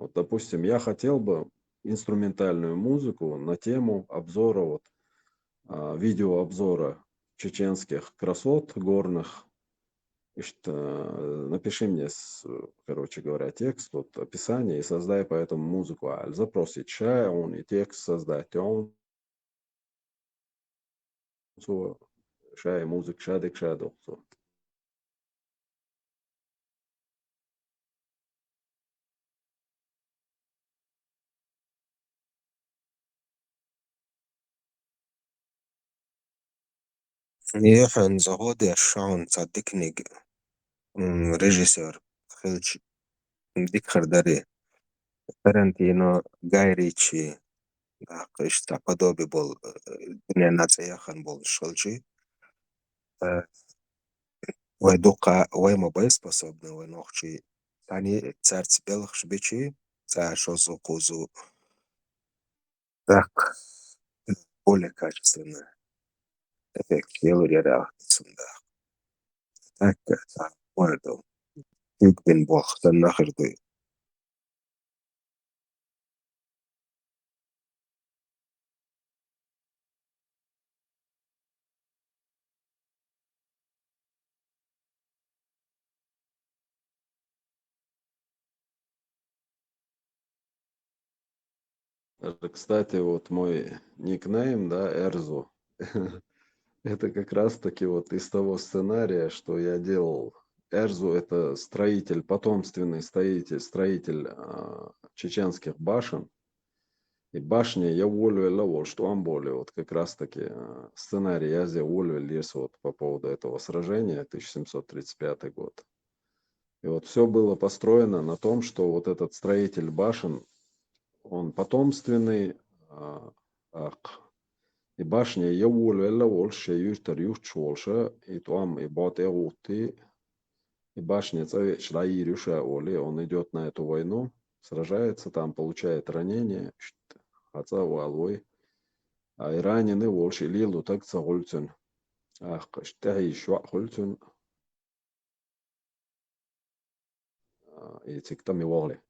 Вот, допустим, я хотел бы инструментальную музыку на тему обзора, видеообзора чеченских красот горных. И что, напиши мне, короче говоря, текст, вот описание и создай по этому музыку. А запросить чай, он и текст создать, он шай, музык, шадик, шадок. Johan zahodja Shaun صدقني ريجيسور خلش ديك خردري تارانتينو جاي ريتشي قشتا подобие бол дуня нацияхан бол шалчи вай дука вай мобайл способны вай нохчи тани царц белых шбичи за шозу кузу так более качественно эффект елури реакциясында так вайду юкбин бохтан нахырды. Кстати, вот мой никнейм, да, Эрзу, это как раз-таки вот из того сценария, что я делал. Эрзу — это строитель, потомственный строитель чеченских башен. И башни я уволю ловол, что он более, вот как раз-таки сценарий я сделал уволю лес вот по поводу этого сражения, 1735 год. И вот все было построено на том, что вот этот строитель башен, он потомственный, а, ак. И башня я уволю ловол, что юртер юртшолша, и там и бот и башня Шлаирюша Оли, он идет на эту войну, сражается там, получает ранение, отца Уалвой, а и раненый Волши Лилу так цагульцун, ах, штаги швахульцун, и тиктами Вали.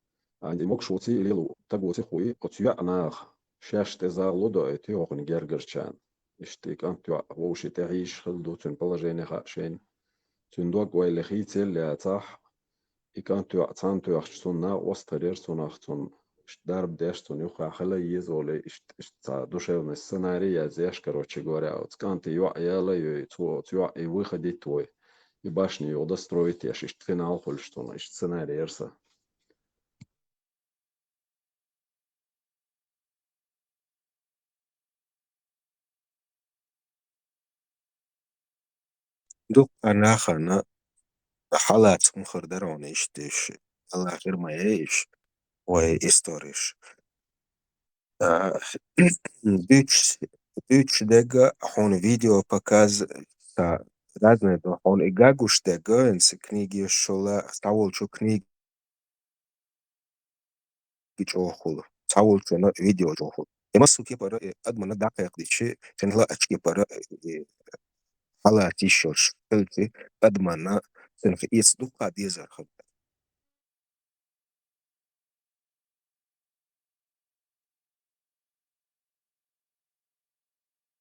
А не мог шути Лилу, так вот и хуи, отюя анах, шаште за лудо, и ты охун гергерчан. Иштик антюа, Волши тагиш хилдутун положение хашен. Тюндуак вайлихицел ля цах, и كانت عطسان تو يخشونا وسترير سوناختون дарб дештон юха хала езоле ишта душевный сценарий я зеш, короче говоря, вот сканты ю аяла ю и выходить твой и башни его достроить я шишт финал холь что на сценарий ерса. دوك أنا آخرنا حالات مخردرون إشتيش الله غير ما يعيش ويستوريش Дюч дючдега хон видео показ та разные то хон и гагуштега инс книги шола ставолчу книги чохол ставолчу на видео чохол эмасуки пара адмана дакаяк дичи тенла ачки пара حالات تيشوش قلتي أدمنا تنخ يصدق قد يزر خد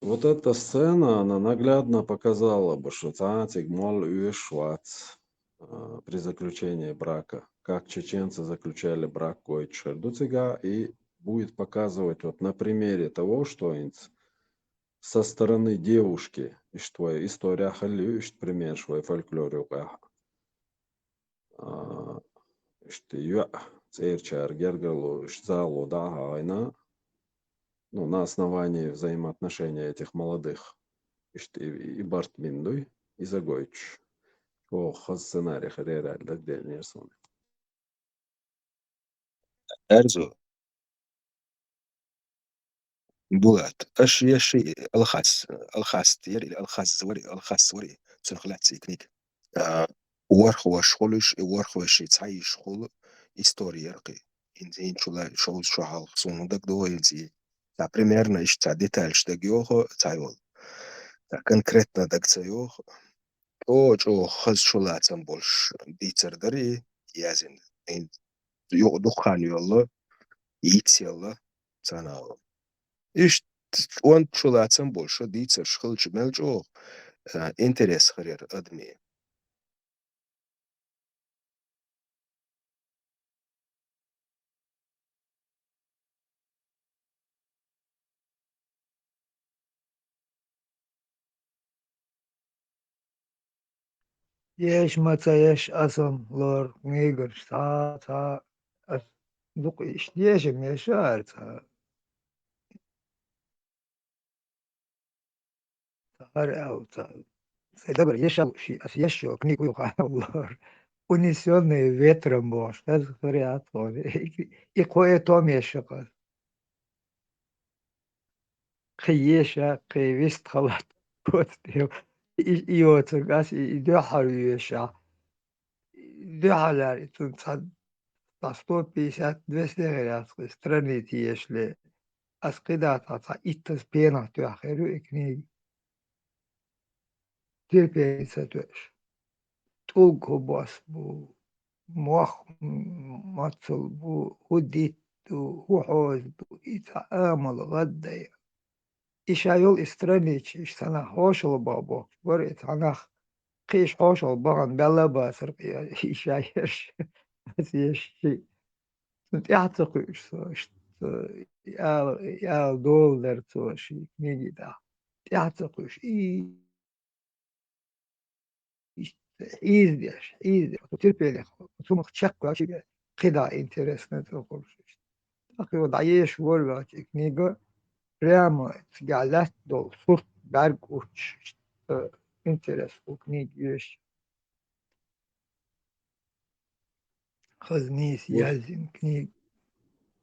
Вот эта сцена, она наглядно показала бы, что Цатик мол Швац при заключении брака, как чеченцы заключали брак Койчердуцига, и будет показывать вот на примере того, что со стороны девушки, и что история халю, и что пример, что фольклоре, что я церчар гергалу, залу да гайна, ну, на основании взаимоотношений этих молодых, и Барт Миндуй, и Загойч. О, сценарий Харера, где Нерсон. أرزو بولات أش يشي الخاص تيري الخاص زوري سنخلات سيكنيك ورخوا شخولش ورخوا شي تعي شخول история рки инзин чула шоу шахал сону так до инзи та примерно иш та деталь что геохо тайвол та конкретно так цайох то чо хаз шула цам больш бицер дари язин دخان yolla, yiğit yolla sana. İşte on çulatsın bolşa diyse şılçı melço interes kırar admi. Yeş maça yeş asam lor neger ta as duk iş yeşim yaşar ta har av ta sedaber yaşa şi as yaşıyor knik yok lor унесённые ветром бож das говорят он и кое-то мешакал خيشة قيوست خلط كوت يوت gas يدحر يشا يدحر تنصد 150-200 грядки страны если аскидата иттас пена тяхеру книги терпеница төш tulku bas bu moh matsul bu hudit وحوز يتعامل غدا إيش هيول استرانيش إيش سنة هوشل بابا وريت عناخ قيش هوشل بغن بلا باسر إيش هيش بس يشي يعتقد ja dollar coś mieli da. Yacakmış izdiaş, Türkiye'de sumak çakla gibi kıda interesne tokurmuş. Akı dayış var kniga prямо galet dol surt berg uç interes o knigiş хазnis yazın knig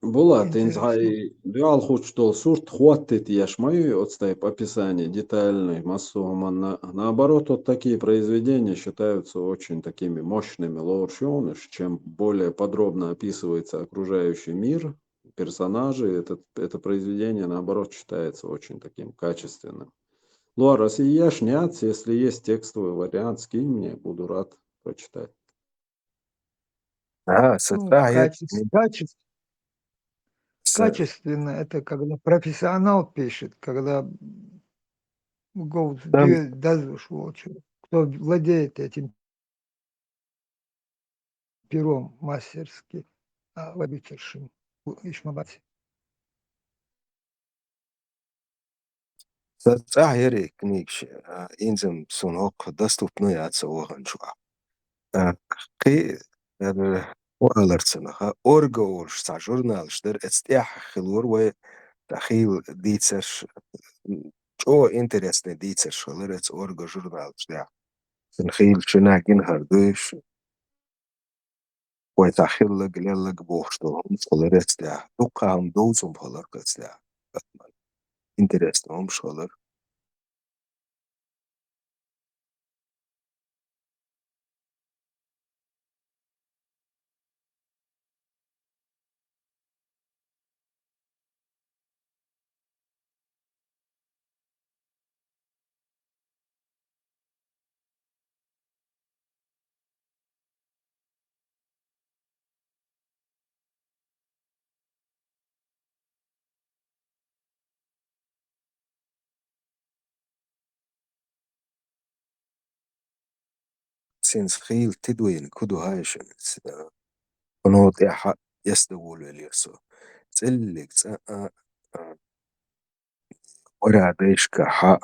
Булат, интерес. дуал хочет сурт хватит яшмаю отстаip описание детальный, массовый. Наоборот, вот такие произведения считаются очень такими мощными лоуршионыш, чем более подробно описывается окружающий мир, персонажи. Это произведение, наоборот, считается очень таким качественным. Луар, если яш нет, если есть текстовый вариант, скинь мне, буду рад прочитать. Ну, ستراهيت качественно это когда профессионал пишет, когда голос سم дазуш, кто владеет этим пером мастерски, любительшим, ишмабати. ستراهيري كنيكش إنزم سونوك доступно яца оганчуа. قي وألرتسنها أورجا أورش تاع جورنالشتر استياح خلور و تخيل ديتسش شو انترست ديتسش خلرت أورجا جورنالشتر تنخيل شنا جنهر دوش و تخيل لك لك بوشتهم خلرت تاع توقعهم دوزهم خلرت تاع انترست هم خلر سينس خيل تدوين كدو هايشن قنوط إحا يسدول اليسو تسلك ورا ديش كحا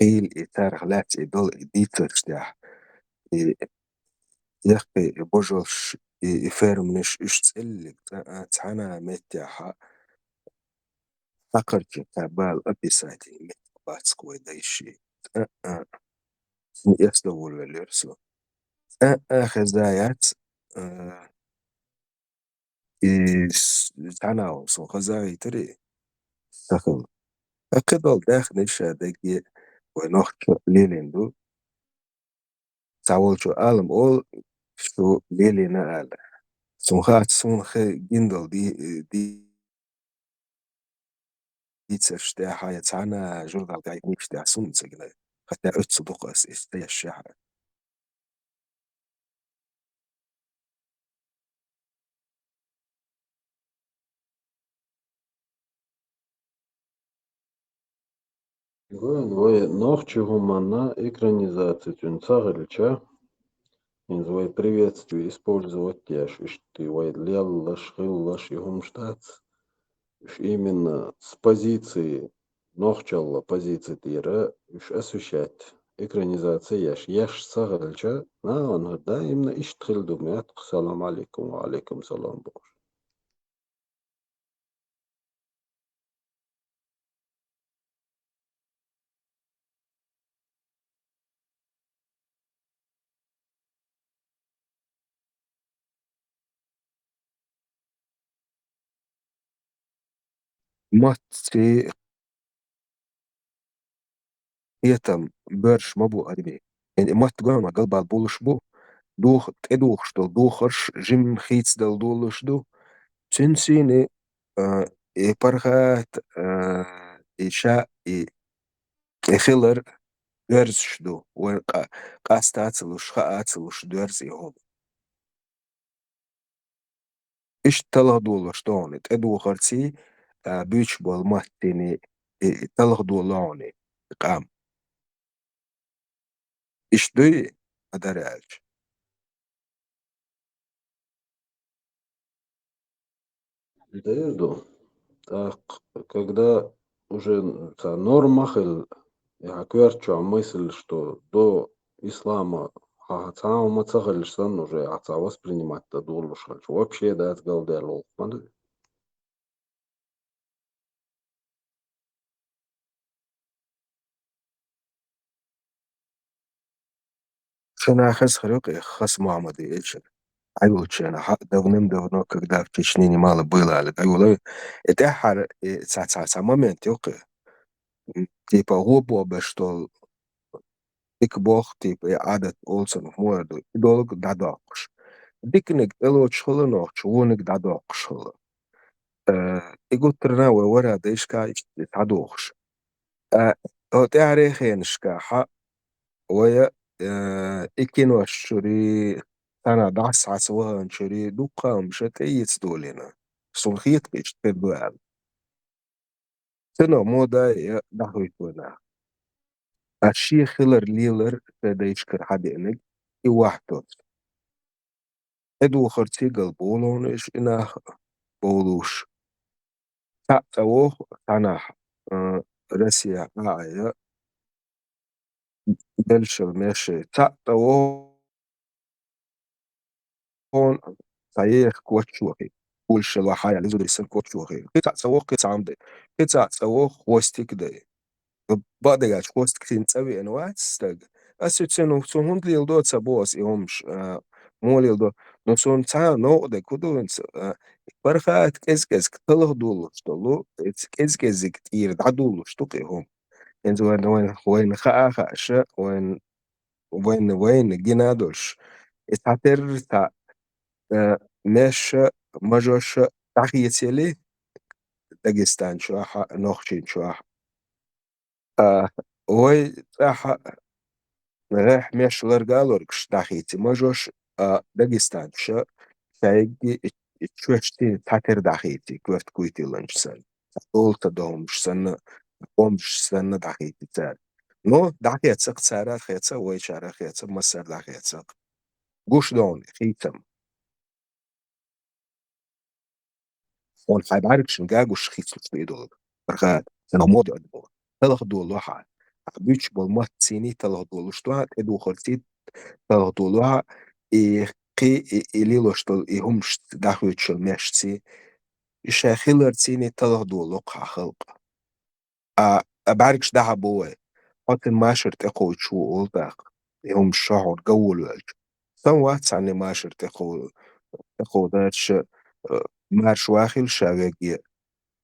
قيل إتار غلات إدول إديتر تاح يخي بوجوش يفرمنش إش تسلك تحنا متاحا فقر كتابال أبيساتي متباتسك ويدايشي يسدول اليسو خزايات تحنا وصو خزاي تري تخل أكدل داخل الشادقية ونخت ليلندو تعول شو عالم أول شو ليلنا آل سونخات سونخ جندل دي تسشتاح يتعنا جرد على نيش تاع سون سجنا حتى أتصدق استيا الشاحة Voi нохчигумана экранизация тюнцагыльча, инзвой приветствие использовать тяж, ты вой ляллаш, хыллаш и гумштац, именно с позиции нохчалла позиции тира, ощущать экранизация яш сагыльча, он да именно иштхил думят, салам алейкум, ва алейкум салам. Матти этом берш мабу адми. Мат гама галбал булышбу. Дух эдух что духарш жим хитс дал дулышду. Цинсини пархат иша и خلر درس شدو ورقة قاست أتلوش خا أتلوش درس يهم إيش تلاه دولا شتونت إدو خرتي بيش بالمهتني تلاه دولاني قام إيش دوي أدرج Да, так, когда уже нормахел, я кверчу мысль, что до ислама хацаа мацахалишсан уже аца воспринимать да дулушаль. Вообще да галдерлол. شنا خس خرюк خас Мамады эльчен. Айвол чена давным-давно, когда в Чечне немало было, айвол это хар ца момент ёкы. Типа гобо что ik bog типа عادة olsun moerdu. Dolg dadokш. Diknik elo chulno chunik dadoksh. يقولنا ورا ديشكا تعدوخش هو تعريخين شكاحة ويا إكينو شوري أنا دعس عسوها شوري دوقا مشت يتدولنا سلخيط بيش تدوال سنو مودا يا دهويتونا الشي خلر ليلر تديشكر حدينك يوحدوت ادو خرتي قلبولونش إناه بولوش تأوه تناح رسيا آية بلشل ماشي تأوه هون صحيح كوتشوخي كلش الوحايا اللي زود يسن كوتشوخي قطع تسووه قطع عمدي قطع تسووه خوستيك دي بعد خوستك تنسوي انواع تستاق اسو تسنو سون ليل دو تسابوس يومش مو ليل دو نو سون تا نو دي كودو انس برخات كز كتلغ دولو شتولو كز كتير دعدولو شتوقي هم يعني وين خاخ وين جينادوش اتعتر تا مش مجوش تحيتيلي داغستان شوحة نوخشين شوحة وي تاحة راح مش لرقالوركش تحيتي مجوش داغستان شو شايقي تشوشتي تحتر دحيتي كوفت كويتي لنجسن تقولت دومش سنة قومش سنة دحيتي تار نو دحيت سق تسارات خيتسا وي شارع خيتسا مسار دحيت سق قوش دوني خيتم on hybridischen gagushkhitsudol barqad sanamodi adbo talaqdol waxa abich bolmat sini talaqdol shtua edu khartit talaqdol waxa qi ililo shto ihumsh dahwich meshti ishakhiller sini talaqdol waqa khalq abariksh daha boy hatin mashir taqo chu oltaq ihum shahur gawul welj somewhat sani mashir taqo datsh marsh واخل شاوية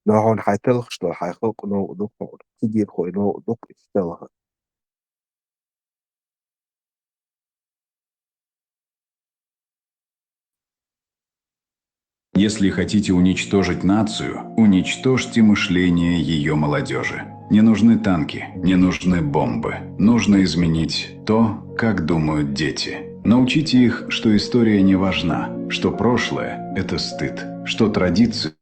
نوعٌ حيتلخشتو حيخلق نوع دقنٌ تيجي خوي نوع دق اشتغل Если хотите уничтожить нацию, уничтожьте мышление ее молодежи. Не нужны танки, не нужны бомбы. Нужно изменить то, как думают дети. Научите их, что история не важна, что прошлое – это стыд, что традиции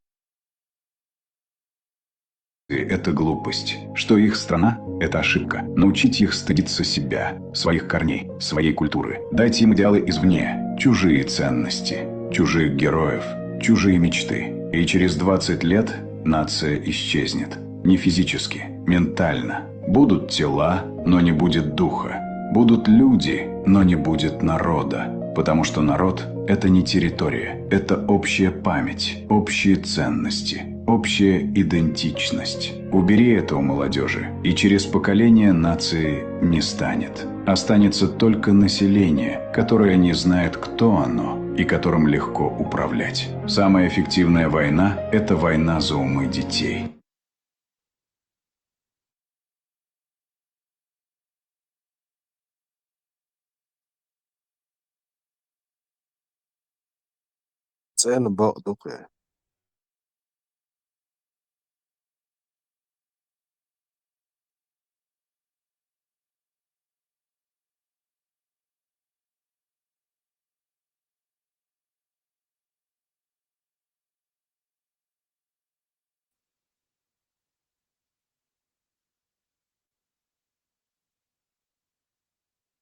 это глупость, что их страна – это ошибка. Научить их стыдиться себя, своих корней, своей культуры. Дайте им идеалы извне, чужие ценности, чужих героев, чужие мечты. И через 20 лет нация исчезнет. Не физически, ментально. Будут тела, но не будет духа. Будут люди, но не будет народа. Потому что народ – это не территория, это общая память, общие ценности, общая идентичность. Убери это у молодежи, и через поколение нации не станет. Останется только население, которое не знает, кто оно, и которым легко управлять. Самая эффективная война – это война за умы детей. Це не бaqduqe.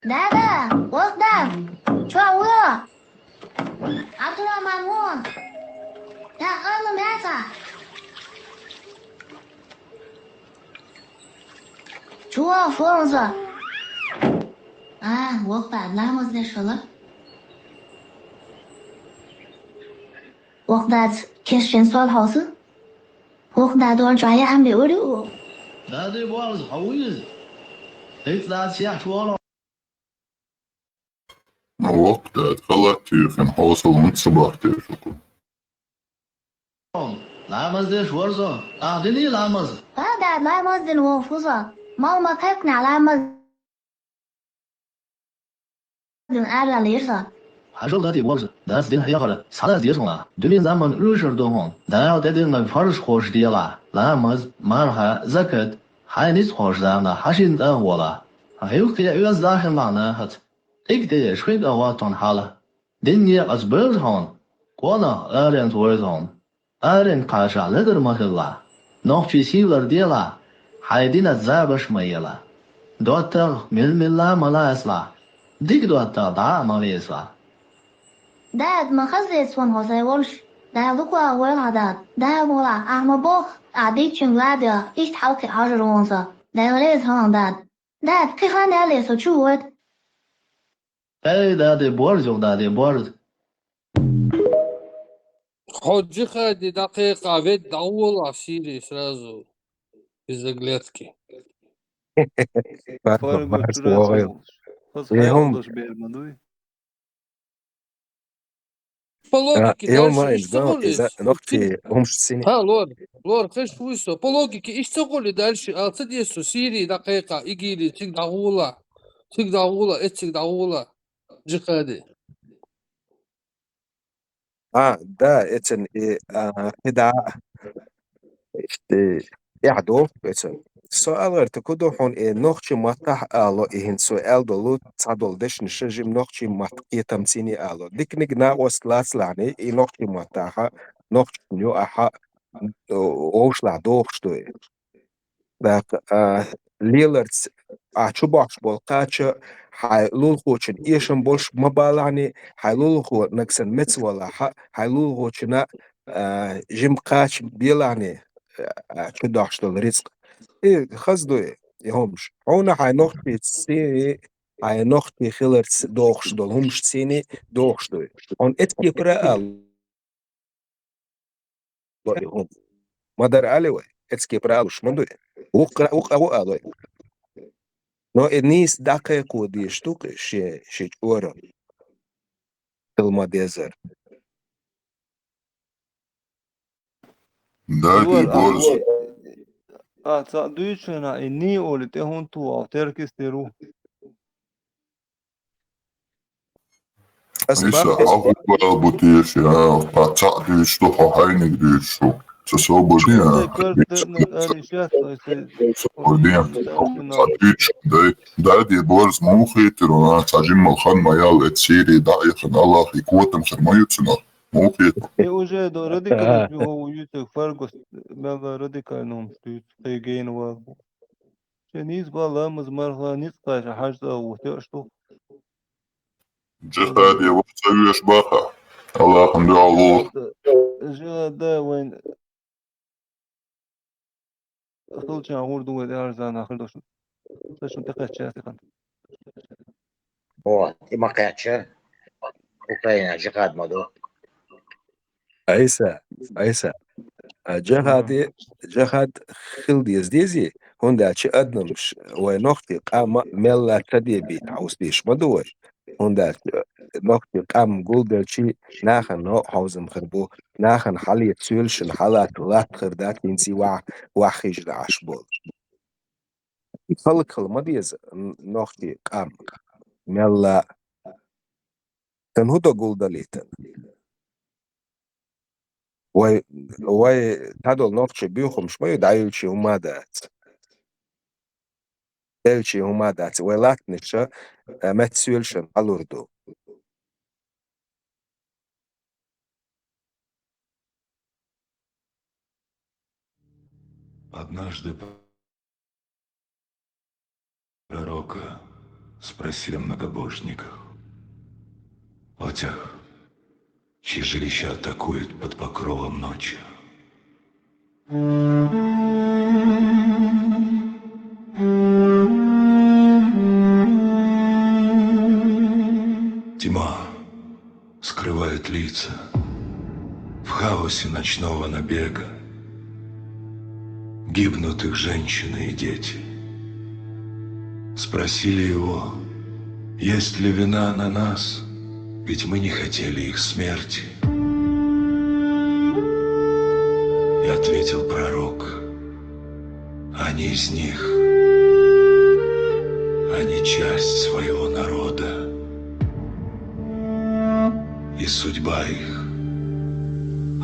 Dada, Wolfgang, Çoğu, Abdurrahman, ya oğlum yasa. Çoğu forza. Wolfgang, namaz ne şola? Wolfgang, Christian Solhausen. Wolfgang, doğru cahaya hem de ölü. Dada was hawiz. Heeft laat ja çoğu. وقتها خلقتي في حوصل صباحتي شكرا Namaz ne şorza? Dini namaz. Dada, namaz din wolfuza. Malma pekna namaz din eralirsa. Haşol dadi was. Das din hayakara. Sana diyorsunlar. Dünün zaman rüşür doğun. Daha dediğin farz hoş diyala. Namaz, marha, zakat. Hayniz hoş zamda. Haşin da vola. Hayuk diye öz dahin bana hat. Ik de schrik al wat on halen. Din je als beurt hon. Kona arend woordhon. Arend kasha leder mahilla. Nog fisiler dela. Haydina zabash mayela. Dotter milmilla malasla. Dik dotter da mavisla. Dad, ma khazet swan hosay wolsh. Da lukwa wel hadat. Da vola ahma bokh. Adik chung ladia. Ich hauke hajeronsa. Da lez hon dad. Dad, kikhan ale so chuwet. Hey dadi borz yok dadi borz. Ходжиха дакыйка вет даула сири сразу из заглядки. Fargo Barbar Churazo. Swagel. Wat Ja, ga je hom- anders meer, man, doe je? По логике يوم дальше ما اشتغل إذا نقطي همش سنة лор خش фуйсо. По логике اشتغل дальше. А цедесу сири дакыйка игили цик даула этик даула джихади. ده اتن خداع يعدو اتن سؤال غير تكودو حون نوخشي مطح آلو إهن سؤال دولو تصادول دش نشجم نوخشي مطقية تمسيني آلو ديك نجنا وصلات لعني نوخشي مطاحة نوخشي نيو أحا أوشلا دوخشتوي ذاك ليلرز أشو باكش بولقاتش حيلول خوشن إيشن بولش مبالعني حيلول خو نكسن متسولا حيلول خوشنا جيم قاتش بيلعني شو داخشتول رزق إيه خزدو إيه يهمش هونا حينوختي تسيني حينوختي خيلرز دوخشتول همش تسيني دوخشتول هون اتكي برا يهم مدر عليوي اتكي برا وش مندوي وقرا ألوي No النيس دقيقة دي شتوك شي أورا المديزر دادي بورز دوی چنا اینی اولته هون تو آفتر کسترو إيسا عافي بقى بوتيش يا باتاق دي شتوحا هاينك دي شتو تسوبو دي ده کرد ارشاد صديش دادي بورز مو خيتر وانا تاجين ملخان ميال اتسيري دايخن الله يكوتم خرمايتنا ممكن уже до радикализм هو يوتك فرقس بلا راديكال نوم ستيت تيجين واقو شنيز بالا مزمرها نسقاش حاجة وتأشتو جهاد يا وسويش بقى الله الحمد لله جهاد وين خلص عور دو أرزان آخر دوش تشون تقش كان هو ما قاعدش وكاين جهاد مدو عيسى جهاد خلديز ديزي هوندا تشي أدنمش ونوختي قام ملا تدي بيت عاوز ديش مدوي هوندا نوختي قام قول تشي ناخن نو حوزم خربو ناخن حالي تسولشن حالات لات خردات ينسي واخيج دعشبول خلق مديز نوختي قام ملا تنهدو قول دليتن وي تادول نوختي بيوخم شميو دايلشي هما دات ولاتنشا متسولشن алурду. Однажды пророка спросили многобожников о тех, чьи жилища атакуют под покровом ночи. Тьма скрывает лица в хаосе ночного набега. Гибнут их женщины и дети. Спросили его, есть ли вина на нас, ведь мы не хотели их смерти. И ответил пророк, они из них, они часть своего народа, и судьба их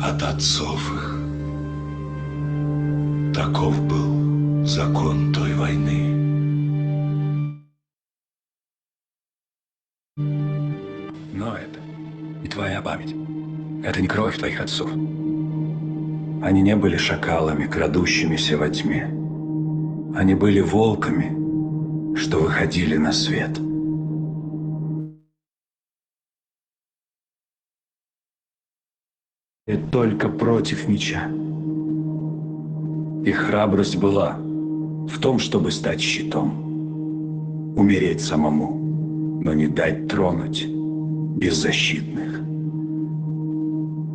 от отцов их. Таков был закон той войны. Но это и твоя память. Это не кровь твоих отцов. Они не были шакалами, крадущимися во тьме. Они были волками, что выходили на свет. И только против меча. Их храбрость была в том, чтобы стать щитом, умереть самому, но не дать тронуть беззащитных.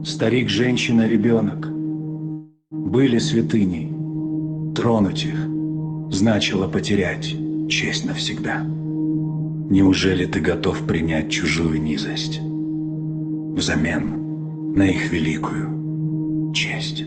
Старик, женщина, ребенок были святыней. Тронуть их значило потерять честь навсегда. Неужели ты готов принять чужую низость взамен на их великую честь?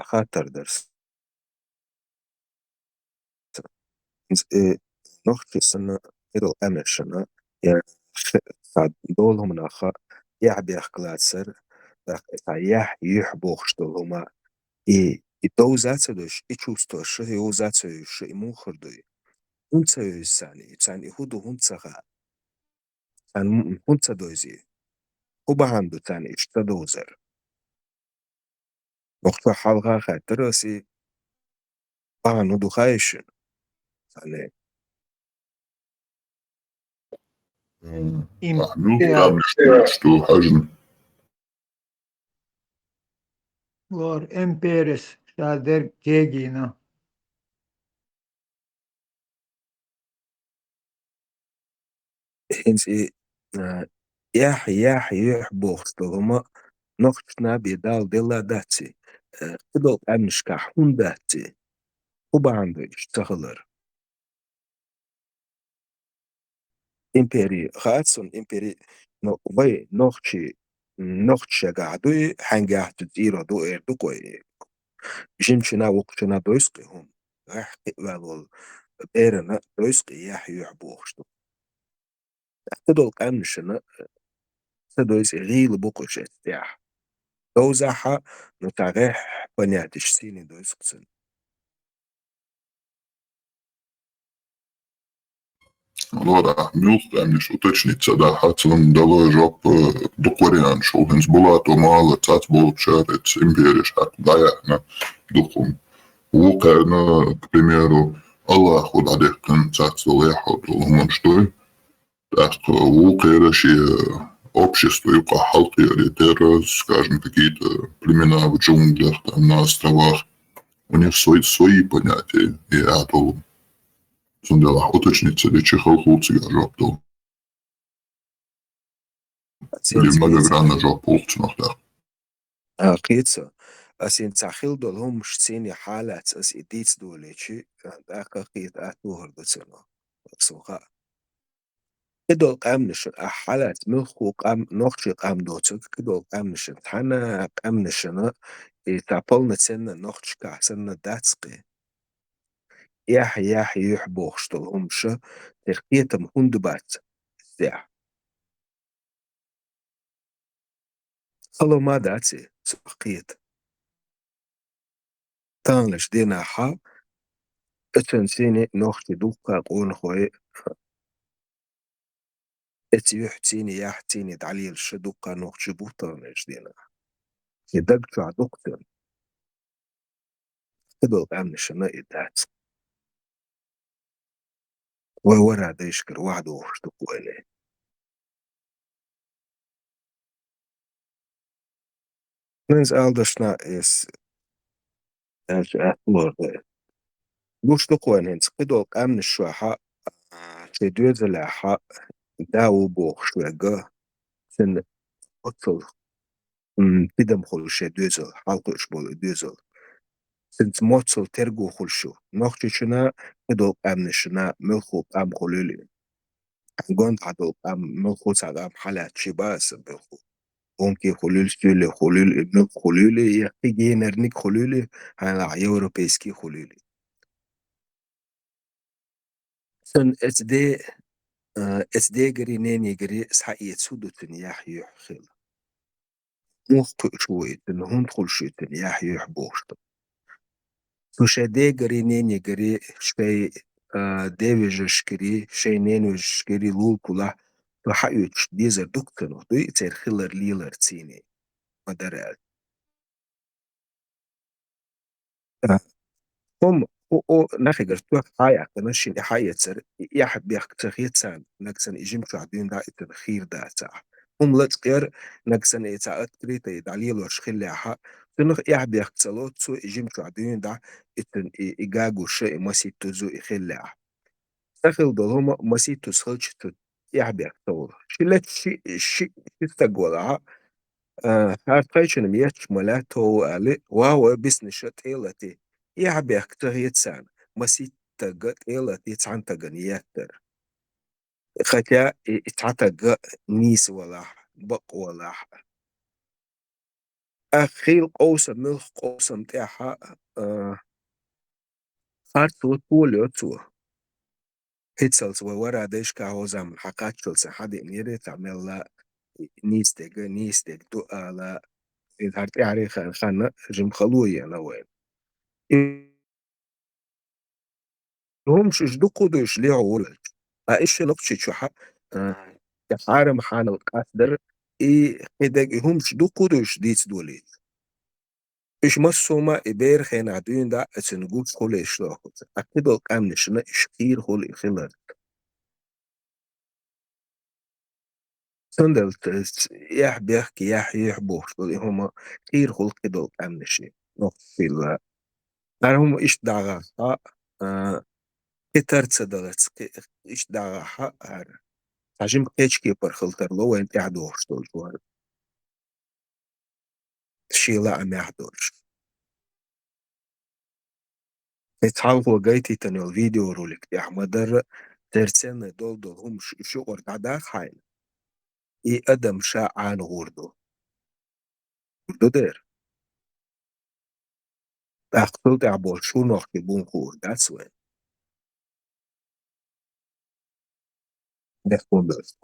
خاطر درس نوختي سنة إلو أمشنا يعني دولهم ناخا يعبي أخلاتسر يح يحبوخشتولهما и доузацадуш и чувствуш и узацаюш и мухордуй хунцаюсани цан и худу хунцага цан хунцадуйзи хубаганду цан иштадузер нохта халга хатраси Panu duchayshn. Sale. أحمل إمبير كام نشتو حجم var imperis şader gegina. Hens yah boxtogama nochtna bidal dilla datsi. Kidol amnishka hun datsi. Kubanda iştahılır. Imperi Hudson imperi no way nochtcha gadu hangaht zero do erdu koy. Jimchina wukchina doiski hum. Well erna doiski yah boxto. Kidol amnishna dois ril bukojet yah. Dozaha nutageh понятиш sini doisksen. Лора أحمل كام نشتو تشنيتسا دا حتلم دلو جوب دقوريان شو هنس بولاتو مالا تات بول شارت إمبيريش حق ضايحنا دقم وكان كبيميرو الله خد عليك كان تات ضايحو دلهم شتوي так лукающие общество и халки ориентиры, скажем, какие-то племена в джунглях, там, на островах, у них свои понятия, и это сундела уточнится, или чехалхуцы жоптал, или многогранно жопулцнах, да. قيتسا أسين تاخيل دولهم مش تسيني حالات أس إديتس دوليشي داقا قيت آتوهر دوتسنا سوغا كدول قامنشن حالات ملخو قام نوخشي قام دوتسك كدول قامنشن تحنا قامنشن تابلنا تسنا نوخش كحسنا داتسقي يح يحبوخش دولهم شا ترقيتم هندبات سيح خلو ما داتسي سوقيت تانلش دينا حا اتنسيني نوختي دوكا قون خوي اتيوحتيني يحتيني دعليل شدوكا نوختي بوتانش دينا يدقجع دوكتن كدول قامن شنا إدات وورا ديشكر وعدو وشتوكو إليه ننز آلدشنا إس اش أهلور وشتوكو إنهنز كدول قامن شوحا شدوز لحا داو بوخ شوغا سن أطل تدم خلو شدوزل حلقش بول دوزل سنت موتسل ترجو خلشو نوختشنا كدول قامنشنا ملخو قام خلولي قون عدو قام ملخو قام حالات شباس ملخو ممكن خلول سولي خلول ملخ خلولي يحتاجي نرنيك خلولي على يوروبيسكي خلولي سن اتدي جري نيني جري سحقية سودو تنياح يحخل موخ شوي تنهم خلشو تنياح يحبوشت سوشادي جري نيني جري شي ديفيجشكري شي نينوشكري لول كلا تحيوش ديزر دكتنو دو يتير خلر ليلر تيني مدرال هم او نخيجر تو حايا تنشي حايا تسر يحب بيختخيت سان نكسن يجيم شعبين دا التنخير دا تاع هم لتقير نكسن يتاعت كريتا يدعليل وشخلي حا تنخ يحب بيختلوت سو يجيم شعبين دا التن إيجاجو شيء مسي تزو يخلي داخل دولهما مسي تسخلش يحب يختول شلت شي تستقولها هارتايشن ميتش ملاتو علي وهو بسنشت إيلتي يحب يختخيت سان مسي تغ إيلتي تعنتغن ياتر خاتيا اتعتغ نيس ولا بق ولا أخيل قوسم ملخ قوسم تاعها خارتو طول يتو هيتسلس وورا ديش كاوزام حقاتشلس حد نيري تعمل لا نيستيق دو على إذا هرتي خانة جم خلوية نوين هم شش دو قدوش ليه عولج إيش لقشي شوحة كحارم حانا القاسدر إيه خدق هم شدو قدوش ديس دولي إيش مسوما إبير خين عدوين دا أتنقوش خولي إشلاخوت أكيدو كامنشنا إشكير خولي إخلال سندل يح بيحكي يح بوش دول هما كير خول كيدو كامنشي نقفي لا هم إيش داغا كتر تسدلت إيش داغا هار عجم كيشكي برخلتر لو وين يعدوش دول جوار شيلا أم يعدوش يتحالغو جايتي تنو الفيديو رولك يا أحمدر ترسن دول هم شو ورد حايل إي أدم شاء عن غوردو دير أخطلت عبور شو نوخي بون غور that's when that's when بس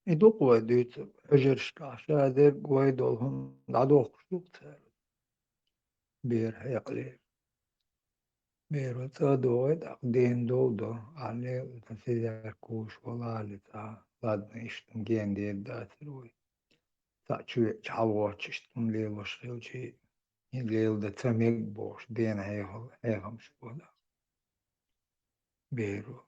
İduk ve düt öjer ştaşa der goy dolhun dado kuşluk bir hayakli bir vata doy da den doldu ale tasizer kuş wala ta ladna iştin gendi datır ta çu çalvoç iştin leloş gelçi lel de tamek boş den hayham şola beru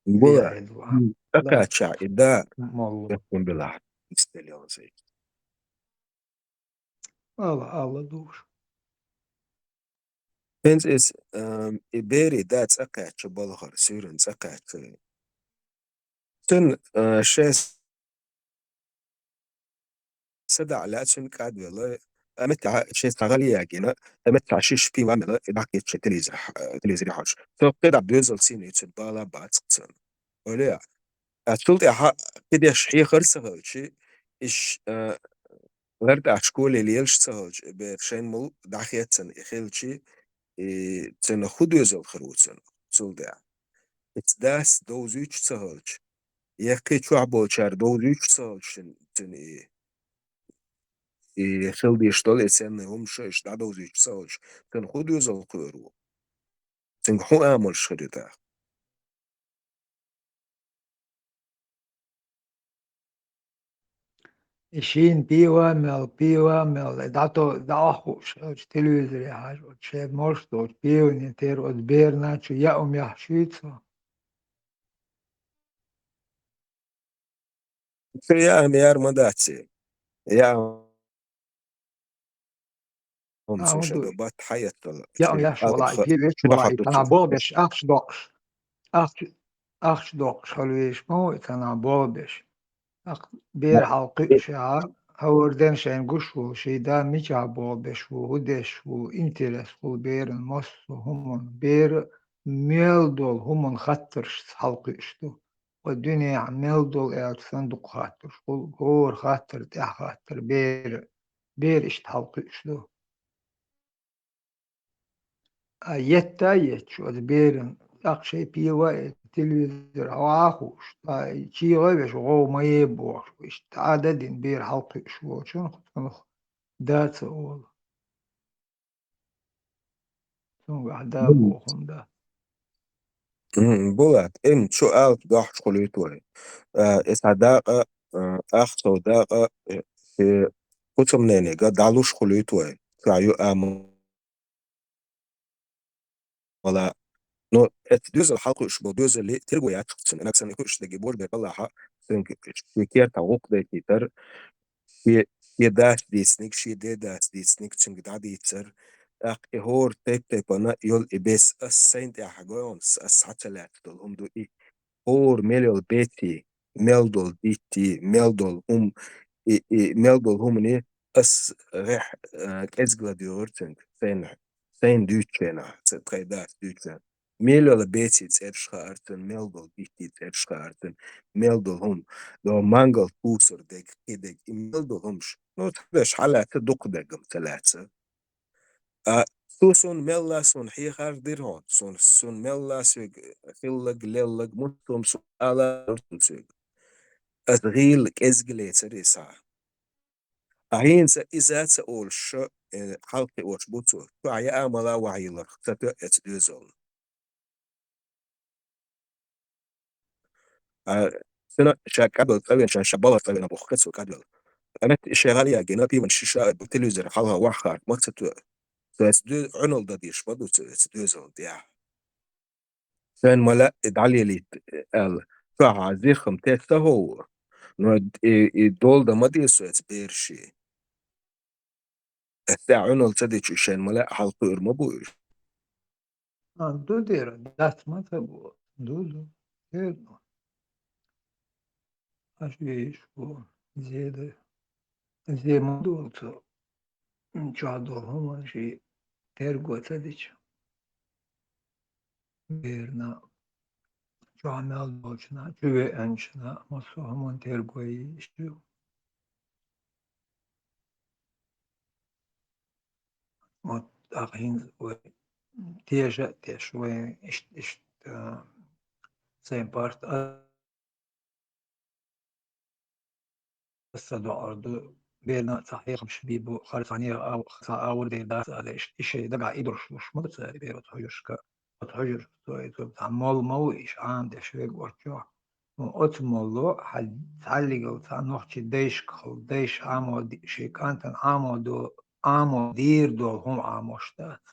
بولا bir edva da أكاتشا إدا mallu يكون بلا يستليون زي Allah dur. Hence is إبيري داتس أكاتشا بلغر سيرن أكاتشا سن شاس سدع لا سن كاد ولا أمتع شاس غالية جينا أمتع شيش بي وعمل إدعك يتش تليزري حاج تو قيد عبد يوزل سين يتبالا بعد سن ولا أتولت كده شحية خرسة شيء إيش غرد أشكول اللي يلش برشين مل دعخيتن إخيلشي تن خود يزل خروتن سولدا اتداس دوزيش سهلش يكي شو بولشار دوزيش سهلش تن خلدي يشتغل إنسان هم شش دا دوزيش سهلش تن خود يزل خرو تن خو أمل شريطة İşin piva mel dato dahuş televizor haş şey morsto piv ter od berna çu ya yahşitso يا أميار مداتي يا هم amudu شدوبات حياة ya شيء yahş olay أدخل piv شو olay حطوا tana bobeş akş dokş halveş mo tana bobeş ak bir halkı şaar Hawardin şeyin guşu şeyda mica bobeş bu hudeş bu interes bu berin mosu humun bir ميلدول هم خطر halkı işte. O dünya ميلدول eğer sandık خاطر غور خاطر تاع خاطر bir işte halkı işte. Yetta yet şu berin akşay piva televizyon avahuş çiğ beş o maye boş işte adedin bir halkı şu şunu dağıtı ol. Sonra da boğum da. بولات إن شو ألف ضح شغليتوي إسعداقة أخ صداقة في قسم نيني قد علوش خليتوي كعيو ولا نو دوز الحلقة إيش بدوز اللي ترجو يعتقد أنا كسر نكوش تجيبور بيطلعها سنك في كير تعوق ده كتر في داش دي سنيك شي دي داش دي سنيك تشنج دادي يتر أق إهور تيب أنا يول إبس السنت يا حجون الساعة دول هم دو إيه هور ميلول بيتي ميلدول بيتي ميلدول هم ميلدول هم نه أس رح كأس gladiatorتنج sen dytjena se tredje dytjen. Miljoner besit erscharten, meldol bitit erscharten, meldol hum, لو مانجل توسر ديك كيدك meldol humش. نو تبش على تدق دقم ثلاثة. سون ملاس حيخار ديرهون سون ملاس خلق للق مطم سون على أرتم سيق. أتغيل كأزجلي سريسا. إذا سأولش حلقي وش بوتو وعي آملا وعي لرخ تتو اتدوزون سنة شاكابل تبين شابالة تبين أبو خكسو كابل أنا شغالي أجينا بي من شيشة بالتلفزيون حلها وحار ما تتو تسدو عنل داديش بدو تدوزون ديا سن ملا ادعلي لي ال فها زيخم تستا هو نو دول دا ما ديسو بيرشي الساعة عنل تديشو شين ملا حلقو إرمبوش دو دير دات ما تبو دو دير أشيش بو زيادة زي ما دولتو جادو هما شي ترقو تديش بيرنا جامل دوچنا جوه انشنا مصو همون ترقوي شو متأخين تيش وين اشت سين بارت الصدو أرضو بينا تحقيق مش بيبو خالصانية أو أول دي داس على إشي دقع إدرش مش مدرسة بيرو تحجرش تحجر تعمل مويش عام دشويق ورجوع وأتملو حتعلق وتعنوح ديش عامو شي كانت عامو دير دول هم عاموشتات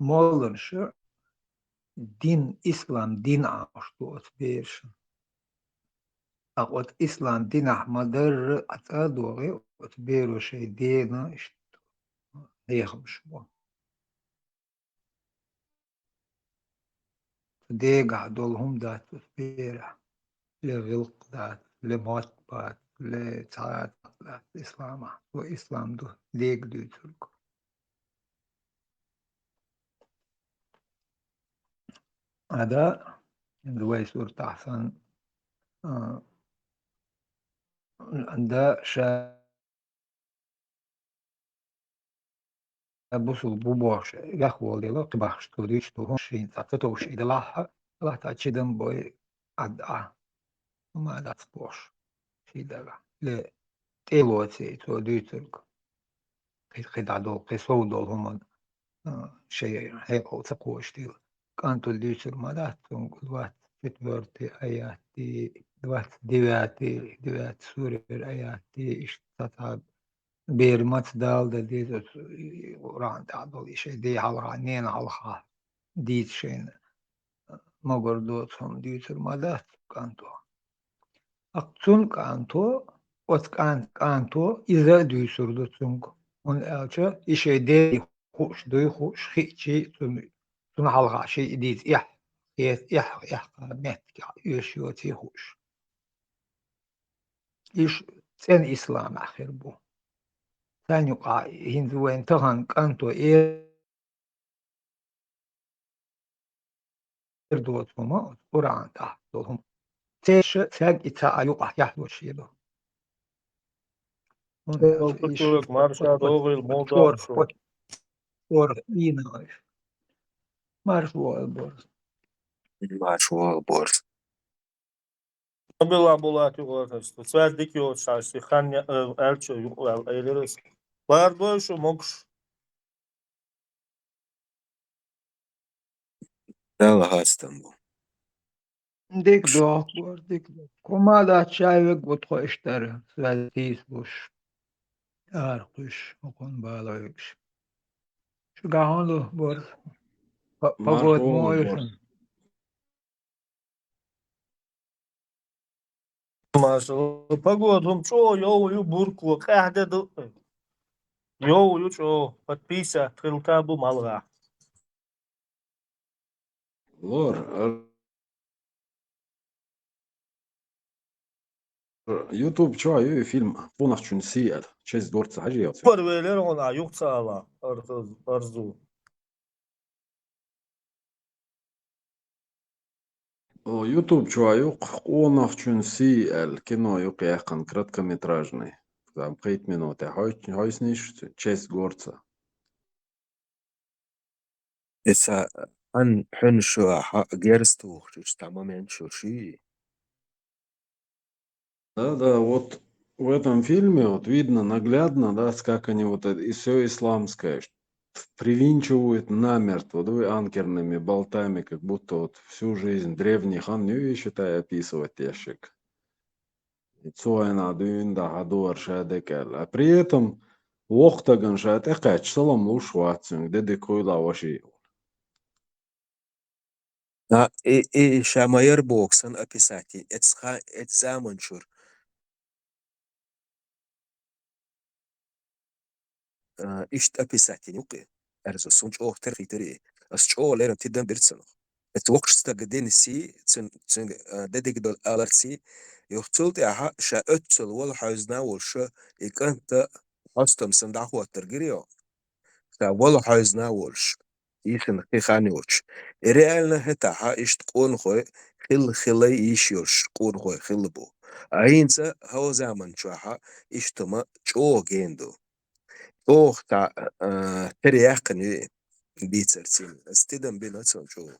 مولن شو din İslam din ağuştu bir ot İslam din ahmadır ata doğru ot bir şey dina işte yıkmış bu. De قعدولهم دات bir لغلق دات لموت بات لتعات دات İslam'a bu İslam'dı leg diyor Türk. هذا الويس ورتاحسن عند بوصل بوبوش يخوال ديلا قباش توديش توهم شين تاتوش إدلاها لا تأشيدن بوي أدعى وما لا تبوش شي دلا ل تيلوتي تودي تلك قيد عدو قيسو دول هم شيء هيك أو تقوش ديل كانتو الليشر ما لا تنقلوات فتورتي آياتي دوات دوات سوري آياتي اشتتاب بيرمات دال دا ديت وران تعدل شيء دي حلقانين حلقة ديت شين مقر دوتهم ديتر مالات كانتو أقتون كانتو كانتو إذا ديسر دوتسونك on elçe işe de hoş duy hoş hiçi tun halga şey değil met yaşıyor ti hoş iş sen İslam ahir bu sen yok hindu entahan kanto erdot mama Kur'an ta dolhum teş sen ita ayuk yahdu şeydo on elçe iş Türk marşa doğru Moldova şu. for yine marş bor Marshall Bors. Bila bulat yukarısı. Sverdik yol şarşı. Han elço yukarı ayırırız. Var bu şu mokş. Dala Hastanbu. ديك دوك ديك دوك كما لا تشايك بطخو اشتري سوالتيس بوش ارقش وكون بالايكش شو قاعون له بورس فقود Marhum مويشن Bors. Marşal. Погодом чо йоу бурку. Кахде до. Йоу чо. Подписа. Трилка бу малга. Lor, YouTube çoğu film bu için siyal. Çez dört hacı yapıyor. Parveler ona yok sağla. Arzu. O YouTube çoğu yok. Onun için siyal. Kino yok yakın. Kratkometrajный. Там 5 минут. Hayısniş çez gorca. إسا عن حنشو جيرستو تماما شو شي Да, вот В этом фильме вот видно наглядно, да, как они вот это, и все исламское привинчивают намертво, да, анкерными болтами, как будто вот всю жизнь древних анню, считай, описывать ящик. Цоена дюнда хадуар шадекел. А при этом Вохтаган шат экач салам лушватсинг, деды койла ваши. И Шамайер Боксон описати, это заманчур, ишт описати, нюки, эрзо сунч ох терхитери, асчо лерам тидам бирцано. Это вокшста гаден си, цин дедик дол аларси, يختلط ها شاءتل ولا حزنا والشا يكنت أصلا سندعوا الترجريو ولا حزنا والش يسن خانيوش ريالنا هتا ها تكون خوي خلي يشيوش تكون خوي خلبو عينسا هو زمن شو ها تما جو جيندو اوه تا ترياقني بيتسرسين استدم بيناتهم شو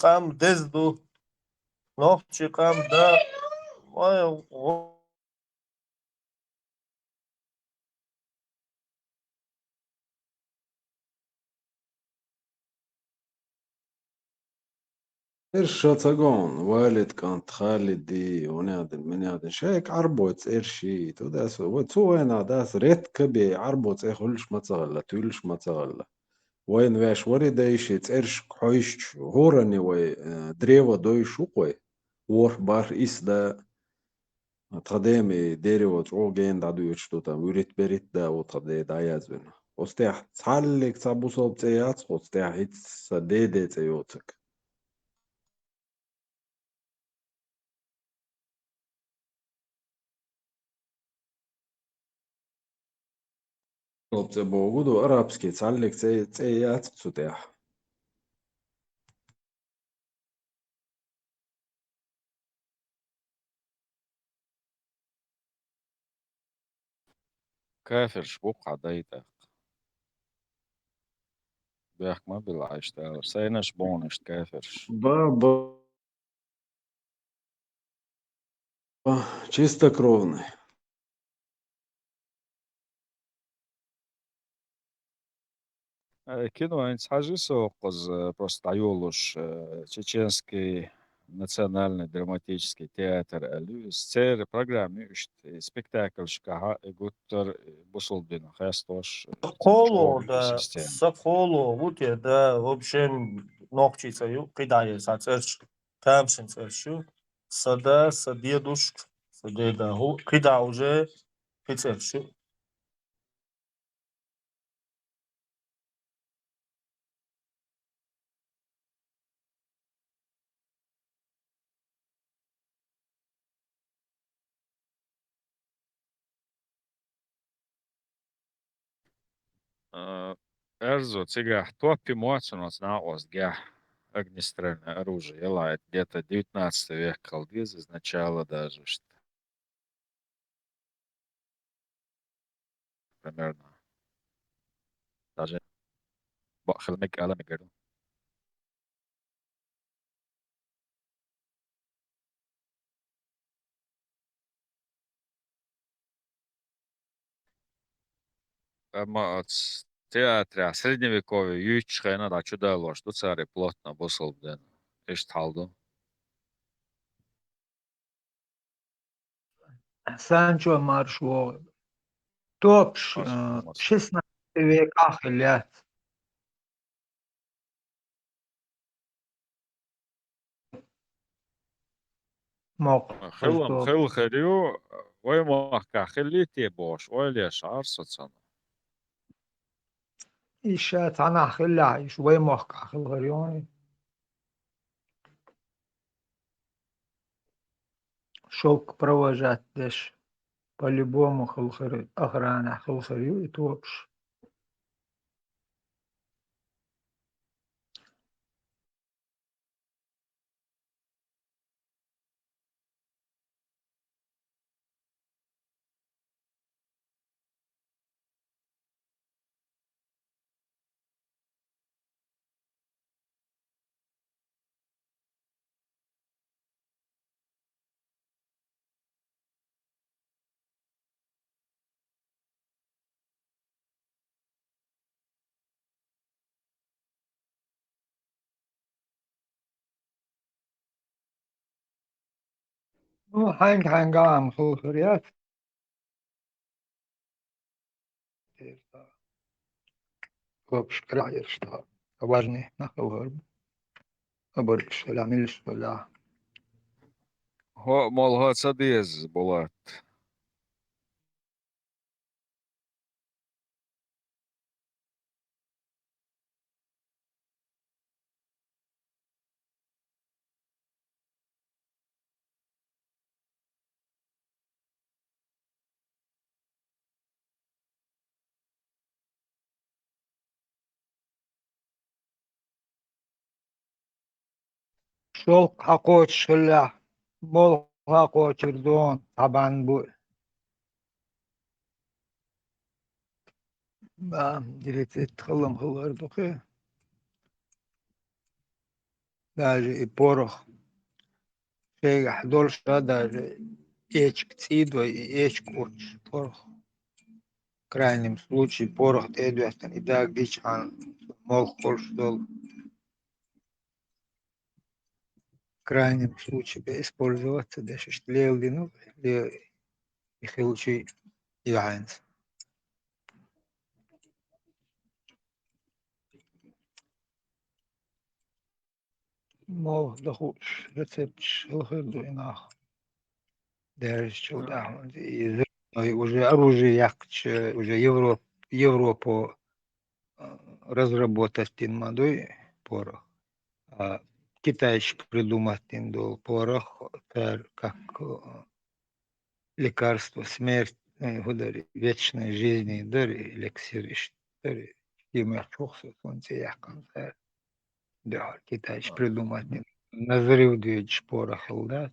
قام دزدو نوخ قام دا واي إرشاتاقون والد كانت خالدي ونادن منادن شايك عربوت إرشي توداس وتسوينا داس ريت كبي عربوت إخلش ما تغلى تولش ما تغلى وين واش وري دايش إرش كحويش هوراني وي دريوا دويش وقوي ور بار إس دا تقديمي ديري وتعو جين دا دويش توتا وريت بريت دا وتقدي دا يازبنا وستيح تحلق تابوسو بتيات وستيح هيت سديدي تيوتك بوجوده أرابسكي تعلق تيات تسوتيح كافر شبوق عديدة بيحك ما بالعيش تاور سيناش بونش كافرش بابا чистокровный. кино они схожисо просто айолуш чеченский национальный драматический театр сцер программе спектакль шкаха гуттер бусулдина хастош Коло чоги да система саколо вот я да в общем ногчица ю кидае сацерч камшин цершу сада садедуш садеда ху кида уже пицершу Эрзо цигах топи моцунос на гях огнестрельное оружие. Ела, это где-то 19 век колдиз, из начала даже, что примерно. Даже خليك على مقدار اما театре средневековье юичхена да чуда ложь тут цари плотно бусал ден иш талду سانچو مارشو توبش асмамас 16 век ахилят موقع توب خل خريو وي ما خليتي بوش ويلي شعر صتصنا إيشات أنا خلا شوي موقع خل غريوني شوك провожать деш по-любому خل خري أغرانا خل خريو и توبش هنگام خلخریات وبشكل يشتا واجني نخل غرب أبرك سلام إلش ولا هو مال صديز بولات. شوق حقوق شلا بول حقوق تردون طبعا بو ما دريت تخلم خلر دقي داجي بورخ شيء حدول شا داجي إيش كتيد و إيش كوش بورخ в крайнем случае порох тедуястан и даг дичан мол холш дол в крайнем случае использоваться даже лейлдину и хилчи яйнс мол дохуш рецепт шелхерду инах дэрж чудахун и уже оружие якч уже Европу разработать тин мадой порох. А китайщик придумать тин дол порох как лекарство смерть удари вечной жизни дари эликсир дари химия чухса солнце якан да китайщик придумать назрев движ порох да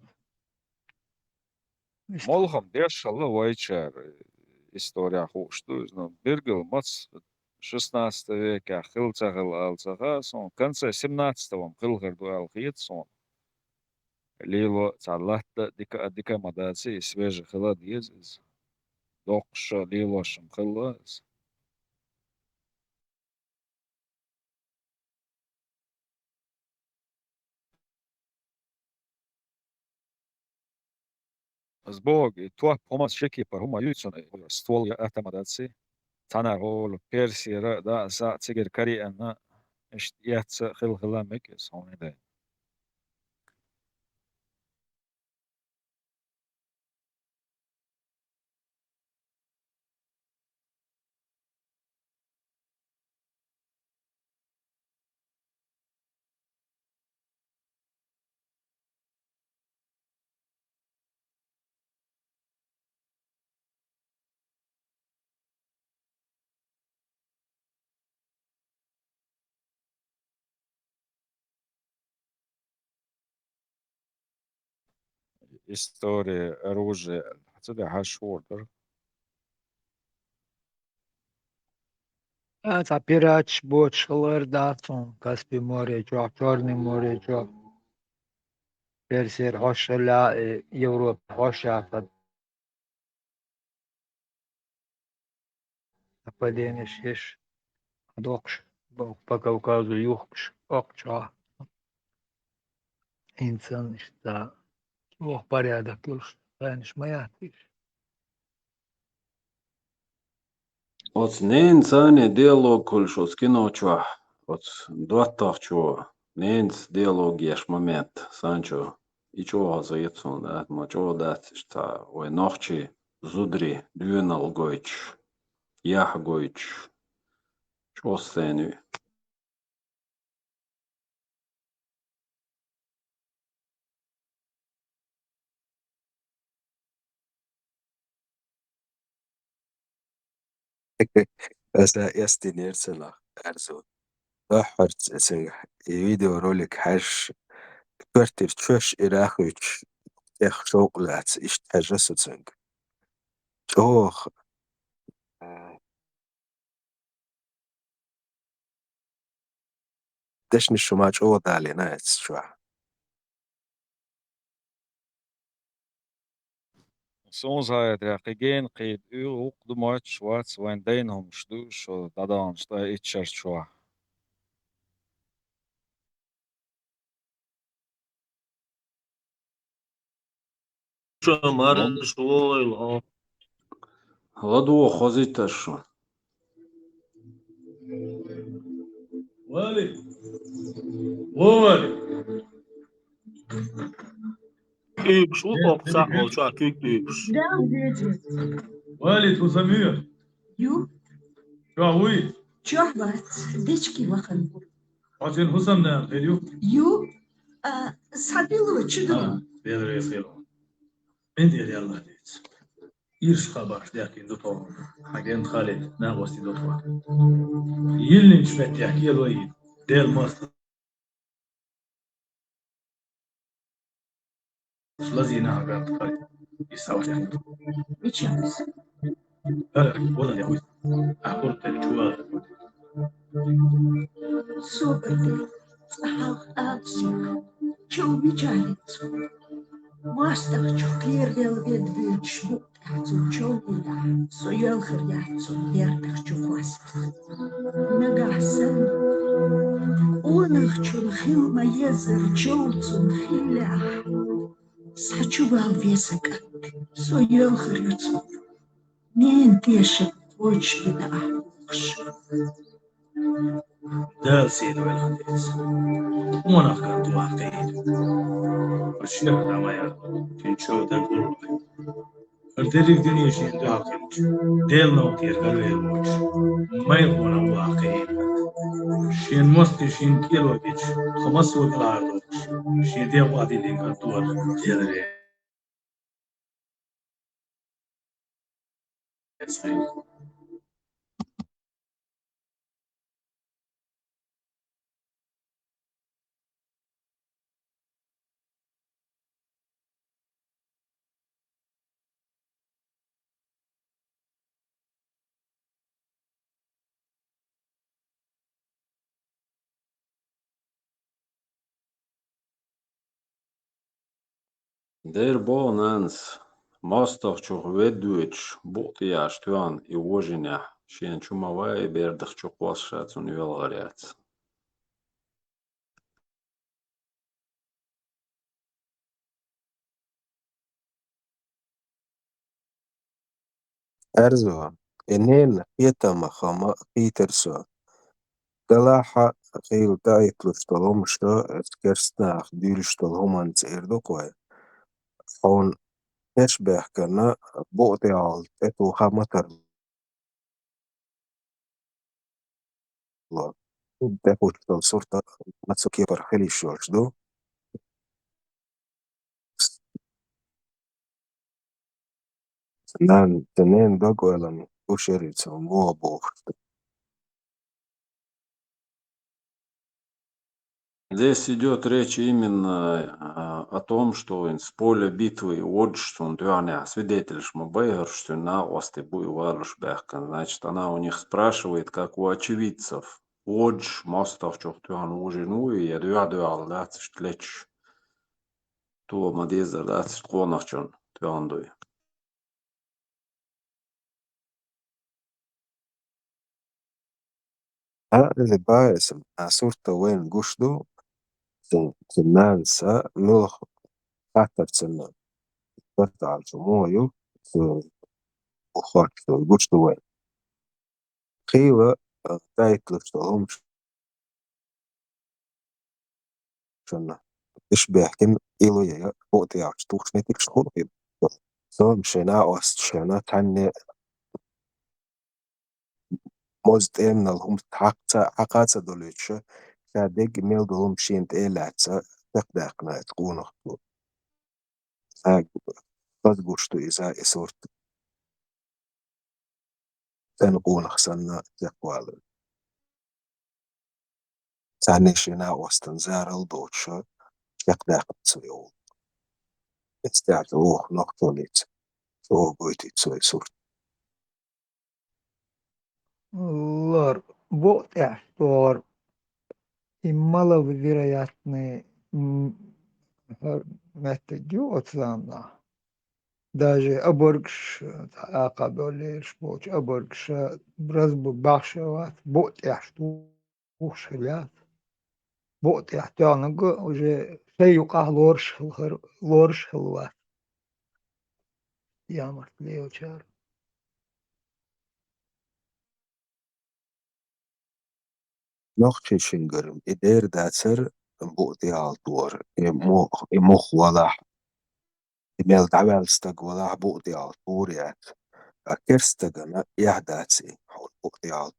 Молхам дешалы вайчар история хушту, но биргил мац 16 века хылцагыл алцага, сон конце 17-го хылгырду алхиет сон. Лило цаллахта дика мадаци свежий хыла диез. Докша лилошым хыла. Сбоги, туа помас шеки по хума юйцон ствол я это мадаци. Тана гол перси да за цигер кари анна اشت ياتس خلا مك صون ده. История оружия. Отсюда хашвордер. Запирач бочлар датон Каспий море жо Черное море жо Персер хошла Европа хоша нападение шеш докш по Кавказу юхш окча инсан что ох порядок лучше раньше моя Вот нейн диалог кульшос киночва. Вот дуаттахчо. Нейнс диалог еш момент. Санчо. И чого заецун, да? Ма чого дать, что ой нохчи зудри дюнал гойч. Ях гойч. Чого сцену. هسه يستي نيرسلا أرزو أحرت فيديو رولك حش كرتر تشوش إراخوش إخ شوقلات إش تحرسو تسنج شوخ دشني شو ماج أو دالي نايتس شو Soms had er geen qeed ook de match wat when deinhom stu so dadan sta itcher chwa. شو مرش ويل غدوة خزيت الشو والي والي كيكش وقف صح وشا كيكش والي تسميه يو شو هوي شهبت ديشكي وخن عشان حسام ده خيليو يو صديلو تشدو بيدر يسيرو انت يا الله ديت يرش خبر لكن دوتو حاجين خالد ناقص دوتو يلي مش بتحكي له ديل ماستر لازينا عقد خالد يساوي يعني بيتشامس لا ولا يا ولد أقول لك شو سوبر دي صحاح آتسيك شو بيجالت ماستر شو كلير ديل بيد بيد شبوك تحتو شو بيدا سو يلخر يحتو يردخ شو قواسك نقع سن ونخ شو الخيل ما يزر جوتو خلاح سحشو بالفيسك سو يلخر يتو نين تيشك وجه بدا أحوش ده سيد ولا ديت وانا كنت واقعي الشيخ ده ما يعرف تنشو ده كله الدليل دنيا شيء ده كنت ديل نوتير قالوا يروج ما يكون واقعي شين مست شين كيلو بيتش خمس وكلاردو شين دي وادي اللي كنتور جدري Дер бонанс. Мастах чух ведуич, бутияш туан и ожиня. Шен чумавай бердах чуквас шац унивелгаряц. أرزوها إنين بيتا مخاما بيترسو دلاحة غير دايت لفتلهم شو اسكرسناخ ديرشتلهم أنت إردوكوي حون تشبه كنا بوطي عال تتو خامتر الله تاكو تل صورتا ماتسوكي برخلي شوش دو نان تنين دوغو إلان وشريت مو بوخ Здесь идет речь именно о том, что с поля битвы Оджштун Дюаня свидетель Шмабейгер, что на осте Буйвалушбехка. Значит, она у них спрашивает, как у очевидцев. Одж, мостов, чухтюан ужину, и я дюал, да, леч. То мадеза, да, конахчон, тюандуй. اللي بايس صورته وين قشدو تنان سا ملخ خاطر تنان برتا على جموعيو وخاطر قشدو وين خيوة دايت لفتلهم شنا تشبه كن إيلو يا بوتي عش توخش نتيك شخور كده سوم شنا أست شنا تاني موزد إمنا لهم حقاتا دوليتشا كاديك ميل دولهم شينت إيلاتسا تقداقنا تقون أختو قد قشتو إذا إسورت تنقون أخسنا تقوال تاني شنا أستن زار الدوتشا يقداق تسويو استعتوه نقطوليت تو قويتي تسوي سورت Лор, вот что маловероятный метод отзывна. Даже аборгш акаболеш, боч аборгш бразбу бахшеват, вот что ухшелят, вот что уже сеюка лорш хлват. Yamart Leo çağır. Noch tschingerim. Der dazer bu'di altuar. Moch walah. Mel davel stag walah bu'di altuar yat. Kerstagana yahdatsi. Haul bu'di altuar.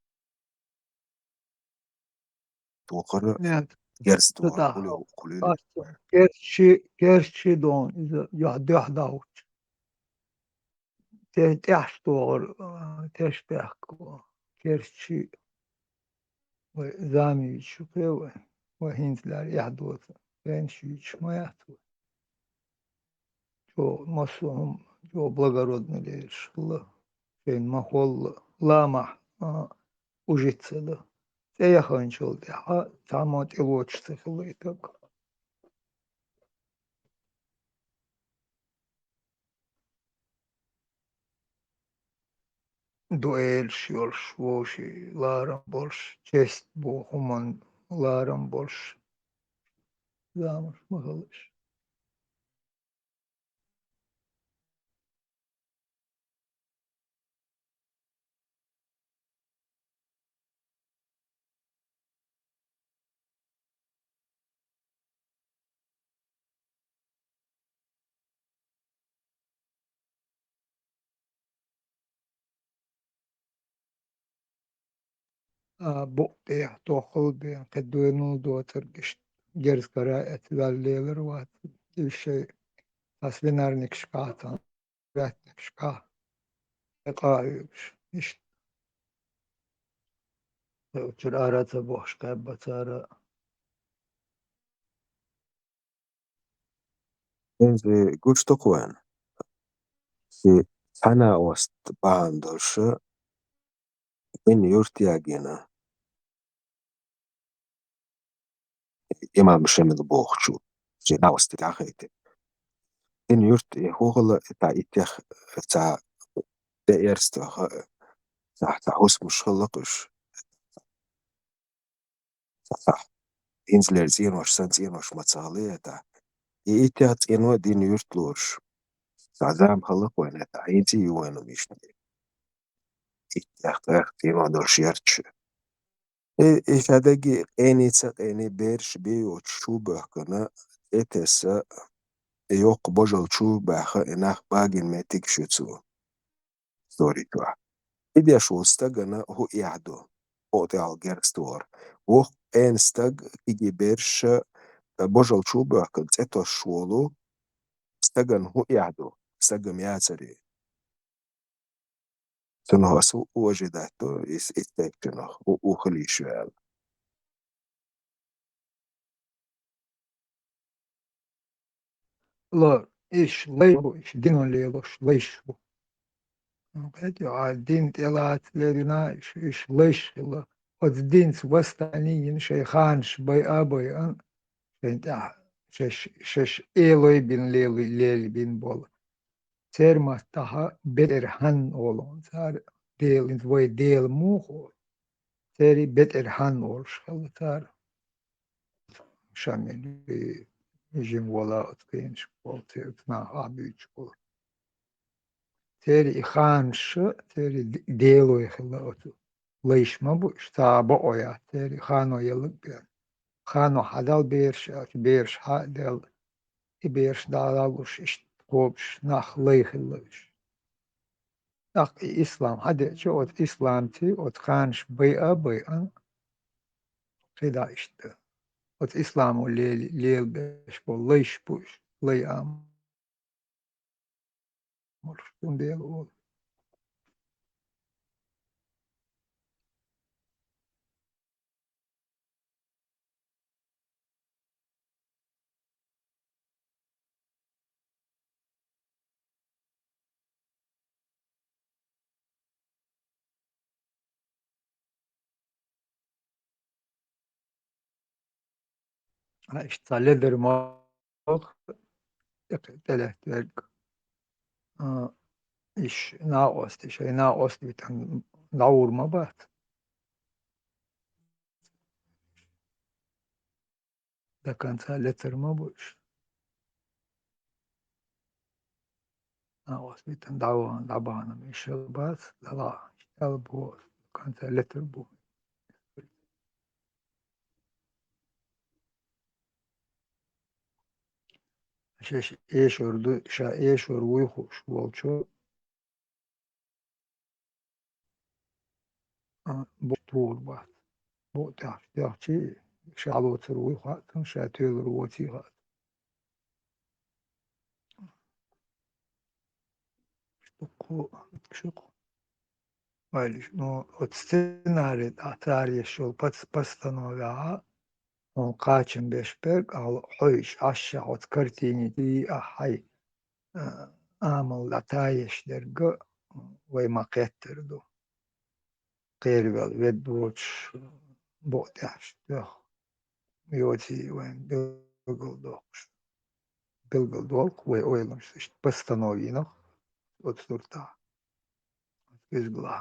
Evet. Gerstuar. Da Kulili. gerçi don ya davuç. Teş doğru. Teş behku. Gerçi ve zami şüphe ve hintler yahdut. Ben şu içmayat. Jo masum jo благородный шла. Фен махол лама ужицела. Те я ханчил де. А там от и лочцы хлы так. Дуэль шёрш воши ларам больш. Честь бохуман ларам больш. Замуж махалыш. بقطع توخل بين قدوينو دو ترقش جرز قراءة والليلر وات الشيء أصلنا نكشكاتا رات نكشكا قايبش إيش ترارة بوش كابتارا Enzi gustoquen. Si sana ost bahandosh. In yurtiagina. Imam Shemil Bochchu. Si naost tachete. In yurt hogel ta itach ta de eerste ta hos mushkhalaqsh. Ta insler zien was sant zien was matzaleta. Itach ino din yurt lorsh. Ta zam khalaqwen ta inti yueno mishne. Itach ino dorsh yarch. İşadagi eni berş biyo çubah kana etesa yok bojal çubah enah bagin metik şutsu storitva. İdya şusta gana hu iado ote al gerstor. Hu en stag igi berş bojal çubah kan eto şuolu stagan hu iado stagam yatsari. Sonra su ujidato is istekçina u khlishuel. لا إيش ليبو إيش دينو ليلوش ليش بو قد دين تلات لينا إيش ليش لا قد دين وستانيين شيخانش بي أبي أن فانت شش إيلوي بين ليلي بين بول سيرما تها بترهن أولون سار ديل إنت وي ديل موخو سيري بترهن أولش خلتار شامل يجيم ولا أتقينش بولتي اتنا أبيج بول تيري خانش تيري ديلو يخلوتو ليش ما بو اشتابو يا تيري خانو يلق بيان خانو حدال بيرش حدال بيرش دالوش اشتقوبش ناخ ليخلوش ناخ إسلام هذا شو إسلام تي خانش بي أن كده اشت إسلام ليل بيش بو ليش بوش لي أمر ديل اشتغل ما تلاتة إيش ناقص شيء ناقص بتن دور ما بات ده كان ثالث ما بوش أوس بيتن دعوان دعبانا من شلبات لا البو كانت لتر بو شش إيش وردو شا إيش ورويخوش والشو بو طول بات بو تحشي شعلو ترويخ هاتن شاتيل روتي هات شقو ويلش نو отстинали атария шел постановляя он качем бешберг ал хойш ашша от картини ди ахай амал атаеш дерго вай макеттерду قيربل ведбоч бодяш дох йоти вен билгл долг вай ойлам постановино от сурта изгла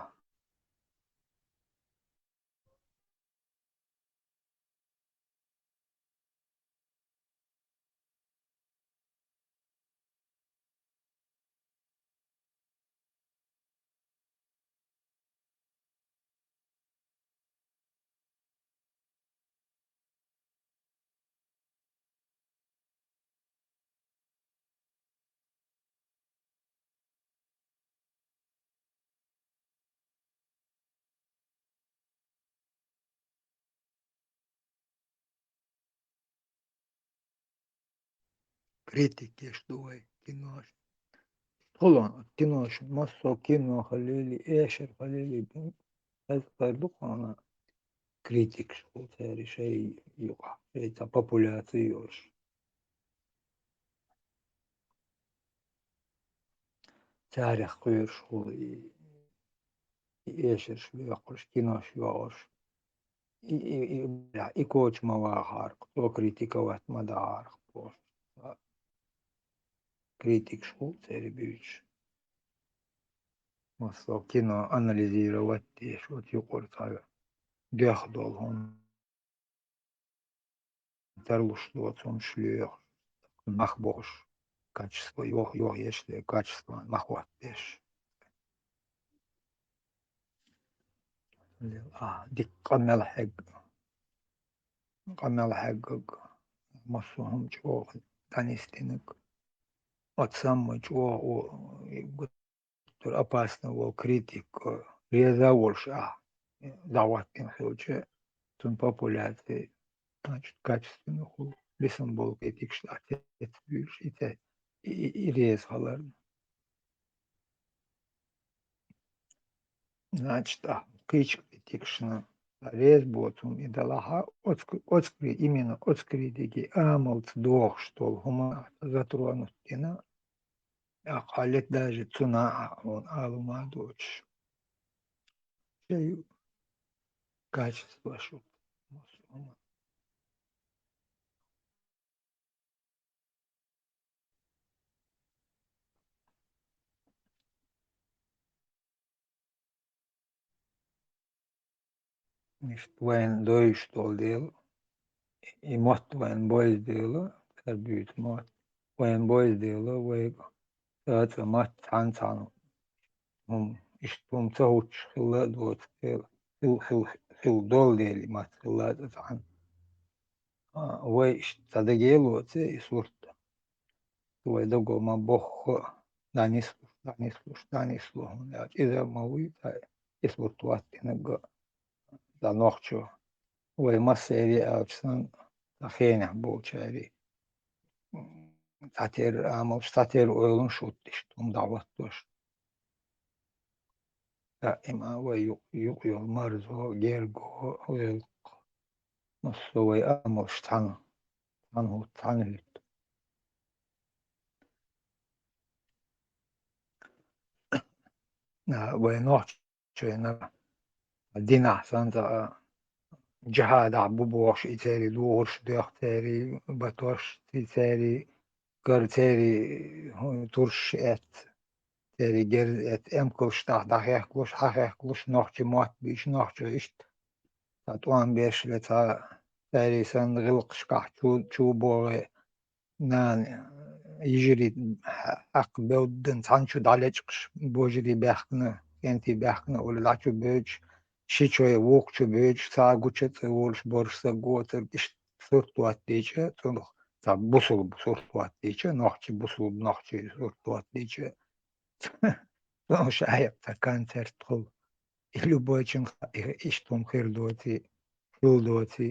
критики что кино طلع كينو مصر كينو خليلي إيشر خليلي أذكر أنا كريتيك شو تاري شيء يقع شيء تبابولاتيوش تاريخ غير شو إيشر شو يقولش كينو شو يقولش إيكوش مواهر تو كريتيكا وقت مدار بوش كريتيك شو تاري بيش مصر كينو أناليزيرا شو يقول تاري داخل هون تروش دوتون шлях махбош качество его есть качество махватеш ديك قمل حق مصهم جو تانيستينك отсам جو гутор опасного критик реза волша даватин случае тун популяции значит качественных лесом был критик штате это бюш и рез халарн значит кич критикшна рез ботум и далаха отскри именно отскридиги амалт дох что хума затронутина акалет даже цуна он алума дочь качество шут nicht wenn durch deel и мот when boys deel terbiut mot when boys deel we dat mat tan ist تهوش خلاد دوت خل دول ديل mat خلاد tan ويش تدقيل وتي صورت ويدقو ما بخ دانيسلو إذا ما وي يصورت واتي نقا دا نوخشو وي ما سيري أبسان تخينه بوچاري تاتير عمل تاتير oyulun şut um davattoş دائما ويقيل مرزو جيرجو ويلق نصوي أمر شتان عنه تانلت وينوش شوينا دينا سانتا جهاد عبو بوش إتاري دورش ديختاري بطوش تيتاري قرتاري ترش ات تاري جر ات امكلش داخيخلش حقيخلش نوحش موات بيش نوحش إشت تاتوان بيش لتا تاري سان غلقش كح شو بوغي نان يجري حق بودن تانشو دالجقش بوجري بيحقنا انتي بيحقنا ولا لاتشو بيج شي شوي ووقشو بيج ساقوچت ولش борса готер иш сортуат дейче сонох та бусул сортуат дейче нохчи бусул нохчи сортуат дейче сош аякта концерт кыл любой чын иштом хердоти хулдоти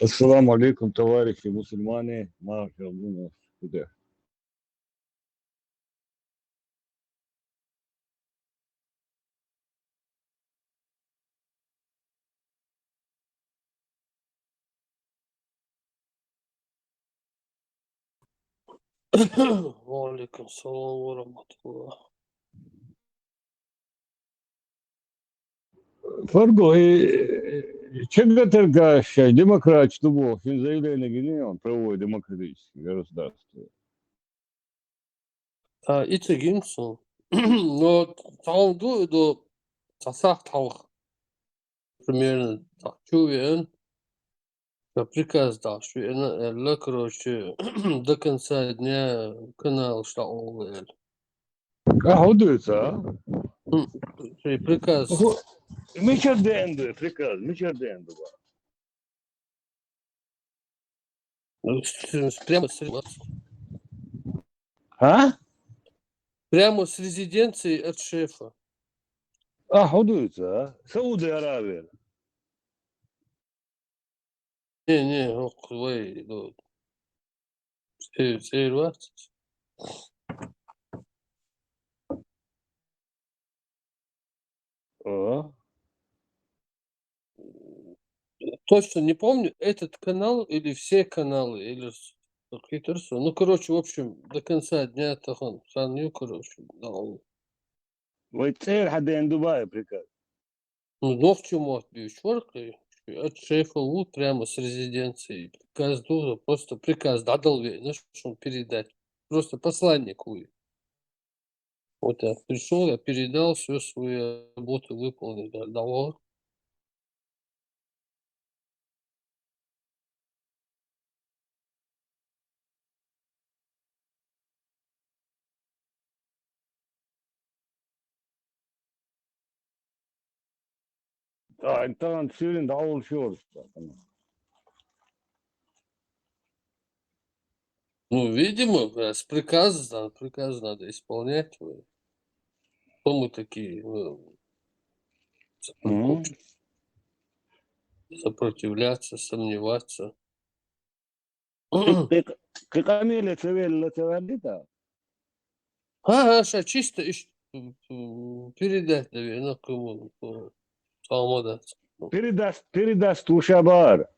Ассаламу алейкум, товарищи мусульмане, Маша. Алейкум салам ва рахматуллах. Фарго, ЧГТРК демократ, что было, заявление генерал, правовое демократическое государство. Итегимсон. Но там до засах тавх. Примерно так. Чувен. Приказ дал, что я, короче, до конца дня канал штал. А годуется, а? Приказ. Мичарденду, приказ, Мичарденду. Прямо с А? Прямо с резиденции от шефа. А, годуется, а? Саудовская Аравия. Не, ох, вы, сервис. Точно не помню, этот канал или все каналы, или какие-то. Ну, короче, в общем, до конца дня тахан, саню, короче, дал. ويتصير حد دبي приказ. Ну, ночью может быть шоркой, от шефа вот прямо с резиденции. Приказ тоже, просто приказ дал, знаешь, что передать. Просто посланник вы. Вот я пришел, я передал, все свои работы выполнил, дал. انت تصير ده اول شورت. Ну, видимо, с приказ надо исполнять. Кто мы такие? Сопротивляться, сомневаться. كقميلة سويل توليتها. Ша чисто передать, наверное, кому салмодать. Передаст Ушабар.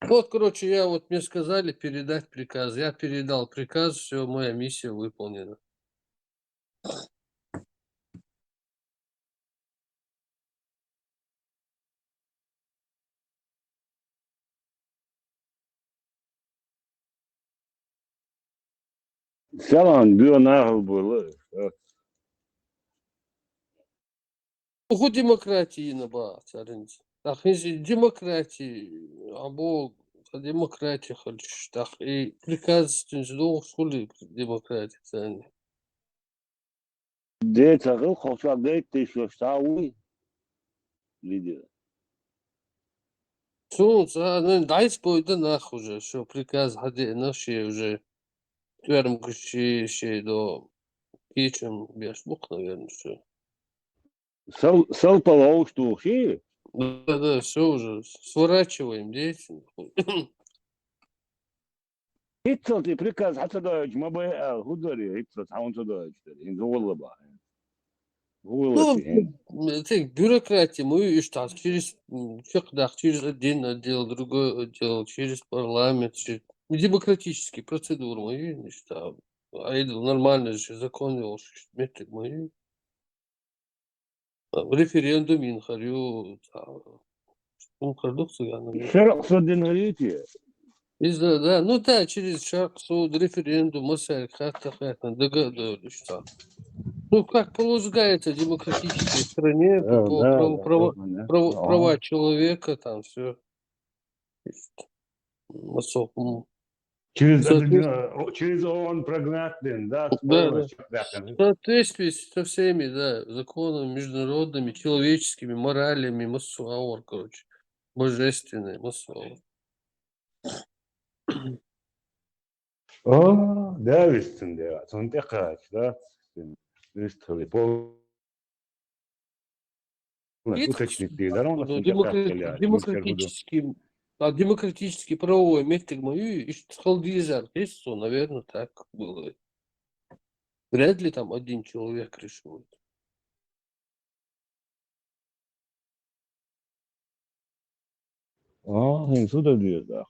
Вот, короче, мне сказали передать приказ. Я передал приказ, все, моя миссия выполнена. Салам, бионагл был. Уху демократии на ба, царинец. Так, если демократии, або демократия хочешь, так и приказ долг школы демократии, царинец. Дети, хочу отдать ты еще штауи. Лидер. Ну, дай спойда нах уже, что приказ хаде наши уже. Твердым еще до кичем без бух, наверное, все. Сал полову что хи? Да, все уже, сворачиваем дети. Hitler die приказ hatte Deutsch, ما بقى هدري Hitler تعاون Deutsch إن والله بقى Ну, бюрократия, мы штат через через один отдел, другой отдел, через парламент, демократические процедуры, мы видим, что нормально же закон, метрик мы в референдуме инхарю, продукцию, شرق صد النريتي да, ну да, через шаг суд, референдум, масса, хата, догадывались, что. Ну, как полагается в демократической стране, права человека, там все. через он прогнатный, да, в соответствии со всеми, да, законами международными, человеческими, моралями, массуаур, короче, божественный массуаур. Да, вестен, да, он такая, да, Демократическим А демократический правовой метод мою, и Халдизар, есть, то, наверное, так было. Вряд ли там один человек решил. Сюда да.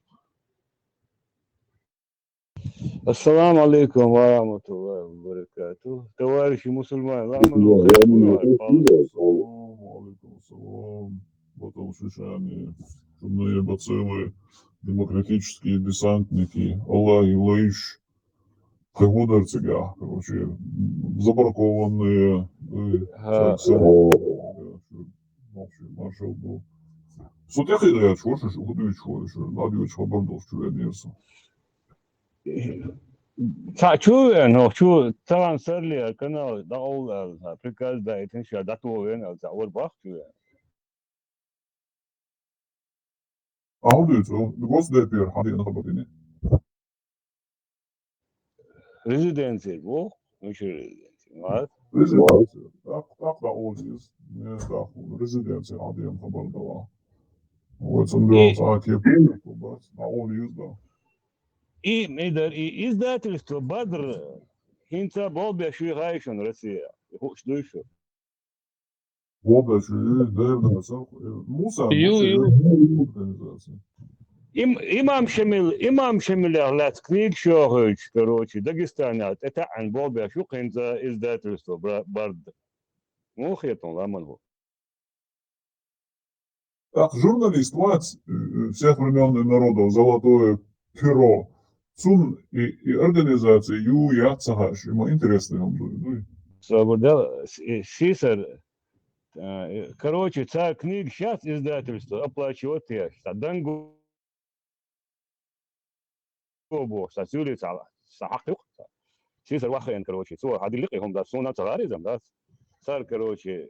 Ассаламу алейкум ва рахматуллахи ва баракатух. Товарищи мусульмане, Потом шишами, чумные бациллы, демократические десантники, Аллах и Лаиш, Хагударцега, короче, забракованные, маршал был. Сутях и да, что ж, худой чего, надеюсь, хабардов, что я несу. شو طبعا صار لي قناه ضغول بريكاز دا يتنشا داتو وين اول باخ شو يعني Audito, gosto de ter hadin khabatini. ريزيدنسي بو مش ريزيدنسي مالت Rezidency. Tak da oziz. Ne da rezidency hadin khabardava. Votsun biraz akip bas. Na oziz da. اي ميدر اي از ذات بدر انت بوب شو غايشن روسيا هوش دوشو Вода şu devre mesela. Musa organizasyon. امام شمل اغلات كنيك شو هيك كروتشي داغستانات اتا عن بوب شو انت از ذات برد مو خيطون لا من هو Так, журналист, мать всех времен и народов, золотое перо, цун и организации, ю, я, цахаш, ему интересно, он будет. свобода сисер короче царь книг сейчас издательство оплачивает я дангу بو ساسولي ساعقق سيسر واخين كروشي صور هذه لقيهم دا سونا تغاريزم دا صار كروشي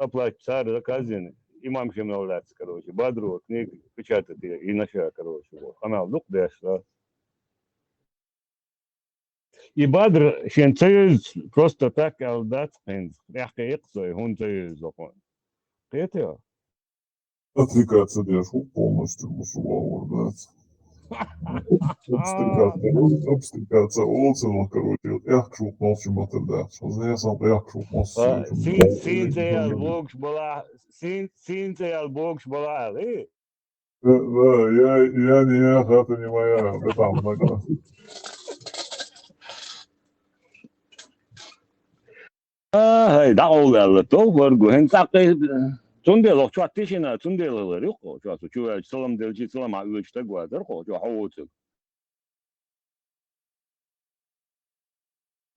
أبلاج صار كازين إمام شمولات كروشي بادرو كنيك بشاتة ينشأ كروشي أنا لق داش يبادر شين تيز просто так алдат хенз يحكي يقصي هون تيز زقون قيتها Отвлекаться держу полностью мусулавр, да. Обстыкаться олцево, короче, яхчук молчу матырда. Я сам яхчук молчу. سين البوكش بلا سين البوكش بلا إيه Да, я не я, это не моя, это много. هاي دعوة على توفر جوهن تاقي تندل شو عتيشنا تندل غريقو شو سلام دلجي سلام عيوش تقوى درقو شو حوتك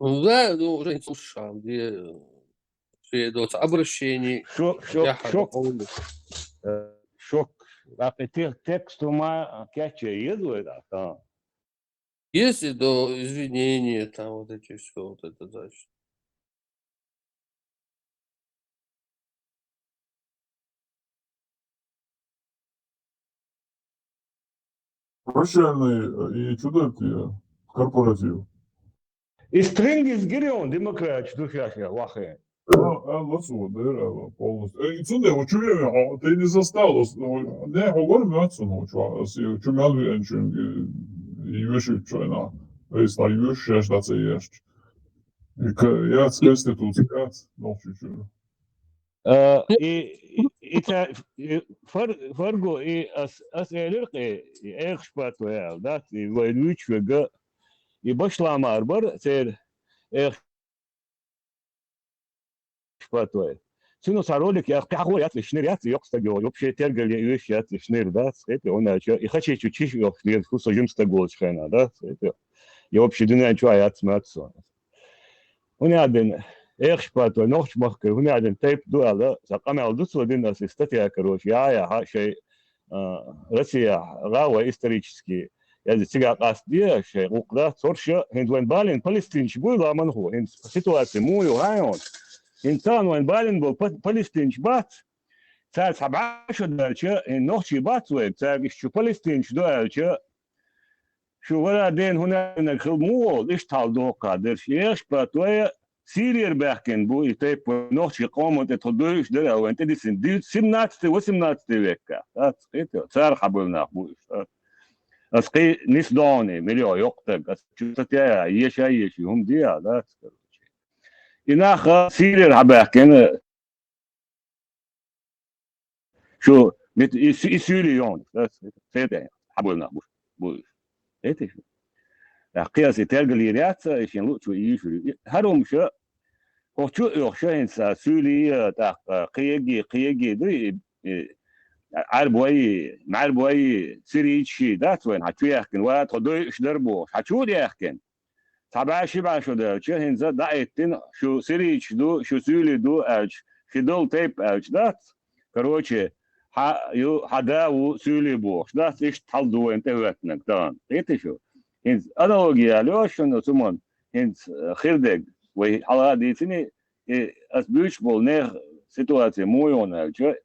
Да, ну, уже не слушал, где следует обращений. شوك باقي تكست وما كاتشي يدوي ده Если до извинения, там вот эти все, вот это дальше. Прощальный и чудовки корпоратив. И стринги гирион демократ что сейчас я вахе. Лацу, да, полностью. И цунде, вот чуме, ты не застал, не говорим отцу, чуме алвенчун, и веши чуена. Есть на веши, что это есть. И я скажу, тут сказ, но чуть-чуть. فرقو اسئله ايش باتو يا دات ويلوش وجا يبشلا ماربر سير ايش باتو شنو صاروا لك يا اخي هو يات شنير يات يقصدوا يبشي ترجل يوش يات شنير دات سيت انا يخشي تشيش يخنير كوسو جمستا جولش خنا دات سيت يبشي دنا شو يات ماتسون ونادن ايش باتو نوش مخكر هنا عندن تيب دو على سقام الدوس ودين اسيستاتيا كروش يا شيء روسيا غاوة исторически يعني سيجا قاصدية شيء وقدا صورشة هند وين بالين فلسطين شبوي لا من هو هند سيتواسي مو يرايون إنسان وين بالين بول فلسطين شبات سال 17 دالشة نوشي بات وين سال شو فلسطين شو دالشة شو ولا دين هنا نخل مو إيش تالدو قادر إيش باتوية Sirier Berken bu ite noch قامت تدوش ده وانت دي سنديت 17 و18 vecka. Det heter så حبلنا bu. Asqi nisdani miljo yoktak as chutaya yesh hum dia ده. إناخ سيرير حباكن شو مت يسولي يون سيدا حبلنا بوش إيه شو قياس تلقليرات إيشين لو شو يشوي هروم شو هو شو يخشى إنسان سولي تا قيجي دوي عربوي سيري شي دات وين حتشو يحكن وات خدوي إيش دربو حتشو يحكن تابع شو ده شو هنزا دايتين شو سيريش دو شو سولي دو أج شدول تيب أج دات كروتشي حدا وسولي بوش دات إيش تحلدو أنت وقتنك دان إيه شو هنز أنالوجيا لوش شنو سمون هنز خيردك وحلا دي سني أسبوش بول نه سيتواتي مويون أج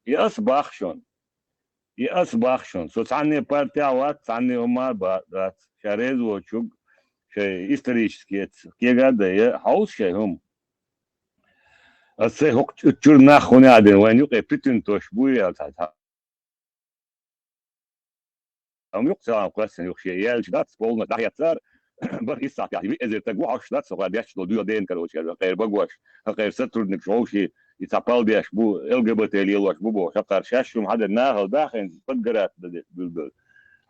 يأسبخ شون سو عني بارتياوات عني هما دات شاريز وشوق شيء исторически كيغادا هاوس شيء هم أصله تشور ناخوني عدين وين يقع بيتن توشبويا تاع هم يقصى قصة يخشي يالش دات سبولنا دحياتار بر يساق يعني إذا تقوعش دات سوى بيش دو دين كروش غير بقوش غير سترنك شوشي يتقال بيش بو LGBT ليلوش بو شقر شاشهم هذا الناهل داخل تقرأت بالبل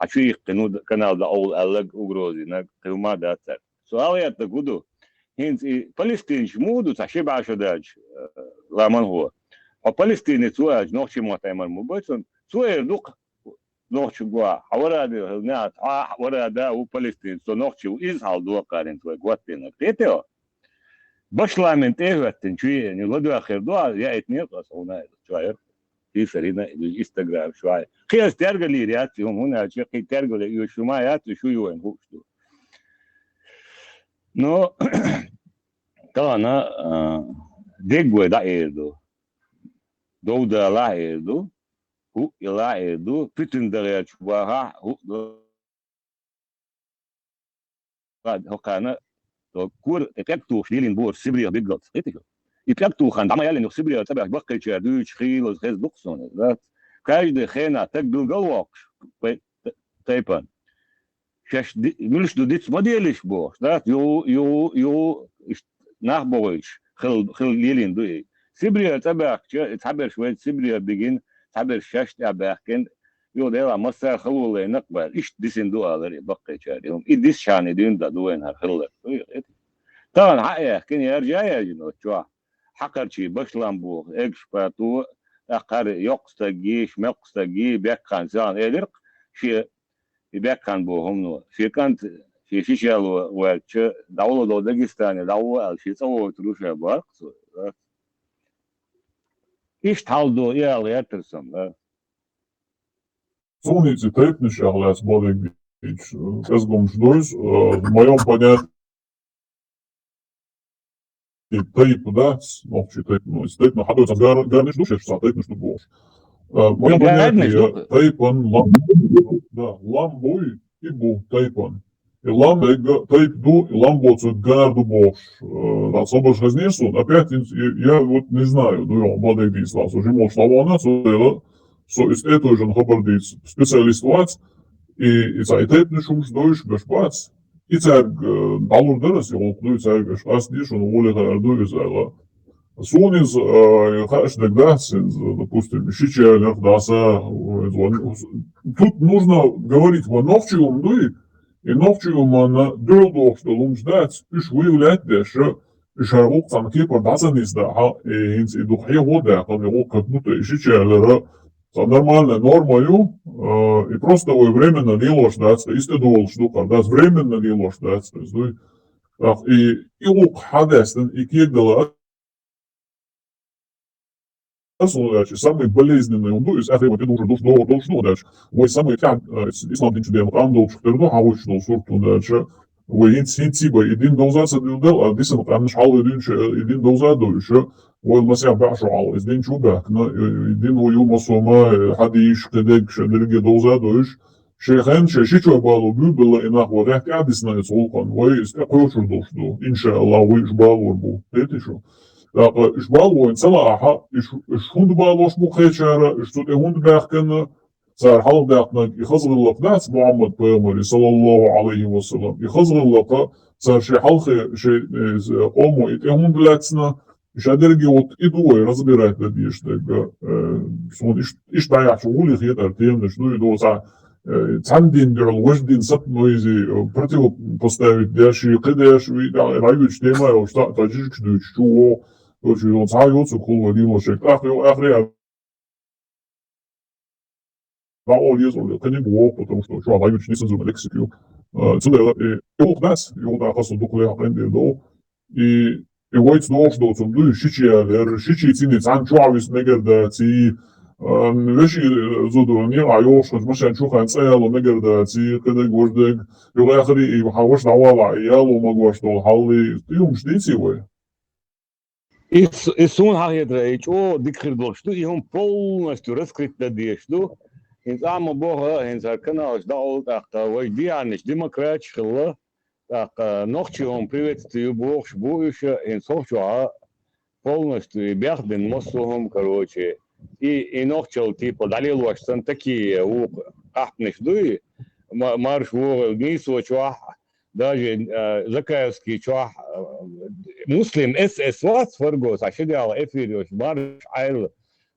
عشان قنود كنال دا أول ألق وجروزي نك قوما داتر سؤاليات تقولوا هنز فلسطين شمودو تشبع عشداج لا من هو فلسطين تواج نوشي ما تعمل مباشر سوير دوق نوشي جوا حورا ده نات حورا ده وفلسطين سو نوشي وإزحال دوا قارن سوي قوتين تيتو بشلا من تهوتن شوية يعني غدوة آخر دوا يا اتنين قصونا شوية في سرينا الانستغرام شوية قياس ترجع لي رياتهم هنا شيء ترجع لي يشومايات شو يوين هو شو نو كنا دعوة دايردو دودا لايردو هو لايردو بيتن دريات شوها هو هو كنا كور تكتو خليلين بور سبريا بيجلط إيه يتكتو خان دعما يالين سبريا تبع بقى شادوش خيل وخيز دقصون ذات كاجد خينا تقدو جواكش تايبان شاش ملش دو ديتس موديلش بوش ذات يو نخبويش خليلين دوي سبريا تبع تعبر شوية سبريا بيجين تعبر شاش تبع كن يو ده مصر خلول نقبل إيش ديسين دو على بقى شاديهم إديس شان يدين دا دوين هالخلة طبعا حقيقة كن يرجع يجنو شو حقر شيء بشلان بو إيش باتو أقر يقصتجي مقصتجي بيكان زان إيرق شيء بيكان بو هم نو شيء كانت شيء شالو وش دولة داغستان دولة شيء سووا تروش بارك إيش تالدو يا ترسم Солнце тайпнешь, ахляс бодек дич. Казгом ждойс, в моем понятии тайп, да, ногчи тайп, ну, тайп, но хадой цаз гарниш душеш, са тайпнеш дубош. В моем понятии тайпан ламбой и бу тайпан. И лам тайп ду, и ламбоцу гар дубош. Особош разнесут, опять я вот не знаю, дуем, бодек дич, лас, уже мол шлавана, so ist schon Hobardis Spezialist и zeitlich durch bespaßt. Ich sag, Ballon das ja auch durch sage, was die schon wohl da durch sagen. So ist я тогда допустим, сейчас да, тут нужно говорить в новчиум дуй, и новчиум на дурдох, что лум ждать, иш выявлять, да, что шарок там кипа базанис да, и инс и духе вода, там его как будто сейчас нормально нормою, и просто вы временно не лождаться, исто дол штука, да, временно не лождаться, и лук хадестен, и кегдала, самый болезненный он дует, это вот уже должно дальше, вы самый как, ислам день чудем, андол, что а вот что сорту дальше, вы интиба, един долзаться дюдел, а дисам, там шал един долза дует, والمسيح بعشر على إذن شو بحكنا إذن ويوم صوما حد يشقدك شدرجة دوزة دوش شيخان شيشو بالو بيبلا إنه وريك عدسنا يسولقن ويس أقوشر دوشدو إن شاء الله ويش بالو بو تيتشو لا إش بالو إن صلاحة إش هند بالوش بو خيشارة إش توت هند باخكنا صار حال باخنا يخزغ اللق ناس محمد بيامري صلى الله عليه وسلم يخزغ اللق صار شي حال شي قومو إت هند لاتسنا مش قادر يوت إدوي разбирать надеюсь тогда сон إش ضيع شغولي خيط أرتين شنو يدو صار цандин дерл вождин сапнойзи противопоставить дяши кыдяш ви райуч тема что таджик дуч чуо очень он цаюцу кулва димошек ахре баол езол кыны бу потому что что райуч не созу лексикю цуда его нас его да хасу дукле апренде до и войц нож до цунду шичи цини цан чуавис мегерда ци вещи зудони айош مثلا شو خان سيال ومقدر تي كده جوردك يغير اخري يحوش دعوة عيال وما جوش دول حالي يوم جديد سوى И сон хагедрейч, о, дикхирдол, что и он полностью раскрыт дадеш, что инс ама бога, инс аркана, ждал, так, вождианиш, демократ, шхилла, так, ночи он приветствую бог, шбующа, инс хохчуа, полностью, и бяхден, моссухом, короче, и ночел, типа, далилуаш, сан такие, у, ахпнеш, дуи, марш, вогел, нису, чуах, даже Закаевский чуах, Muslim SS was Фаргос, а сидел эфириош, марш айл,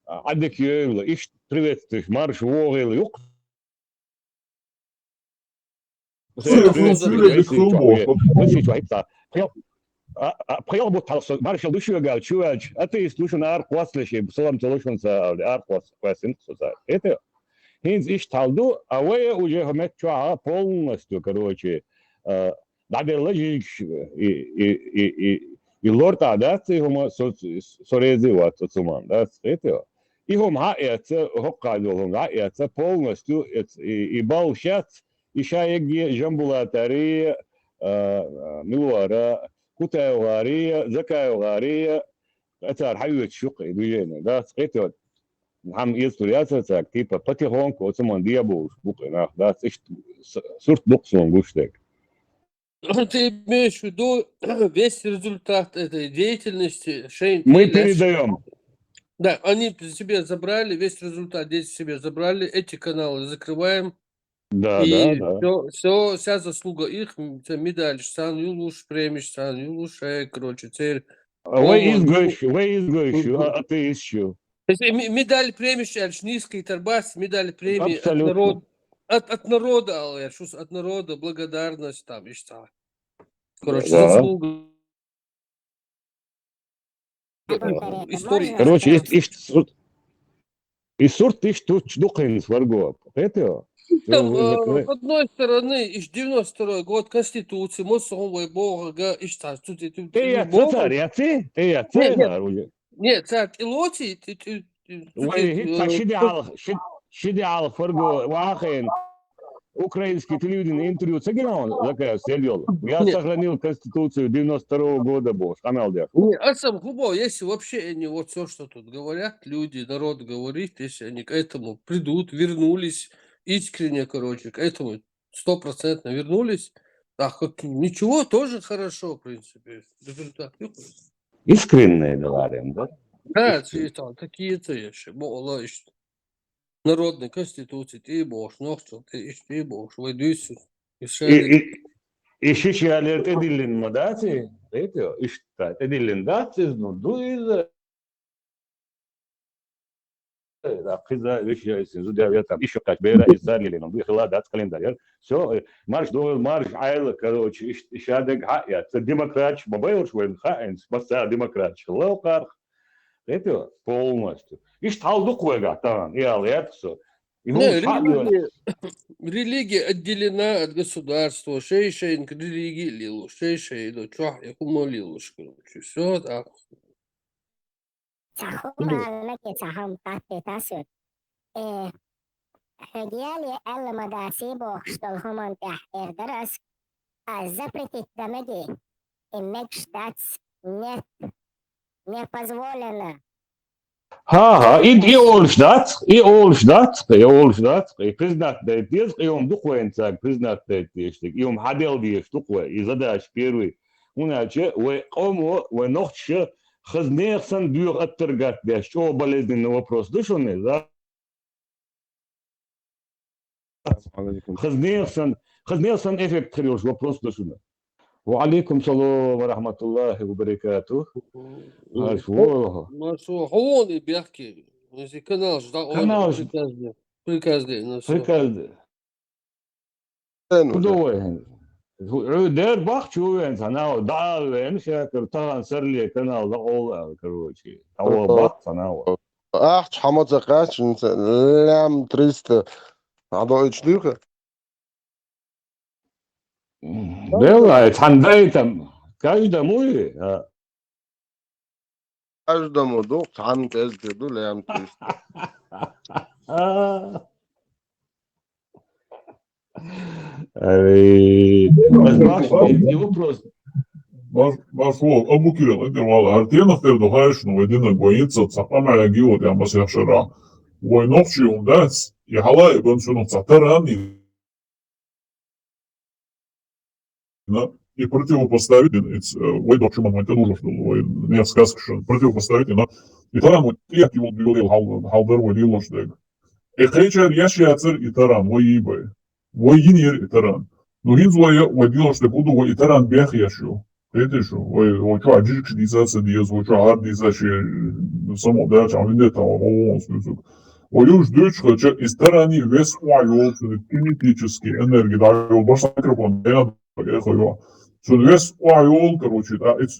адекюэл, иш приветствуешь, марш вогел, юк. Приел бы талсо, марш души гал, чуач, а ты слушай на аркваслеши, псалом толошенца, арквасинца, это хинз иш талду, а вы уже хамет чуа полностью, короче, Dadelajik и лорта, да, его сорезивать, цуман, да, это. Его это хоккайдо, это полностью, и балшат, и шаеги, жамбулатария, милуара, кутаевария, закаевария, это архивит шуки, движение, да, это. Ham историяция, так, типа, потихоньку, цуман диабуш, буквально, да, сурт буксун гуштек. Ты имеешь в виду весь результат этой деятельности Шейн Мы передаем. Да, они себе забрали, весь результат здесь себе забрали, эти каналы закрываем. Да, и да. все, вся заслуга их, медаль, Сан Юлуш, премиш, Сан Юлуш, короче, теперь... Вы изгощу, а ты еще. Медаль премиш, низкий торбас, медаль премии Абсолютно. от народа, от народа, благодарность там, и что. Короче, Да. заслуга. История. Короче, и сурт ты что чдукаем сварго. Это? Там, с одной стороны, 92 год, Конституции, Мосовой Бога, и что. Нет, царь Илоти, Шидиал фарго вахен. Украинский телевидение интервью цегинал, такая сельёл. Я сохранил Конституцию 92 года, босс. Амалдер. А сам Губо, если вообще они вот все, что тут говорят, люди, народ говорит, если они к этому придут, вернулись, искренне, короче, к этому 100% вернулись, так вот ничего, тоже хорошо, в принципе. Искренне говорим, да? Да, такие-то еще, мол, Народной Конституции, ты бошь, ногчел, ты бошь, войдусь. И шиши алерт эдиллин мадати, это, и что, эдиллин дати, ну, дуиза. Да, киза, вещи, зудя, там, еще как бера, и зарили, ну, выхла дат календарь. Все, марш довел, марш айла, короче, и шадек, я, это демократ, бабайош, вен хаэн, спасая демократ, лаукар. Это полностью. И стал духовга там, и алепсо. Религия отделена от государства. Шейшейн к религии лилу. Шейшейн до чуах я кумолилу. Короче, все так. Хегиали Элмадасибо, что Хомантах Эрдарас, а запретить дамеги, и мечтать нет, не позволено. ها إي أولشدات إي أولشدات إي أولشدات إي признак дает и он духовен так признак дает и он ходил диешь духовен и задач первый уначе вы кому вы ночью хазнерсан дюр отторгать да что болезненный вопрос душевный да хазнерсан эффект خليش вопрос душевный وعليكم السلام ورحمة الله وبركاته هو بيحكي если канал ждал канал приказ ну все приказ Удовольно. Дер бах чуен, санао, да, вен, шакер, таган серле канал, да, ол, короче. Того бах, санао. Ах, хамаца качин, лям 300. А до ичдюха? Бела, цандайтам, каждому ли? Каждому, до, цан кезде, до, лям 300. Вопрос. Маршрут, Абу Кирилл, это вала. Артенах ты вдохаешь, но один боится, цапама ягиот, я масса шара. Войновчи умдать, и хала и бенсуну цатарани. И противопоставить, ой, докши момент, это нужно, ой, не сказка, что противопоставить, но и тарам, як его говорил, халдер, водил лождег. И хейчер, ящер, и тарам, ой, ибай. Ой, инер, и тарам. Но гинзлая, водил, что буду, ой, и тарам бех ящу. Это что, ой, что, аджик дизация диез, ой, что, ард дизация, само, да, чам, не это, ой, уж дочь, хотя и стороны вес уайол, кинетические энергии, да, и баш микрофон, я поехал. So вес уайол, короче, да, it's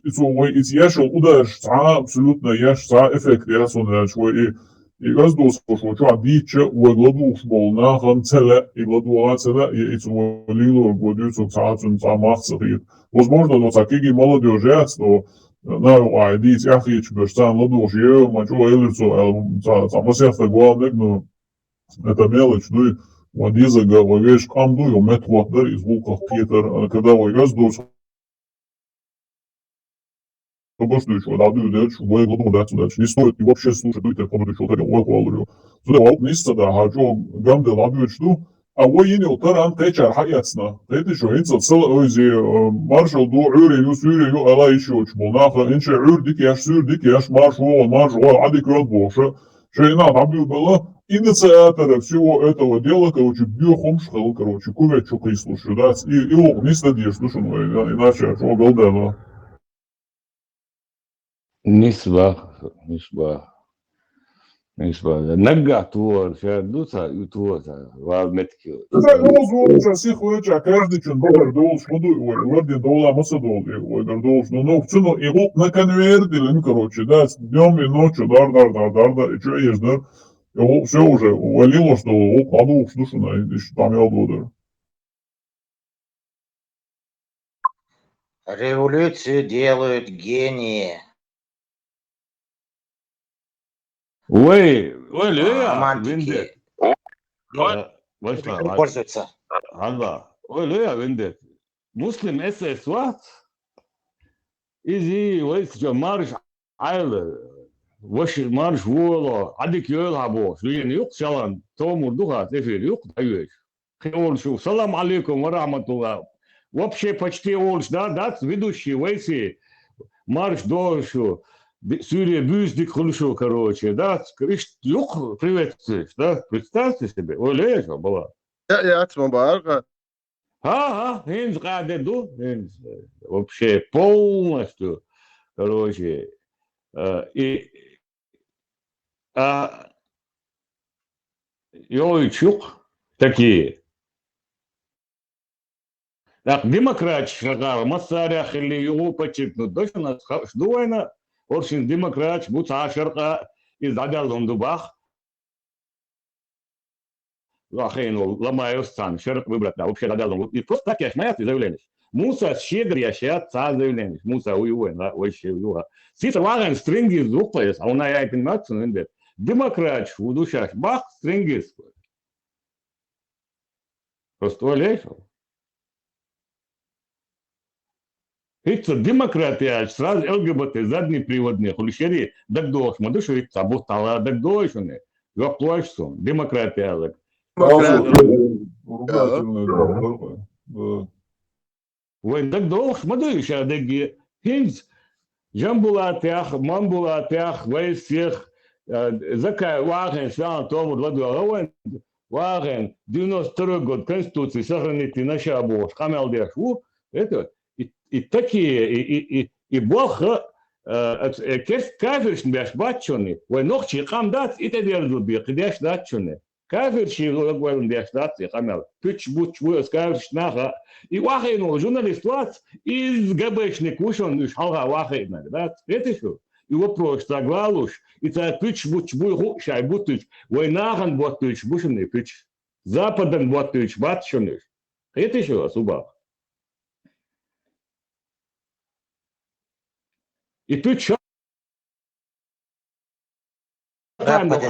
яшел удар, абсолютно яш, эффект, я сонная, и раздос, что дича, угладу шбол, на ханцеле, и гладу ацеле, и it's лило, гладуцу, цацун, цамахцахит. Возможно, но такие молодежи, что на айдис яхич бешсан ладуш е мачо элицо самосехта главник, но это мелочь, ну и вадиза говоришь камду и мет ватер из луках кетер, когда вы раздуш обошлю, что надо дать, что вы гладу дать, не стоит и вообще слушать, дуйте, кому-то что-то ой хвалю. Сюда вот месяца, да, хачо гамде ладу что, а вы не утаран течар хаяцна. Это что, инца целый ози маршал до уре юсюре ю ала еще учбу. Нахра инче ур дик яш маршал, адик род боша. Шейна набил было инициатора всего этого дела, короче, биохомшхал, короче, кувет что прислушаю, да, и лог не стадишь, слушай, иначе, что голдено. Нисба. Нага туор, дуца и туота, валметки. Это возможно, всех врача, каждый чин доллар долж, вроде доллар масадол, долж, но в цену его на конверте, короче, да, днем и ночью, дар, и что есть, да, его все уже увалило, что он кладу, слушай, и там я доллар. Революцию делают гении. Ой, Лея, винде. Пользуются. Ага. Ой, Лея, винде. Муслим СС ват. Изи, ой, что марш айл. Ваш марш вола, адик йол хабо. Лиен юк шалан, тому духа, эфир юк даюш. Хеон шу. Салам алейкум ва рахматуллах. Вообще почти олш, да, ведущий, вейси. Марш дошу. Сюрия бюздик хулшо, короче, да, юг приветствуешь, да, представьте себе, ой, лежа была. Я мубарка. Ага, инс гадеду, вообще полностью, короче, и йойчук такие. Так, демократ шагал, массарях или его подчеркнут, точно нас ждуайна. Оршин демократ, буца шарка из адалом дубах. Лахейну ломаю стан, шарк выбрать, да, вообще адалом. И просто так я шмаят и заявление. Муса щедр я щат ца заявление. Муса уюэ, да, вообще уюа. Сита лаган стринги звукпаяс, а он я это нацию нендет. Демократ, в душах, бах, стринги. Просто лечил. Это демократия, сразу ЛГБТ, задний приводные, хулишери, так долго, смотришь, что это бутала, так долго, yok koysun, demokratiyalık. Ve tak dolgo, смотришь, adagi, hinz, jambulatях, mambulatях, ve всех, закай, ваген, свян, тому, владу, ваген, 92 год, Конституции, сохраните наша обоз, камелдеш, это, и такие, и Бог, كافرش باش باتشوني ونوخشي قام دات إتدير ذو بيقداش داتشوني كافرشي يقول داش دات يقامل بيتش بوتش بوس كافرش ناخا يواخي نو جورناليست وات إز جابشني كوشون يش حلها واخي دات إتشو يوبروش تاغوالوش إتا بيتش بوتش بوي هو شاي بوتش ويناخن بوتش بوشني بيتش западен بوتش باتشوني إتشو سوبا И тут что? Западен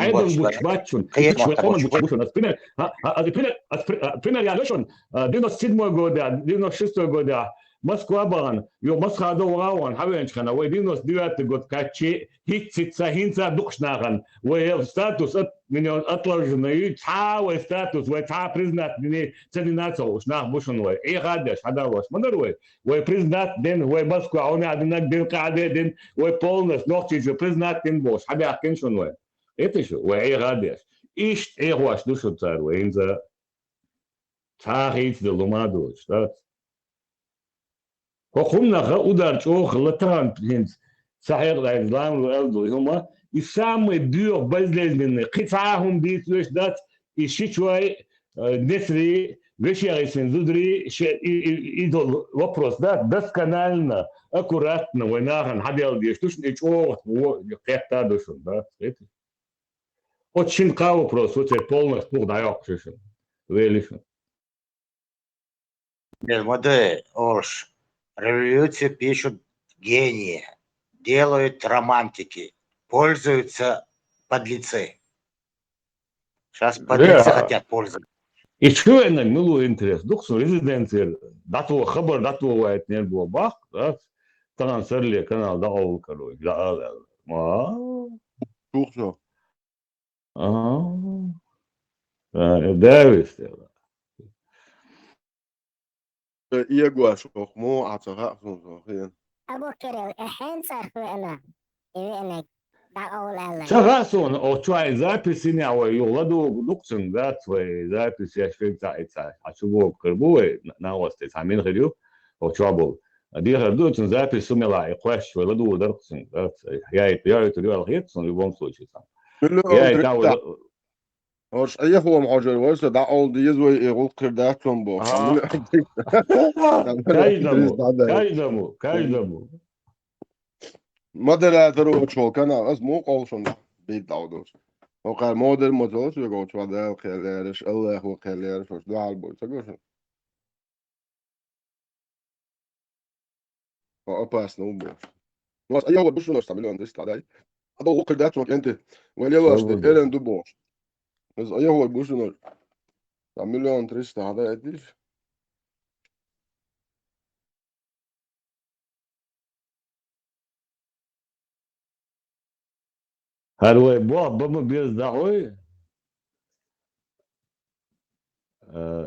Пример я лишен 97 года, 96 года, Москва была, Москва долларов, Хавенчкана, 99 год, качи, хитцица, хинца, душнаган, статус от меня отложенный, цавый статус, признат, не ценинацию, шнах бушенвой, и гадеш, хадалош, мандруй, признат ден, Москва, он один ден каде ден, полностью, ногти, признат ден бош, хабях кеншунвой. Это что? Ой, гадеш. Ишь, ваш душу царь, инза, царь из лумаду, что? Хохумнаха удар чох латан принц сахер да излам луэлду юма и самый дюр безлезленный кицахум битвеш дат и шичуай несри вещерисен зудри идол вопрос да досконально аккуратно войнахан хадел деш туш не чох кехта душун да это очень кау вопрос вот это полностью даёк шишин велишин Молодой Орш. Революцию пишут гении, делают романтики, пользуются подлецы. Сейчас подлецы хотят пользоваться. И что это милый интерес? Доксу резиденция, дату хабар, дату вайт не было бах, да? Канал Серле, канал Даул, короче, да. Доксу. Дэвис. Иегуаш, мو عطاها خين. أبو كريم الحين صار فعلا يبينك دعوة Шагасон, отчай записи не ой, юладу дуксен да твои записи я швейца это, а чего крбуе на осте самин ходил, отчабол. Дир дуксен запись сумела и клаш юладу дуксен да, я это делал хитсон в любом случае сам. Я это Орш أيه معجر ورثة ده أول دي يزوي يقول كرداتهم بو. каждому. مدل ترو شو كان اسمه قوشون بيت داودوس. وقال موديل موتوس يقول شو ده خيالش الله هو خيالش وش ده على البوي تقولش. أباس نوبو. بس أيه هو بشو نستعمله عند استعداي. هذا هو كرداتهم أنت وين يلاش إيرن دوبوش. بس أيه هو بوشنر 1.300.000 هذا قديش؟ هروي بابا بيزدعوي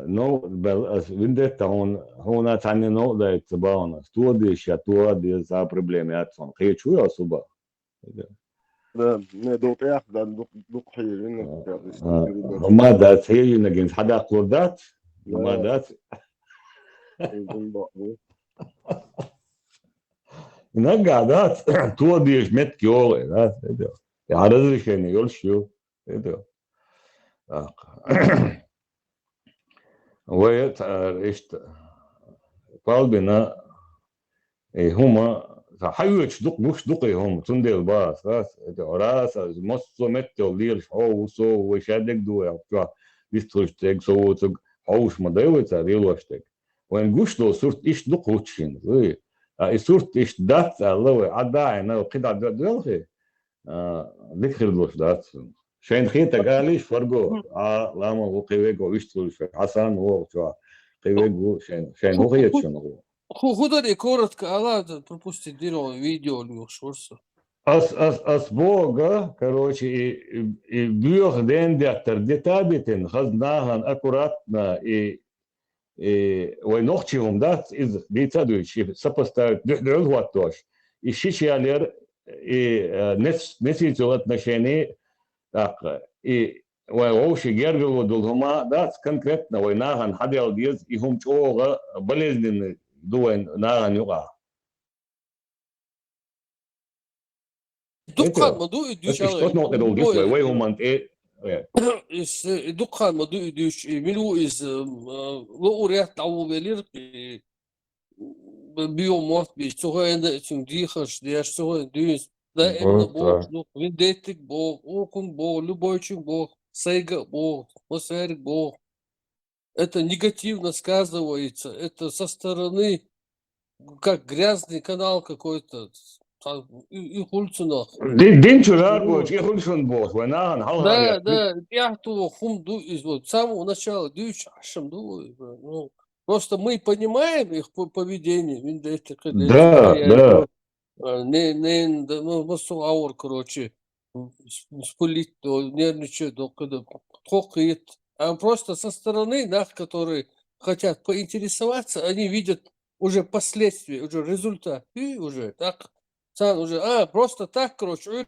نو بل ويندت هون تاني نو ده تباونا ستوديش يا تودي за проблемы отсон хочу особо ده دوق ياخد دوق حيرين ما ده هي نجين حدا قردات ما ده نقعدات توديش مت كيولي ده يا разрешение يلشيو ده ويت إيش قلبنا هما حيوش دق مش دقي هم تندل باس راس مصو متو ليل شو سو وشادك دو يا بيستوشتك سو حوش ما دويت ريلوشتك وين قشلو صرت إيش دق وتشين صرت إيش دات الله عدا أنا قطع دلخي ذكر الوش دات شين خيتا قاليش فرقو لما هو قيويقو يشتغل حسن هو شو قيويقو شين هو خيت شنو Худо и коротко, а ладно, пропустить видео, шорса. As Бога, короче, и бьёх дендяттер детабитин, хазнаган аккуратно и ойнохчивум, да, из дейцадующий, сопоставить, дёргваттош, и щичалер, и несицу отношений, так, и вообще гергал дулгума, да, конкретно ойнаган хадял диез, и хумчога болезненный дуэн наган юга. Дукхан маду идиш Что нот это удис, вой хумант, из дукхан маду идиш, милу из лоурят таувелир, биоморт бич, цогайна цим дихаш, дяш цогай дюс, да эмна бог, ну, виндетик бог, окун бог, любойчик бог, сейга бог, мосерик бог. Это негативно сказывается, это со стороны, как грязный канал какой-то, и хульцунах. Динчурар боч, и хульшун боч, войнаган, Да, да, я то хумду из вот самого начала дючашем думаю, ну, просто мы понимаем их поведение, Да. не, ну, аур, короче, спылить, нервничает, когда хокает, а просто со стороны, да, которые хотят поинтересоваться, они видят уже последствия, уже результат, и уже так, сам уже, просто так, короче,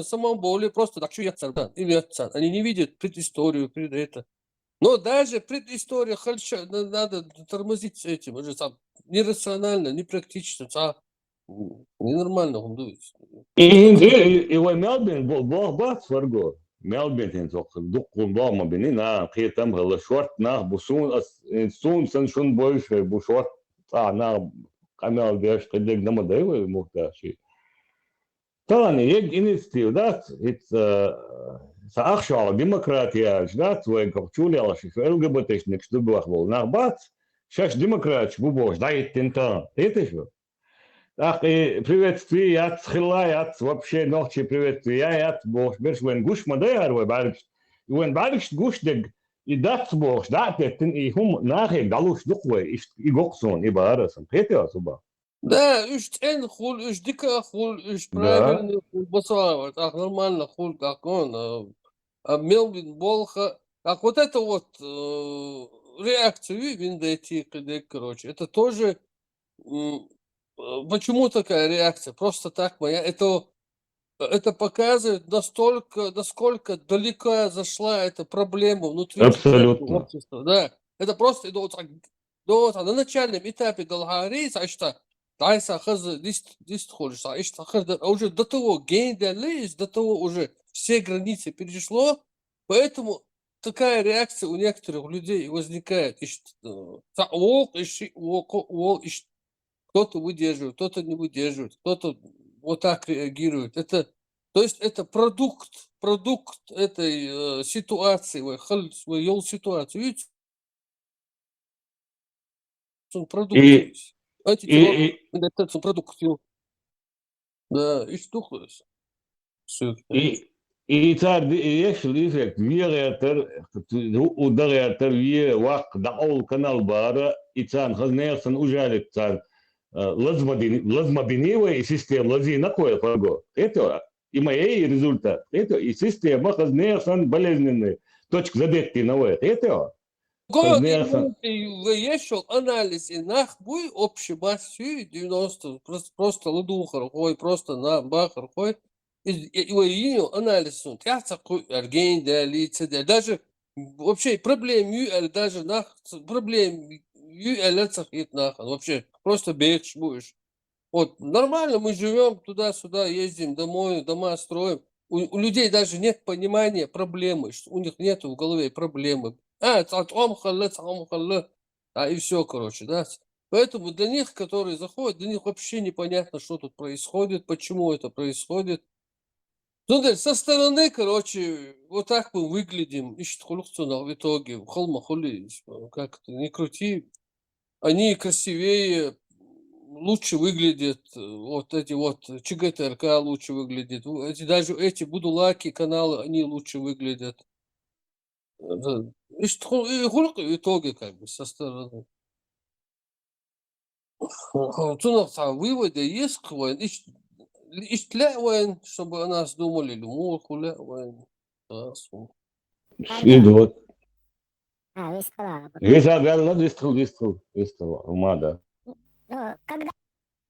самом более просто так, что я царь, или отца. Они не видят предысторию, это. Но даже предыстория надо тормозить с этим. Уже сам нерационально, непрактично, ненормально он дует. И вой Мелбин бог бат фарго. Мелбин дуккун бог ма бинина қиетам ғылы шорт нах бусун сан шун больше бушорт на камел деш қидек намадай вой мухташи. Tani jeg initiativ dat it saachshal demokratija dat way korchulia shi LGBT nik stubach vol nach bat shash demokrat bubosh дает тента это что ах приветствие я схила я вообще ночи приветствие я бош берш вен гуш мадайар way барш вен барш гуш дег и dat бош dat тен и хум нахе галуш духвай и гоксон и барасан это особо. Да, эн хул, дика хул, правильный хул, басава, так нормально хул, как он, Мелбин Болха, как вот это вот реакцию виндети, короче, это тоже, почему такая реакция? Просто так моя, это показывает насколько далеко зашла эта проблема внутри общества, да, это просто на начальном этапе Галгарейса, а что Тайса хазы лист ходишь, а уже до того гейндерлис, до того уже все границы перешло, поэтому такая реакция у некоторых людей возникает. Кто-то выдерживает, кто-то не выдерживает, кто-то вот так реагирует. То есть это продукт этой ситуации, свою ситуацию. Видите, он продукт. Это продукт. Да, и штуклась. И цар если эффект виреатер удареатер вие вак даул канал бара и цан хазнерсан ужалит цар лазмабиневая система лазина кое фарго. Это и моей результат. Это и система хазнерсан болезненная. Точка забегтиновая. Это Вешал анализ и нахуй общий массу 90 просто ладухар хой просто на бахар хой и анализ тяца арген да лица даже вообще проблем даже проблем вообще просто бег будешь. Вот нормально мы живем туда-сюда, ездим домой, дома строим. У людей даже нет понимания проблемы, что у них нет в голове проблемы. И все, короче, да. Поэтому для них, которые заходят, для них вообще непонятно, что тут происходит, почему это происходит. Ну, да, со стороны, короче, вот так мы выглядим, в итоге, как-то не крути, они красивее, лучше выглядят, вот эти вот ЧГТРК лучше выглядит, даже эти будулаки каналы, они лучше выглядят. Хулк в итоге как бы со стороны. Выводы есть квен, чтобы о нас думали, Идут. Выстала. Выстал, умада. Ну, когда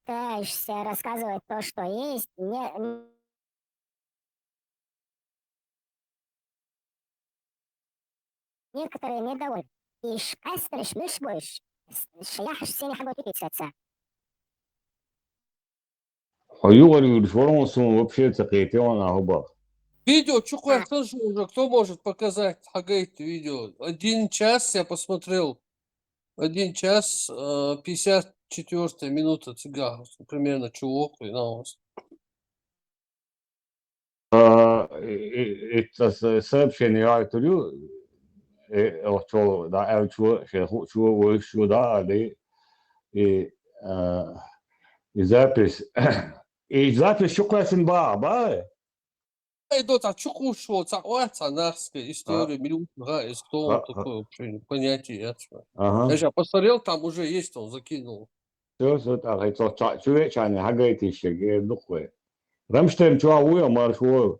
пытаешься рассказывать то, что есть, некоторые недовольны. И шкастриш миш больше. Шляхш синих обопитаться. Хаюгали шворонсун вообще цакейте она хуба. Видео, кто может показать Хагайт видео? 1 час я посмотрел. 1 час 54 минута цыга. Примерно чувак и на вас. Это сообщение я говорю, что да, что да, и запись. И запись что классен ба. Идут, чуку шо, цанахская история, миллион из кто он такой вообще, понятие ясно. Я сейчас посмотрел, там уже есть, он закинул. Все, так, это чувачане, Хагайт еще, духовые. Рамштейн чуауя маршуа.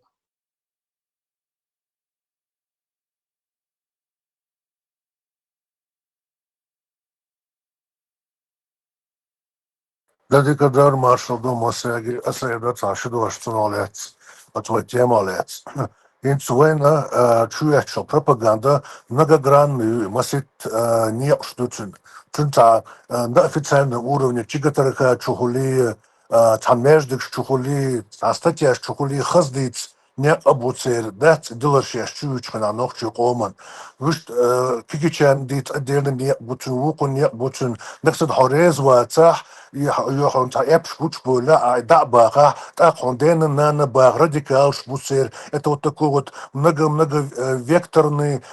Dedi kadar marshal masaya asayda taşıdı baştan alet. Atvatem alet. Инцуэна чуячо пропаганда многогранную масит не штуцин. Чунта на официальном уровне чигатерка чухули тамеждик чухули астатья чухули хаздиц не обуцер дат диларшия чуючхана нохчу коман. Вишт кикичан дит отдельно не бутун вукун не бутун нексад хорез ватсах يحون تعب شبوش بولا دع باقة تاقون دينا نانا باق радикал шбуцер. Это вот такой вот много векторный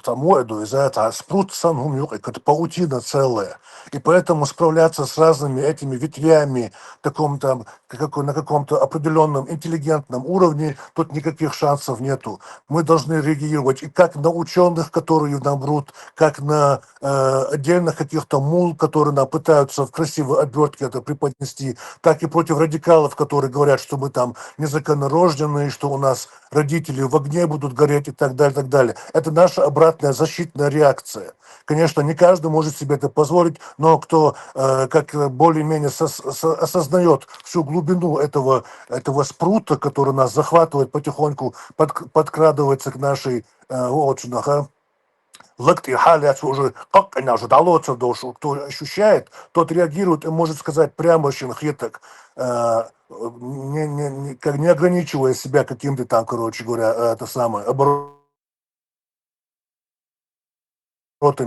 тамоиду из-за этого спрут сангум это паутина целая. И поэтому справляться с разными этими ветвями на каком-то определенном интеллигентном уровне тут никаких шансов нету. Мы должны реагировать и как на ученых, которые нам врут, как на отдельных каких-то мул, которые нам пытаются в красивой обертке это преподнести, так и против радикалов, которые говорят, что мы там незаконнорожденные, что у нас родители в огне будут гореть и так далее, так далее. Это наша обратная защитная реакция. Конечно, не каждый может себе это позволить, но кто как более-менее осознает всю глубину этого спрута, который нас захватывает потихоньку, подкрадывается к нашей лакти халят уже как она уже далоться душу, кто ощущает, тот реагирует и может сказать прямо очень хиток, не ограничивая себя каким-то там, короче говоря, это самое оборотами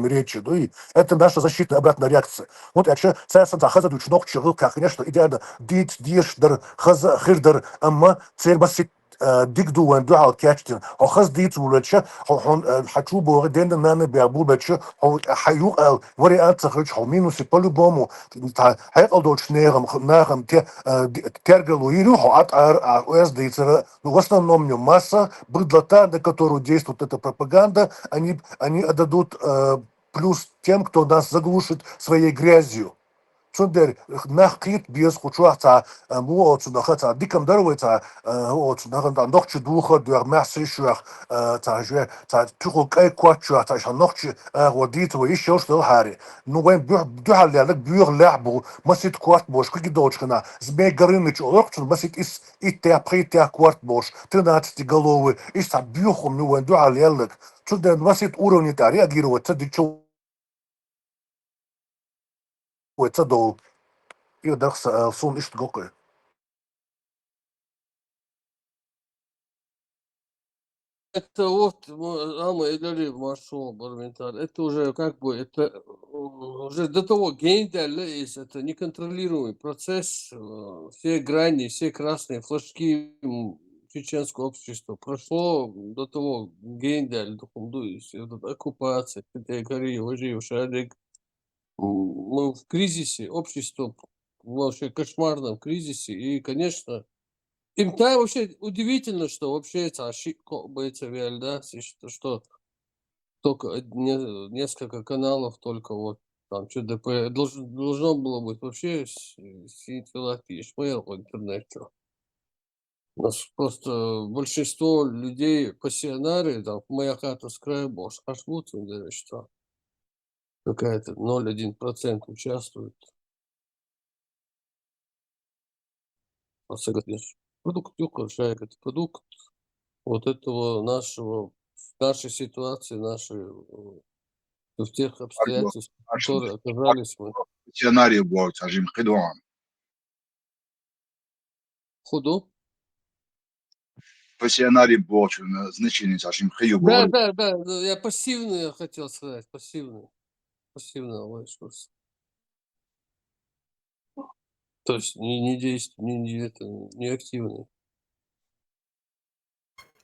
речи, ну и это наша защитная обратная реакция. Вот якщо це захазаду чнок чилка, конечно, идеально дит диршдер хаза хирдер, amma цербасит ديكدو وندو على كاتشتن هو خاص ديت ولتشا هو حتشوبو غدين نانا بيعبو بتشا هو حيوقال وري أنت خرج هو مينو سيبالو بومو هيقل دوتش ناغم ترجلو يرو هو أتعر أوز ديتر но в основном масса быдлота, на которую действует эта пропаганда, они отдадут плюс тем, кто нас заглушит своей грязью. Цундер нахкит без хучуахта муоцунахата дикам дарвайта оцунахата нохчи духа дуар массишуах тажwe та тугу кай квачуах та нохчи وديت ويش يوصل هاري نو وين بيع لك بيع لعبو مسيت كوارت بوش كي دوچنا زبي غرينچ اورچن مسيت اس اتيا بريتيا كوارت بوش 13 головы и ста бьюхом ну вен дуа лелек цундер مسيت уровни та реагировать цдичо وتصدقوا يقدر صون إيش تقول Это вот, Ама Эдали Маршал Барментар, это уже как бы, это уже до того гейнделя есть, это неконтролируемый процесс, все грани, все красные флажки чеченского общества прошло до того гейнделя, до оккупации, этой горы, уже шарик. Мы в кризисе, общество вообще кошмарном кризисе, и, конечно, им вообще удивительно, что вообще это ошибка, да, что только несколько каналов, только вот там что ДП должно было быть вообще сеть Ишмаил в интернете. У нас просто большинство людей пассионары, там, моя хата с края Бош, аж вот что какая-то 0,1% участвует. Продукт это продукт вот этого нашей ситуации, в тех обстоятельствах, в которые оказались мы. Сценарий был, скажем, хидуан. Худо? Сценарий был, значение, скажем, хию Да, был. я пассивный хотел сказать, пассивный. Пассивный лайшус. То есть не действие, не активный.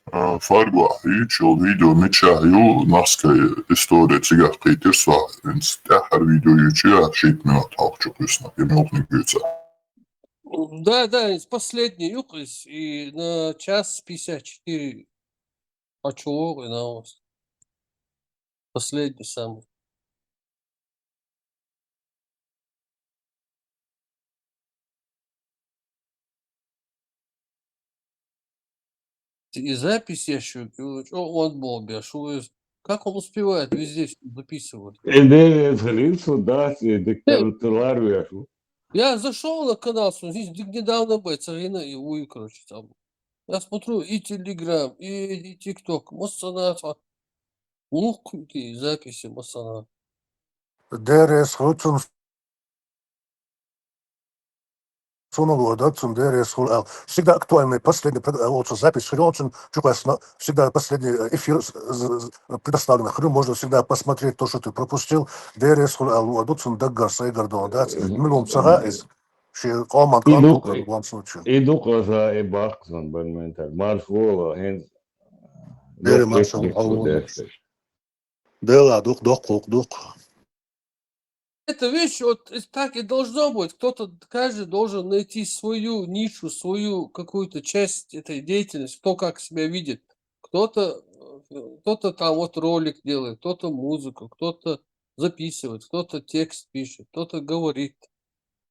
Fargo hiiču video ničaju naskaya история цигах пейтерса, винс тяхар видео ючия 6 минут халчук висна, и мелкник юца. Да, последний юкрис и на час 54 почему и на вас. Последний самый. И запись я еще, он был бешует. Как он успевает везде записывать? Я зашел на канал, здесь недавно был, царина и уй, короче, там. Я смотрю и Телеграм, и ТикТок, Моссаната. Какие записи Моссаната. ДРС Хутсун Суновода, ДРС Хул. Всегда актуальный последний запись очень чудесно. Всегда последний эфир предоставлен. Можно всегда посмотреть то, что ты пропустил. ДРС Хул Алвадуцун Даггар Сайгардон. Милум Сага из Команд Канту в любом случае. Иду за Эбахсон, Бальменталь. Маршвола, Хенз. Дела, дух. Это вещь, вот так и должно быть. Каждый должен найти свою нишу, свою какую-то часть этой деятельности, кто как себя видит. Кто-то там вот ролик делает, кто-то музыку, кто-то записывает, кто-то текст пишет, кто-то говорит.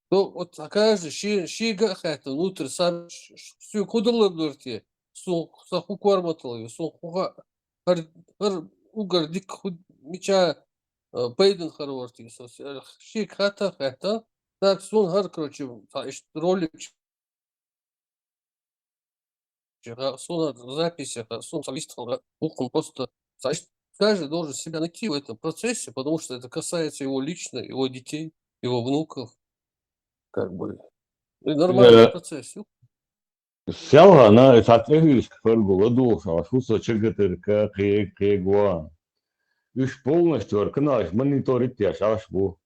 Вот каждый шига хата внутрь сам всю кудалырдырте, саху корматылы, сухуга угар дик меча Пейден Харварти, шик хата, так сон хар, короче, ролик, сон записи, сон солистал, он просто, каждый должен себя найти в этом процессе, потому что это касается его лично, его детей, его внуков, как бы, и нормальный процесс. Сяла на соответствующих фаргула душа, шуса чегатырка, кегуа. Үш полностью арканаш мониторить я шаш бу.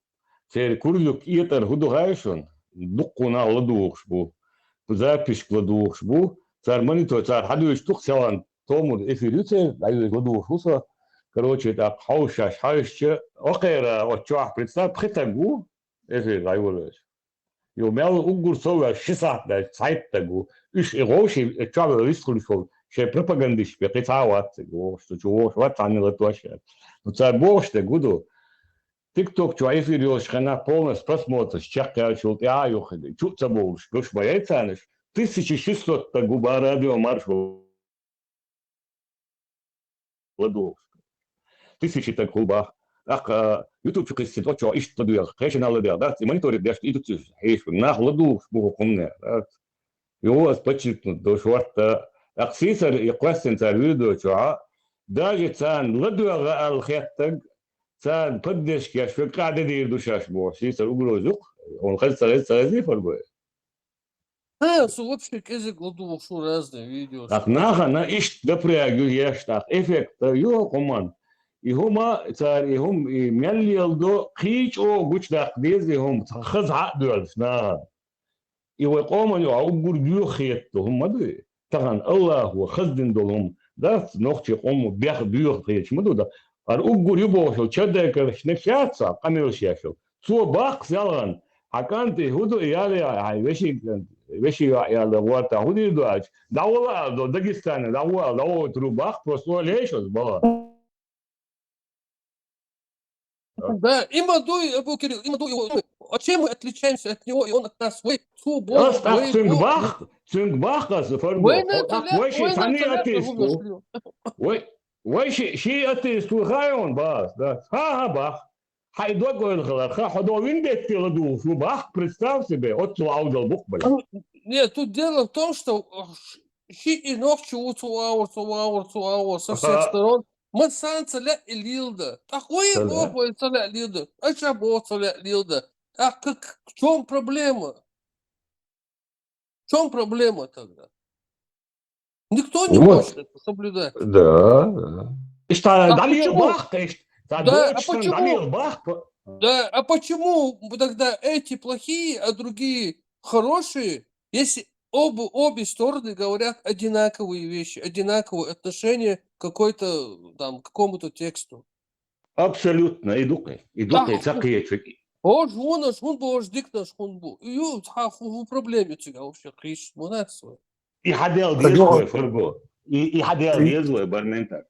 Сер курлюк иетер худугайшун, дуккуна ладугш бу. Запись ладугш бу. Цар монитор, цар хадуиш тук сялан томур эфирюце, дайвиш ладугш буса. Короче, так хауша, окейра, отчуах представь, хитагу, эфир дайволеш. Юмел угур сова шисат, да, сайттагу. Үш игоши, чабел висхулишол. Ще пропагандиш, пекицават, что чего, вот они латуашат. Но царь Божьте, гуду, ТикТок, что эфир шхана полностью просмотр, чакка, что я юхали, чутся больше, гуш бояться, 1600 губа радио маршрут. Ладу. 1000 так губа. Ах, YouTube что кстати, то что ищет подуял, конечно, надо делать, да, и мониторит, да, идут здесь, на ладу, богу комне, да. Его подчеркнут, до шварта, аксисар и классен царь видео, что даже цан ладуга алхеттаг, цан поддержки, аж в каждой дверь душа шбо, сисар угрозук, он хочет сказать фарбой. Вообще язык ладу шо разные видео. Так наха на ищ допрягу ешь так эффект, ё команд. И хома царь и хом и мяллил до хич о гуч так без и хом хаза дулс на. И вы команд ё угур дю хет хом мады. Таган Аллах ва хаздин долом. Да, ногти кому бях бюр хет мады да. Ар угур юбо шо чадайка шнекшаца, камил шешо. Су бах залан. Аканты худу яли ай веши я лавата худи дуач. Даула до Дагестана, даула трубах просто лешос бала. Да, и Мадуй, Абу Кирилл, и Мадуй его. А чем мы отличаемся от него, и он от нас? Вы Бог, Астак вы цынгбах, вы фарбо. Так вой тани на атеисту. Вой ши атеисту хайон бас, да. Ха бах. Хайдо гойлхала, ходовин беттеладу, бах, представь себе, от аудал бух, бля. Нет, тут дело в том, что щи и ногчи цуаур со всех сторон. Мы сан цаля и лилда. Ахуй Бог вы цаля лилда. А ча Бог цаля лилда. А в чем проблема? В чем проблема тогда? Никто не может это соблюдать. Да. А Далил почему? бах, Да, а почему? Да, а почему тогда эти плохие, а другие хорошие, если обе стороны говорят одинаковые вещи, одинаковое отношение к какому-то тексту? Абсолютно, идукай, цакиечек. Жун бож дикнаш хунбу. В проблеме тебя вообще кричит монацию. И хадел везлой, фарбо. И хадел везлой, барментар.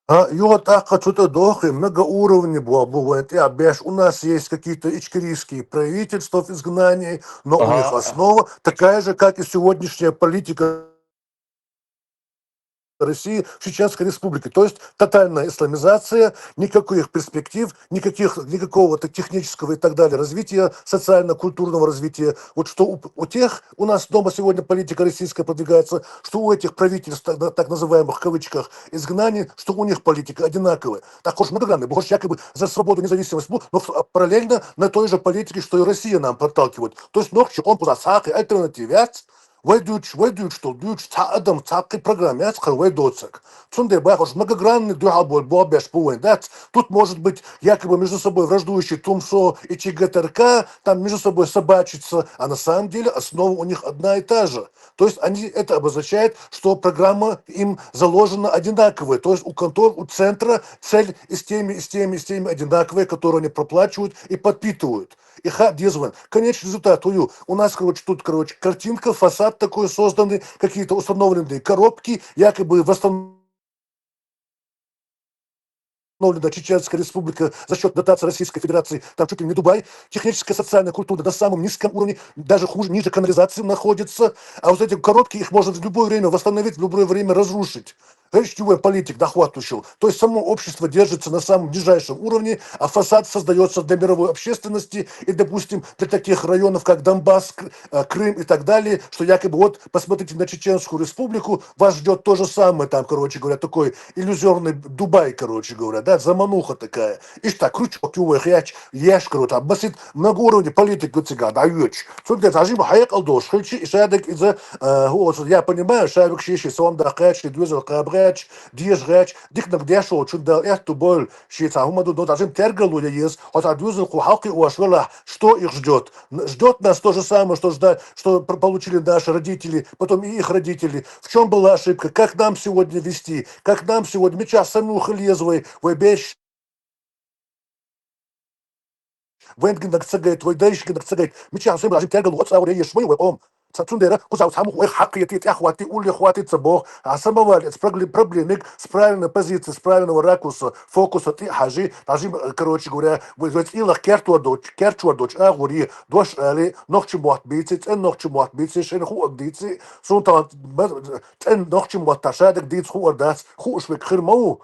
Что-то дохи, многоуровневый бывает. У нас есть какие-то ичкерийские правительства в изгнании, но у них основа такая же, как и сегодняшняя политика России в Чеченской Республике. То есть тотальная исламизация, никаких перспектив, никакого технического и так далее развития, социально-культурного развития. Вот что у нас дома сегодня политика российская продвигается, что у этих правительств, так называемых в кавычках, изгнаний, что у них политика одинаковая. Так уж многогранная, больше якобы за свободу, независимость, но параллельно на той же политике, что и Россия нам проталкивает. То есть он пузасак и альтернативят, Войдут, что дуть адам цапки программе, войдутся. Цунде бахош многогранный дуаболь бобеш пуэн. Тут может быть якобы между собой враждующие Тумсо и ЧГТРК, там между собой собачиться, а на самом деле основа у них одна и та же. То есть это обозначает, что программа им заложена одинаковая. То есть у центра цель и с теми одинаковые, которые они проплачивают и подпитывают. И конечный результат у нас, тут, картинка, фасад такой созданный, какие-то установленные коробки, якобы восстановленная Чеченская Республика за счет дотации Российской Федерации, там чуть ли не Дубай, техническая, социальная культура на самом низком уровне, даже хуже, ниже канализации находится, а вот эти коробки, их можно в любое время восстановить, в любое время разрушить. Речевой политик дохватывающий. То есть само общество держится на самом нижайшем уровне, а фасад создается для мировой общественности и, допустим, для таких районов, как Донбасс, Крым и так далее, что якобы вот посмотрите на Чеченскую Республику, вас ждет то же самое, там, такой иллюзорный Дубай, да, замануха такая. И что, крючок его, ешь, там, басит, многоуровневый политик, даёт. Смотрите, зажим, хаяк алдош, и шадик, я понимаю, шабик шиши, сонда, хэч, двизел, кабре, дижгач, дикнак дешо, чудал эту боль, щица, хумаду, но даже тергалу есть, от адюзу халки уашвала, что их ждет? Ждет нас то же самое, что получили наши родители, потом и их родители. В чем была ошибка? Как нам сегодня вести? Как нам сегодня? Меча самуха лезвой, вебеш, венгинак цагает, вейдайшгинак цагает, меча самуха лезвой, тергалу, от сауре ешь, мы вепом. Цундера, кузау саму хакки, ахвати, ули хватится Бог, а самого проблемик с правильной позиции, с правильного ракурса, фокуса, ты хажи, говоря, вы илах керчуа дочь, а гури, дош али, ногчи муат бийцы, шен хуак дийцы, сунтан, ногчи муат ташадик дийц хуардас, хушвик хирмау.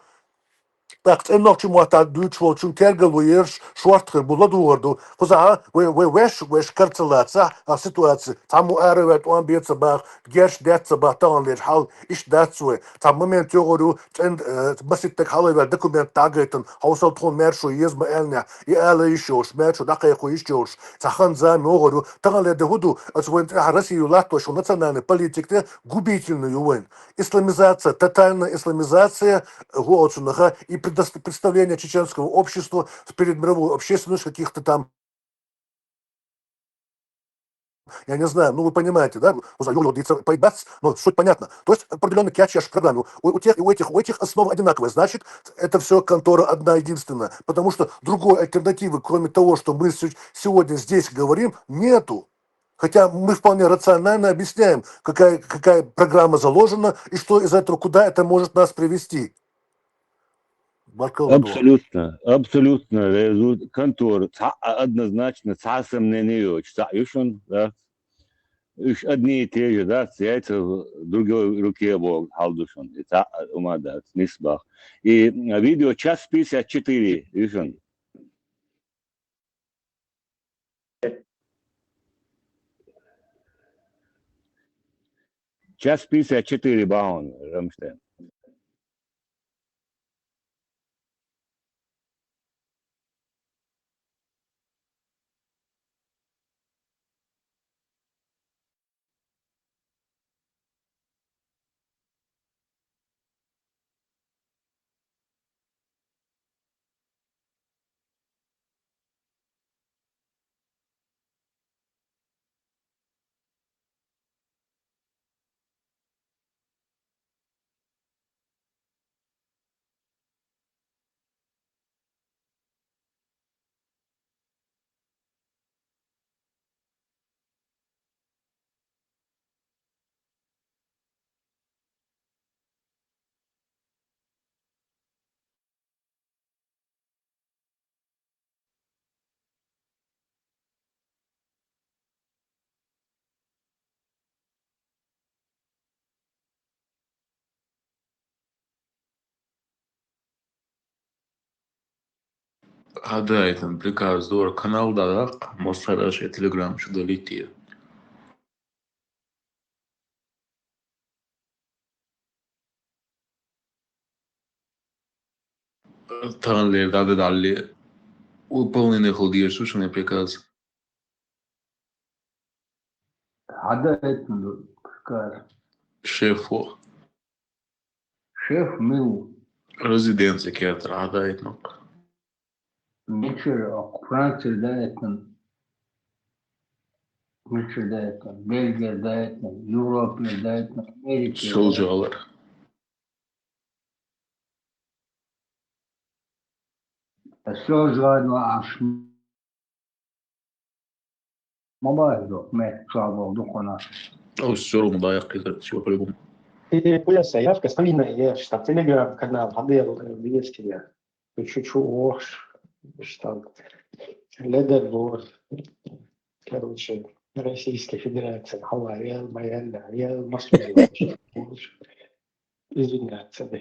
Так, ногчи муат дючвол, чун тергалу ерш, швартхер, буладуарду, куза, веш карцелаца, а ситуация, таму аревет, он бьется бах, герш дятся бах, там лишь хал, иш датсуе, там момент йогору, басит так халевер, документ тагайтен, хаусал тон мершу, езма элня, и эла ишош, мершу, дакайку ишош, цахан зам йогору, там леде худу, отсвоен Россию латто, что национальный политик, губительный ювен. Исламизация, тотальная исламизация, и представление чеченского общества перед мировой общественностью каких-то там, я не знаю, вы понимаете, да, но суть понятна. То есть определенный кячеш в программе. У этих основа одинаковая. Значит, это все контора одна единственная. Потому что другой альтернативы, кроме того, что мы сегодня здесь говорим, нету. Хотя мы вполне рационально объясняем, какая программа заложена и что из этого, куда это может нас привести. Абсолютно. Контор однозначно одни и те же, да, яйца в другой руке Бог халдушон. Это умадат, нисбах. И видео час 54, вишен. Час 54 баун, Рамштейн. Гадаетен приказ дор каналда да мосхадаш телеграм шудалити. Танлер дады далли. Выполненный холдир сушеный приказ. Гадаетен приказ. Шефу. Шеф мил. Резиденция кетер гадаетен. Мичер Франция даетен. Мичер даетен. Бельгия даетен. Европа даетен. Америка. Soldier. Soldier аш. Мобайло мет шабо духона. О, сёру мдаях кизет шо по-любому. И пояса, я в Каспалина, я штаб телеграм-канал, Хабел, Вестия. Чуть-чуть ОШ, штаб. Ледербор. Короче, Российская Федерация, Хавайя, Майя, я в Москве. Извиняться, да.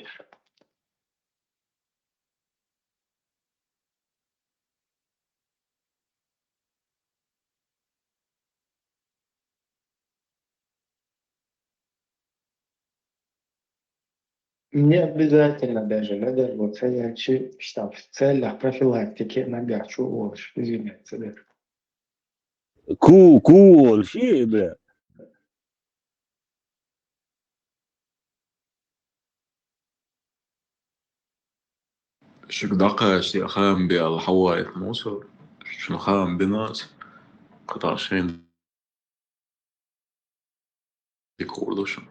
Не обязательно даже, надо вот целячий штаб в целях профилактики нагачу ОШ, извиняться, да. Cool, ши, бля. شك دقاش يا خام بي على حوايط موصل شنو خام بناس قطع شين يكوردوشن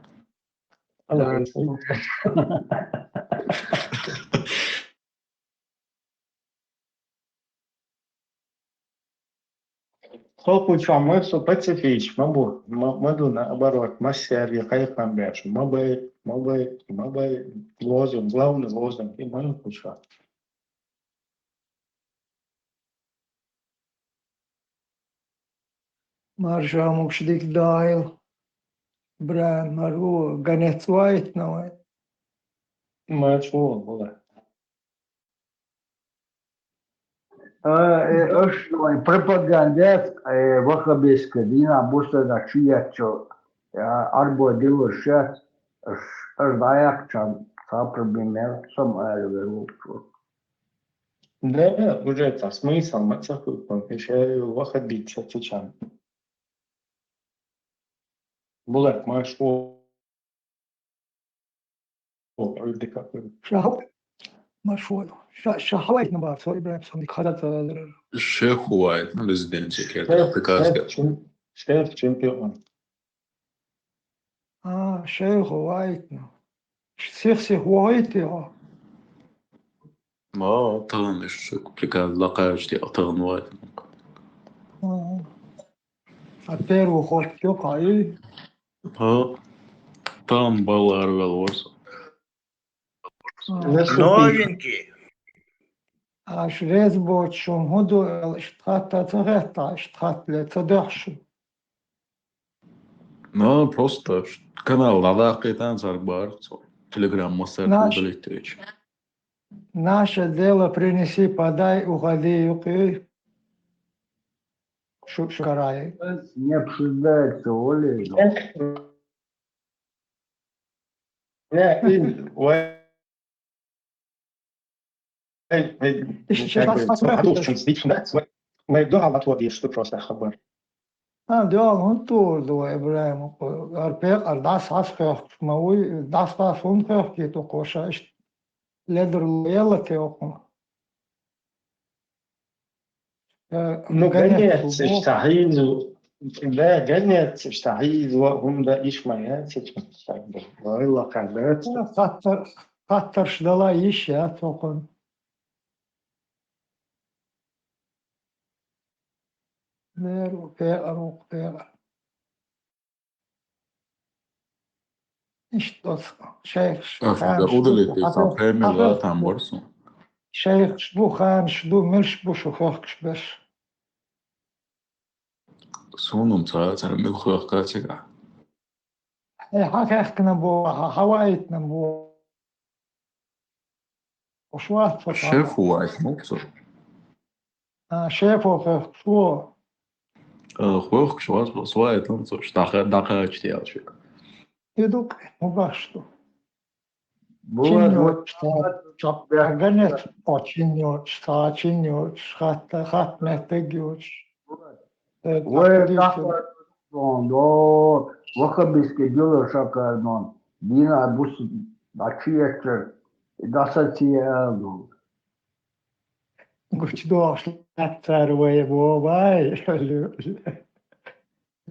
Хлопуча, мы все пацифич, мы наоборот, мы серьги, кайфом бэш, мы лозунг, главный лозунг, и мы куча. Марша мукшдик дайл. Бран мару ганец вайт навай. Мы чего было? Östlein propagandát vakabiska dina bustada csiaccio arbo divorciat dajakcan проблемел сам элверу. Да, уже это смысл, мы цахуем, еще вахабиться сейчас. Булат, мы что? شهو مشهور شهوات نبات سوري برام سوري خدت الشيخ هوايت ريزيدنسي كيرت بريكاز شيخ чемпион. شيخ هوايت شيخ هوايت يا ما أطغن الشيخ بريكاز لقاش دي أطغن وايت أتير وخوش يقعي там балар велос. Новенький. Аж резбочум худу штата царета, штатле цадахшу. Ну, просто канал надо какой-то бар, телеграм мастер удалить речь. Наше дело принеси, подай, уходи, юки. Шукарай. Не обсуждается, Оля. Diyor huntu do Ibrahim arpek ardas has khokh mawi das hun khokh ki to kosha leder yalla ke okum. Ну, гонец, штахизу, да, гонец, штахизу, он да ишмаяц, вайла кадет. Katar şdala iş ya tokun. Ler o pe arok pe. İşte şeyh. Удалить ты сам премила там борсу. Şeyh bu khan şdu milş bu şu khokh beş. Sunum sen milkhok kaçıga. Hakikaten bu havayetna bu. Oşvat fata. Şef huayt mokso. Şef o şu. Хох шваз свайт он so daqa чтел şu. Yeduk mubaştu. Bu çok ganet açınıyor, açınıyor, hat mehtegüç. do vahabiske dilo şakardan dina bu açıyetler dasatiye Güç doğuşlar ve bu vay.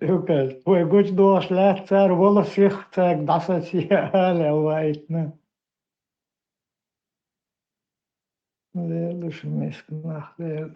Lucas, foi güç doğuşlar valla sihtek dasatiye ale vaytne. Ne düşünmüşsün ahler.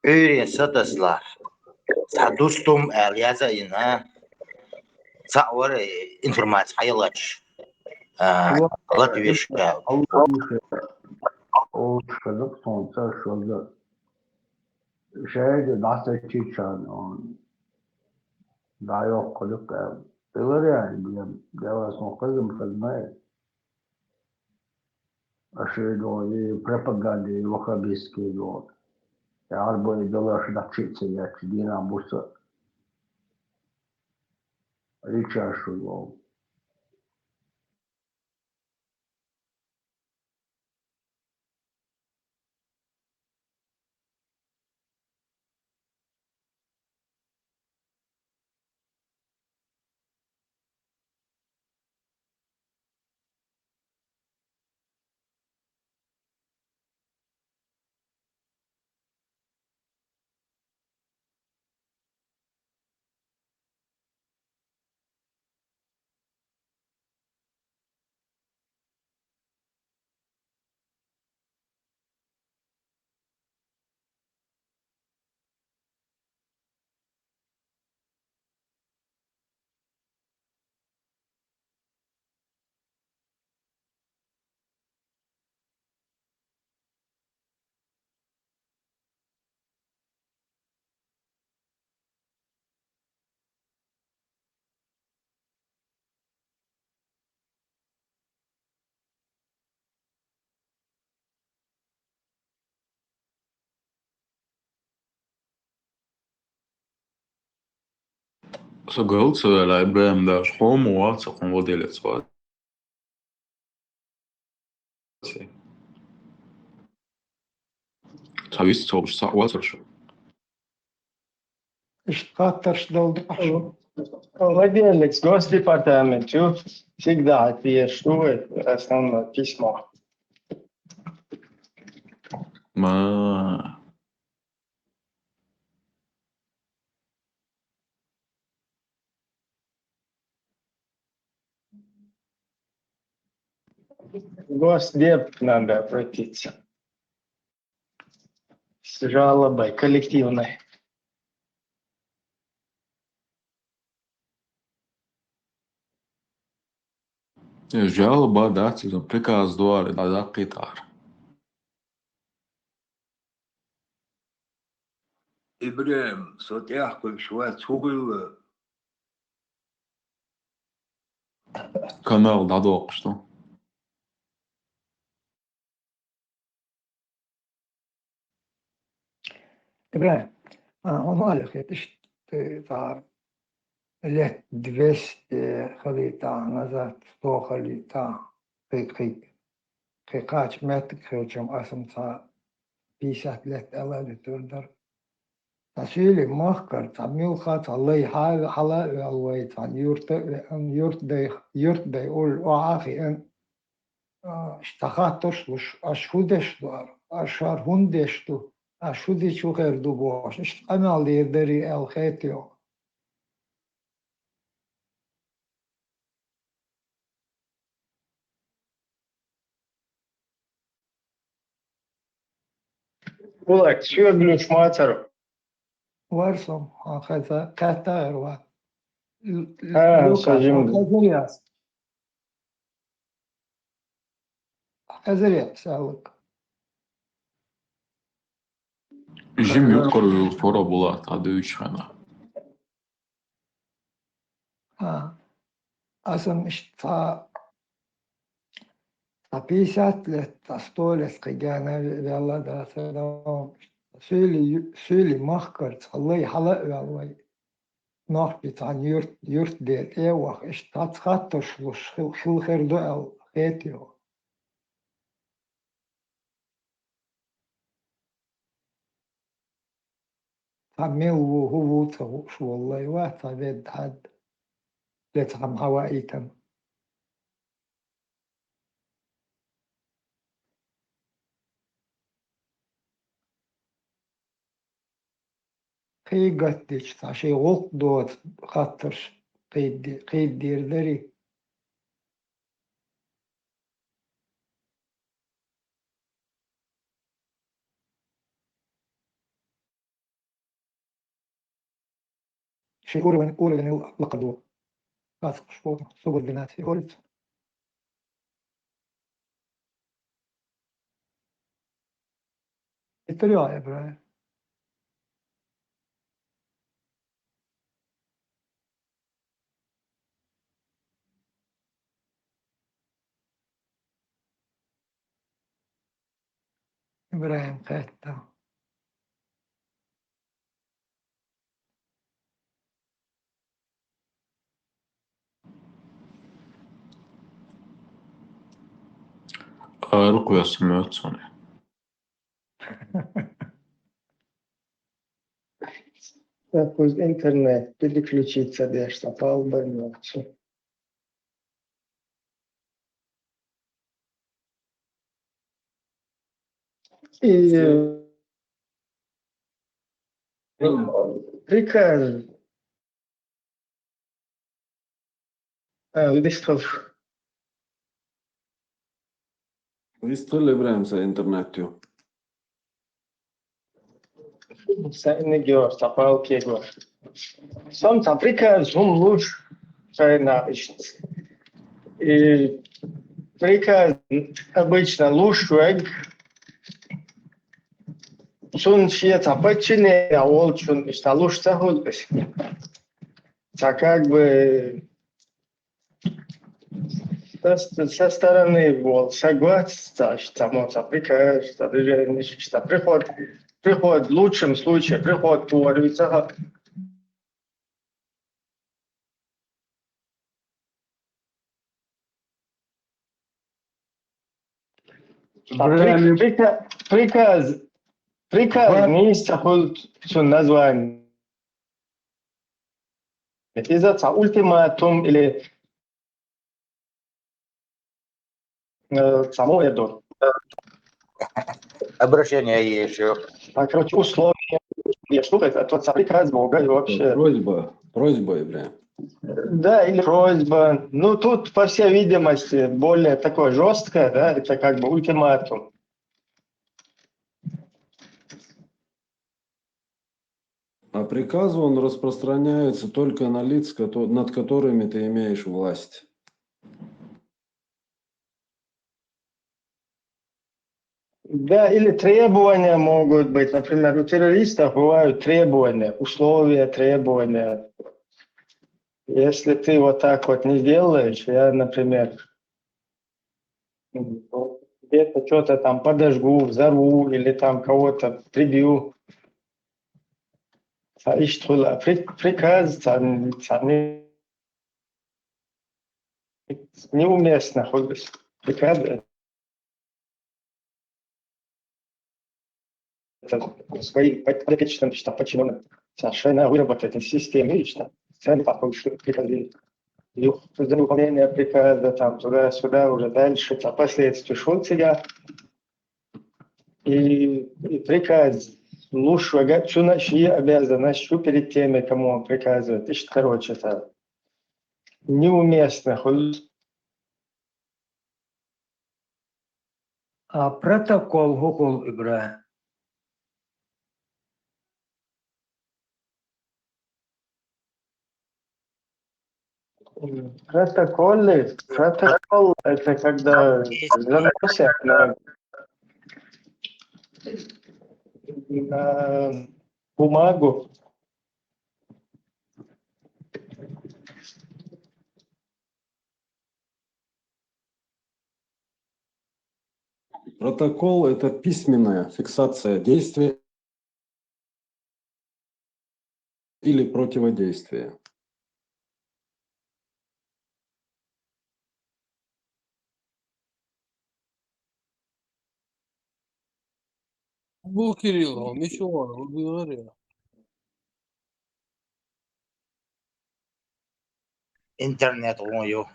Öyle sadaslar. Sa dostum Elyaza ina. Sa var informasiya yalaç. Allah diyeşka. o çıkacak sonuçta şurada şeyde dasatçı çağın daha yok kılık öyle yani bir devasın kızım kızmaya aşırı doğru propaganda vahabiski doğru albo dolar da çıksa ya dina busa Richard Schulz. Sagılca la İbrahim da şomu vatsa kon vodelet var. Tavis çoğuş sa vatsa şu. Katar doldu. Владелец Госдепартамента всегда отвешивает основное письмо. ما Гос деп надо обратиться с жалобой коллективной. жалоба, да, приказ дуары, да, قطار. إبراهيم صوت يحكم شوية صغير Канал дадок, что? إبراهيم مالك تاع لت 200 خليطة نزات 100 خليطة قيقاش ماتك خيجم أسم تاع بيشات لت ألا تردر تشيلي مخكر تعمل خاط الله حال حلا الوي تاع يورت دي أول وعاخي أن اشتخاتش وش أشهدش دوار أشهر هندش دو أشهدي شو غير دو باش إش أنا اللي يدري الخيتيو Ulan sögülüş maçarı. Varsam هكذا كاتر و Ha, لوكاس sözüm. هكذا هكذا سالك Жим юқору фора була, ады 3 ғана. أصلا إش تا 50 لت 100 لت قجانا يلا ده سلام سيلي مخكر الله حلق والله نوح بتاع يورت ديل إيوه إش تاتخطش وش خل خير دو خيتيو تعمل وهو تهوش والله واحد بيد حد لتعم هوائيتم قيقت ديش تعشي غلط دوت خطرش قيد دير دري شي أورين لقدو قاسق شفوط سوق البنات أوريت التريا يا إبراهيم إبراهيم قاتا Ruku esam vecuni. Такой интернет, переключиться, да, что полбанется. И приказ. Здесь тоже. Истрели إبراهيم سا интернетю. Sen gör, tapal kegor. Сам там приказ, он лучше, на и приказ обычно лучше, сон все подчинение, а он что лучше заходит. Так как бы со стороны был согласен, что можно приказ, что даже что приход в лучшем случае, приход творится. Приказ месяца был все название. Это ультиматум или само это. Обращение еще. А, короче, условия. Штука, это тот самый приказ Бога и вообще. Просьба, Ибрахим. Да, или просьба. Ну, тут, по всей видимости, более такое жесткое, да, это как бы ультиматум. А приказ, он распространяется только на лиц, над которыми ты имеешь власть. Да, или требования могут быть. Например, у террористов бывают требования, условия, требования. Если ты вот так вот не делаешь, я, например, где-то что-то там подожгу, взорву или там кого-то прибью. Приказ там неуместно. Приказ своим подопечным подчиненным совершенно выработать системе лично. Цели повышенные приказы. За выполнение приказа там туда-сюда, уже дальше, там последствия шутия. И приказ лучше чьи обязанности перед теми, кому он приказывает. И короче, это неуместно. А протокол Гукул Ибрахим. Протокол это когда заносят на бумагу. Протокол – это письменная фиксация действия или противодействия. Был Кирилл, ничего, не говори. Интернет мою.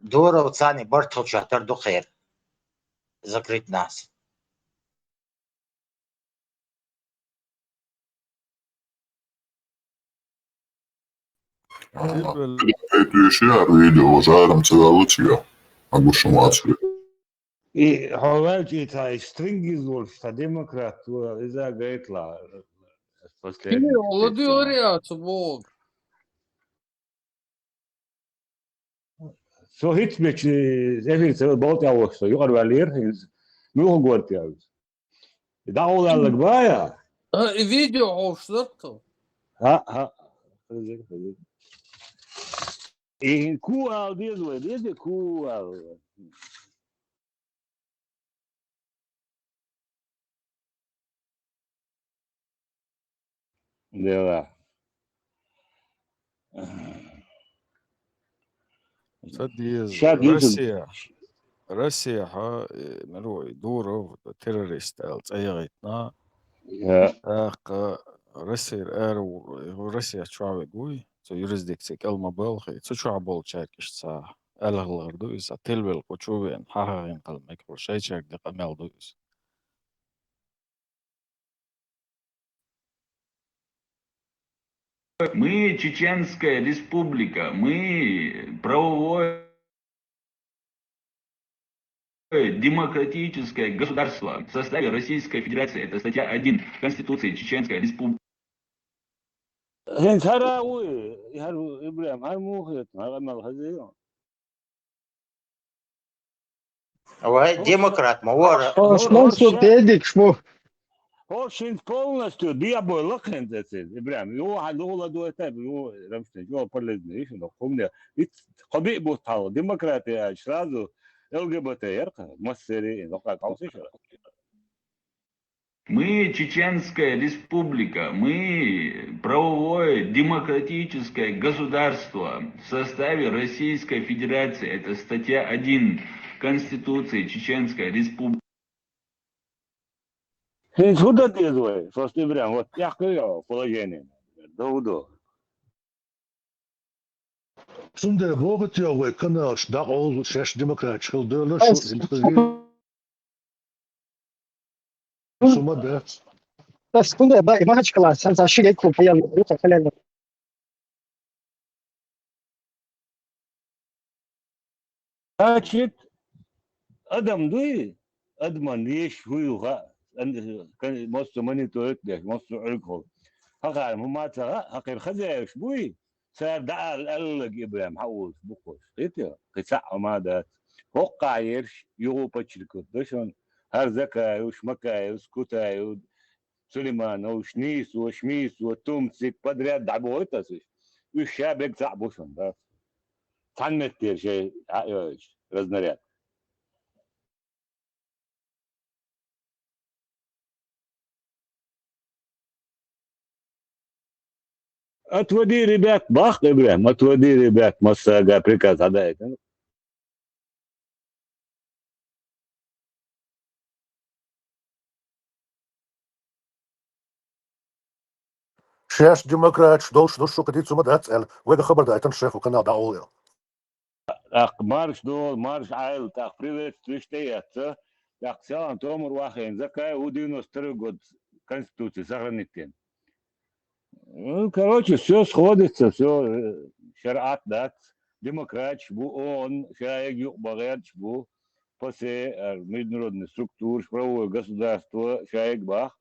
Дура уцани барту чатар духер. Закрыть нас. Это еще видео, уважаем целовать обушумацию. I Horvátija taj stringizol šta demokratu iza Gretla. Кирилл, луди оряцу, Бог. Så hiç mi efendim bolt yavuksa yukarı verir. Nuh gort yavuz. Da olalım baya. Видео что-то. Ha. I kual diye kual. Да. Россия مروي دورو تيروريست الصيغتنا Россия Россия شعب قوي so jurisdiktsik elma belgi so شعب bol çerkişsa elaglardu isa tilbel koçuven hahagin qalmak o şey çerkdi qameldu is Мы Чеченская республика, мы правовое демократическое государство в составе Российской Федерации. Это статья 1 Конституции Чеченская республика. Sen tarawi haru İbrahim har muhit hamal haziyo. Вай демократ, мавара. Очень полностью диаболок хендецит İbrahim. Yo hadola do etap yo ramsne yo полезно еще но помню. Ведь хоби бутал демократия сразу ЛГБТ ярко массери ну как алсыш. Мы Чеченская республика, мы правовое демократическое государство в составе Российской Федерации. Это статья 1 Конституции Чеченская республика. Сюда ты злой, что ты прям вот я говорю положение. Да. Sunday Bogat your way, Canals, that all Sash Democrat, Children, shoot in some of that. Секунду, ما هاتش كلاس سانسا شيء يكون في يلا خلينا Значит, Адам дуй, Адман лишь хуюха, كان مصر ماني تويت مصر عرقه. هقال ما ترى هقال خزايش بوي صار دعا الألق إبراهيم حوز بقوس إيتيا قصة ما ده وقع يرش يوروبا تشلكو دشون هر زكا وش مكا وسكوتا سليمان وشنيس وشميس وتومسك بدري دعبو إتاسش والشابك تعبوشون ده تعنت شيء عايش رزنريات أتودي رباك باخ إبراهيم أتودي رباك مسا بريكاز هذا Sash Democrat, those shook it some of that, and where the Hubbard item chef who can now all. Ach marш do marš ail tak privet trištejat так целом тому руахен закай у 92 год конституции сохранить. Ну, короче, все сходится, все шарат дат, демократ бу он шаек юг багат бу после международной структуры правовое государство шаек бах.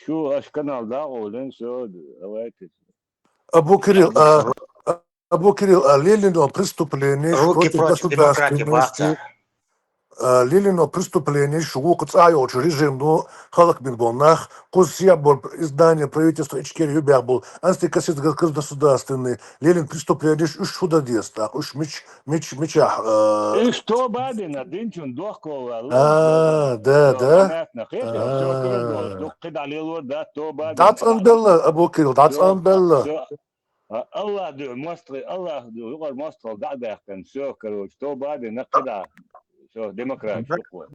Что аж канал да, он все давайте. Абу Кирилл, Ленину преступление Руки против против демократии, государственности, бахта. Ленину преступление, шугукат айоч режим, ну, халак бин бонах, кусия был издание правительства Ичкери Юбях был, антикасит государственный, Ленин преступление, уж шуда деста, уж мечах. И что бадина, динчун дохкова, Да. понятно, хето, все круто, только далило, да, то бадин. That's unbella, Abu Kirill, that's unbella. الله دو مصر الله دو يقول مصر قاعد كان شو كروش تو بعد نقدا شو ديمقراط شو قوي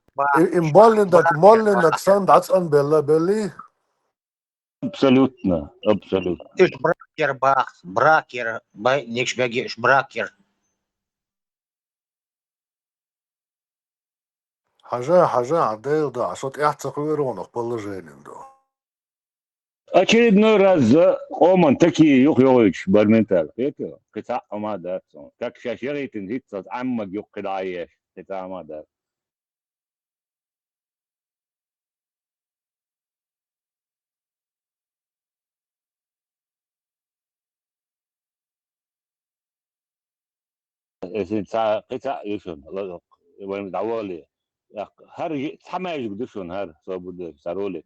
In Molendak son, that's unbella, belly. абсолютно Ты ж бракер, бах, бракер, никш бегиш, бракер. حاجة عديل ده عشان يحتق ويرونق положение ده. очередной раз оман такие يخيوش برمنتال هيك قطع ما دات так شاشري تنزيد عمك يقعد عايش قطع ما دات قطع يشون الله وين دعوالي هر حماش قدشون هر صابود سارولي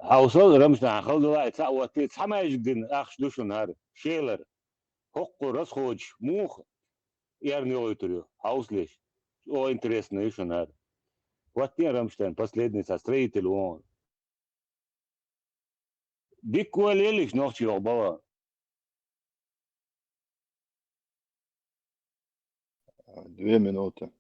هوصل رمزنا خلد واحد ساعة حماش قدن أخش دوشون هر شيلر حقه راس خوج موخ ярни ойтрю, ауслиш, о интересно еще надо. Вот не Рамштайн, последний строитель он. Дикуалелиш ночи обала. 2 минуты.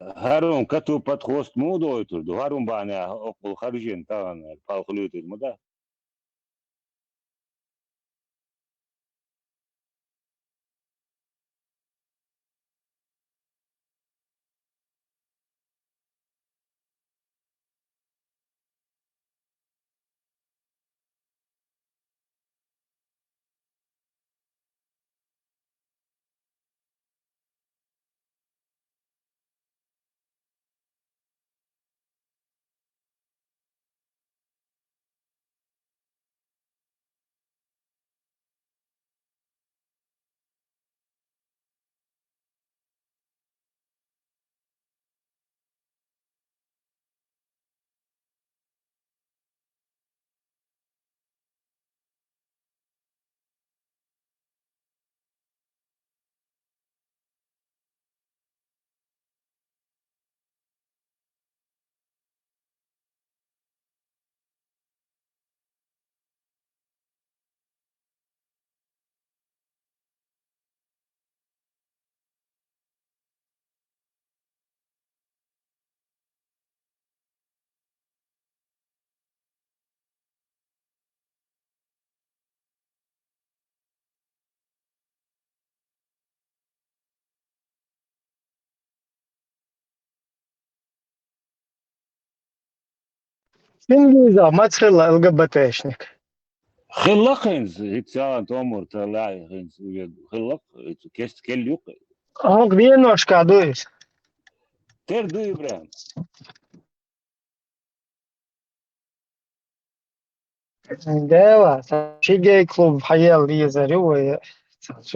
هارون كتو باتخوست مو دويتر دو هارون بانا أقول خارجين تاعنا الخليط المدا Чингиза, мацхила ЛГБТшник. خلاقينز هيتسان تومر تلاعي خينز خلاق كيست كليوق Ох, vienos kādus. تردو إبراهيم Dēvā, šī geja kluba hajēl līdz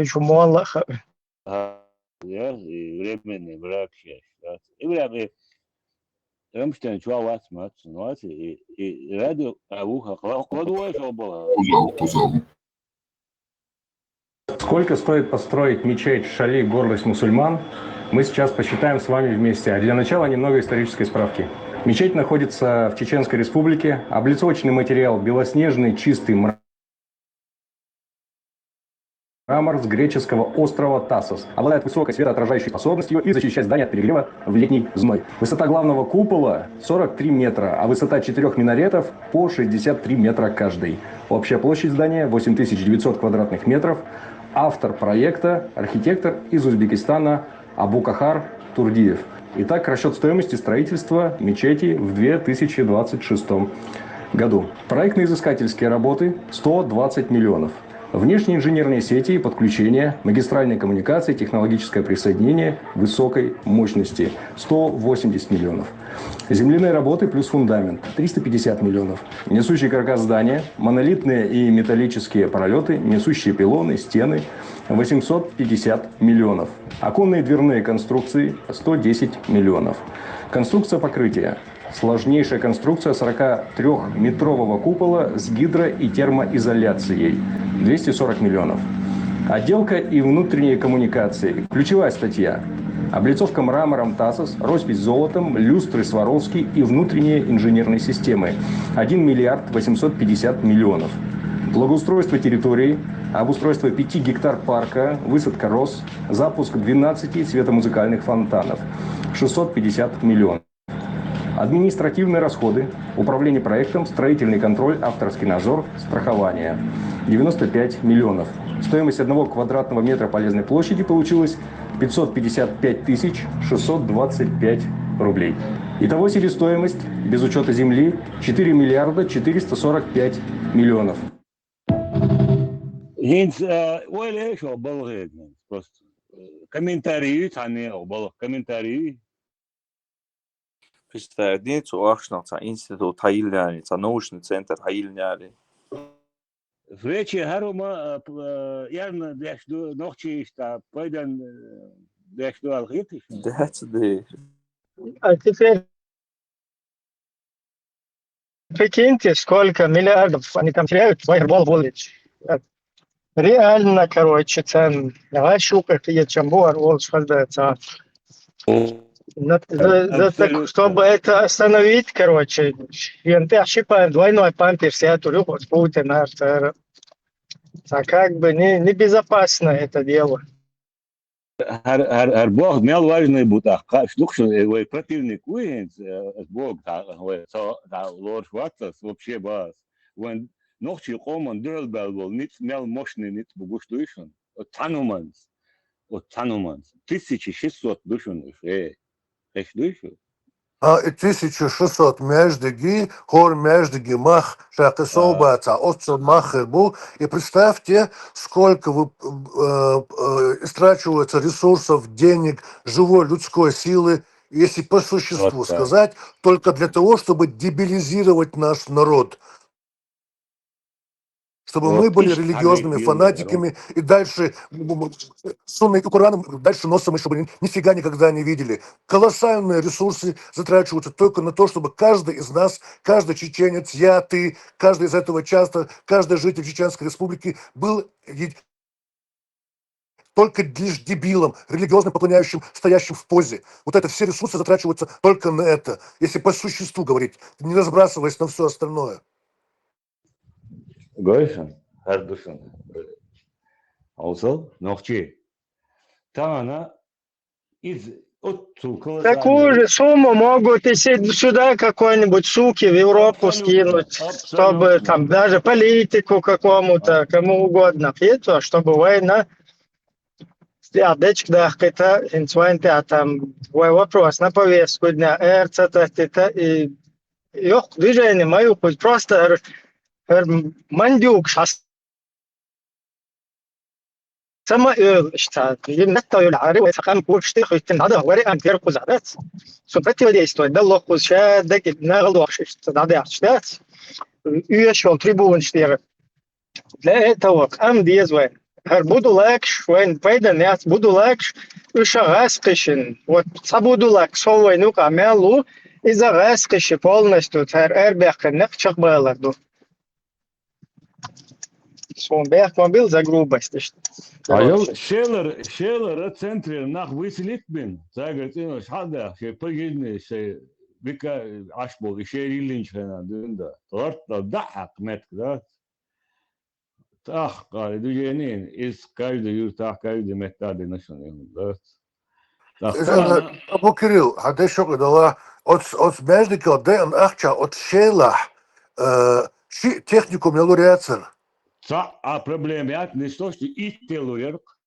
شو مولخ. يا временный брак сейчас إبراهيم رمشتن شو وات مات نوات راديو أبوها قدوة شو بقى Пузал. Сколько стоит построить мечеть Шали, гордость мусульман, мы сейчас посчитаем с вами вместе. А для начала немного исторической справки. Мечеть находится в Чеченской Республике. Облицовочный материал белоснежный, чистый мрамор с греческого острова Тассос. Обладает высокой светоотражающей способностью и защищает здание от перегрева в летний зной. Высота главного купола 43 метра, а высота 4 минаретов по 63 метра каждый. Общая площадь здания 8900 квадратных метров. Автор проекта – архитектор из Узбекистана Абукахар Турдиев. Итак, расчет стоимости строительства мечети в 2026 году. Проектно-изыскательские работы – 120 миллионов. Внешние инженерные сети и подключения, магистральные коммуникации, технологическое присоединение высокой мощности – 180 миллионов. Земляные работы плюс фундамент – 350 миллионов. Несущий каркас здания, монолитные и металлические пролеты, несущие пилоны, стены – 850 миллионов. Оконные дверные конструкции – 110 миллионов. Конструкция покрытия. Сложнейшая конструкция 43-метрового купола с гидро- и термоизоляцией – 240 миллионов. Отделка и внутренние коммуникации. Ключевая статья. Облицовка мрамором Тассос, роспись золотом, люстры Сваровски и внутренние инженерные системы – 1 миллиард 850 миллионов. Благоустройство территории, обустройство 5 гектар парка, высадка роз, запуск 12 светомузыкальных фонтанов – 650 миллионов. Административные расходы, управление проектом, строительный контроль, авторский надзор, страхование – 95 миллионов. Стоимость 1 квадратного метра полезной площади получилась 555 625 рублей. Итого себестоимость, без учета земли, 4 миллиарда 445 миллионов. هينز ولا شو بالغير بس комментарии тани обал комментарии Представляете, у Ахшнаца институт Хаильняли, это научный центр Хаильняли. Вече харума явно дешду ночи что пойдем дешду алгитиш. Да, да. А теперь прикиньте, сколько миллиардов они там теряют в Fireball Village. Реально, короче, цен. Давай щука, ты чамбуар, вот что чтобы это остановить, короче, янты ошибают двойной памперс, я турю вот Путин, а как бы небезопасно это дело. Бог мел важный бутах, что противник уинс, Бог, да, лорд Ватас вообще бас, when ночи коман дёрбел, нит мел мощный, нит бугуштуишен, от тануманс, 1600 душен, А 1600 междыги, хор междыги мах, шакасобаца, отцо махербу. И представьте, сколько истрачивается ресурсов, денег, живой людской силы, если по существу сказать, только для того, чтобы дебилизировать наш народ. Чтобы мы были религиозными фанатиками и дальше сунной Кораном дальше носом, чтобы нифига никогда не видели. Колоссальные ресурсы затрачиваются только на то, чтобы каждый из нас, каждый чеченец, я, ты, каждый из этого часто, каждый житель Чеченской Республики был только лишь дебилом, религиозно поклоняющим, стоящим в позе. Вот это все ресурсы затрачиваются только на это, если по существу говорить, не разбрасываясь на все остальное. Гойшан, Хардушан. Also, ночи. Тана из Такую же сумму могут и сюда какой-нибудь суки в Европу скинуть, чтобы там даже политику какому-то, кому угодно, чтобы война. Ja, deci, dacă în țointe tam, voi вопрос на повестку дня, это Yok движения мою, просто мандюк سما اشتا نتا العاري وسقام كوشتي خيتن هذا وري ان تير قزادات سوبتي ودي استو دلو قزشا دك نغل وخش تدعي اشتات üye şol tribun ştiğe. Le tavuk am diye zwen. Her budulak şwen payda net budulak uşa gaskışın. Вот sabudulak şovay amelu iza gaskışı полностью her erbeknek çıkbalardı. Son bek mobil za грубость işte. Ayol şeyler центре нах выселить bin. Zagat ino şada şey pagidni şey bika aşbol şey ilinç falan dünde. Orta dahak metkda. Tah qali dujenin is kaydı yurtah kaydı mettadi naşan yanında. أبو كريل هذا شغل الله أوت ماجدك ده أن أحكي أوت شيلح شيء تكنيكم يلو رياتر. А проблемят не то, что иттелуерк.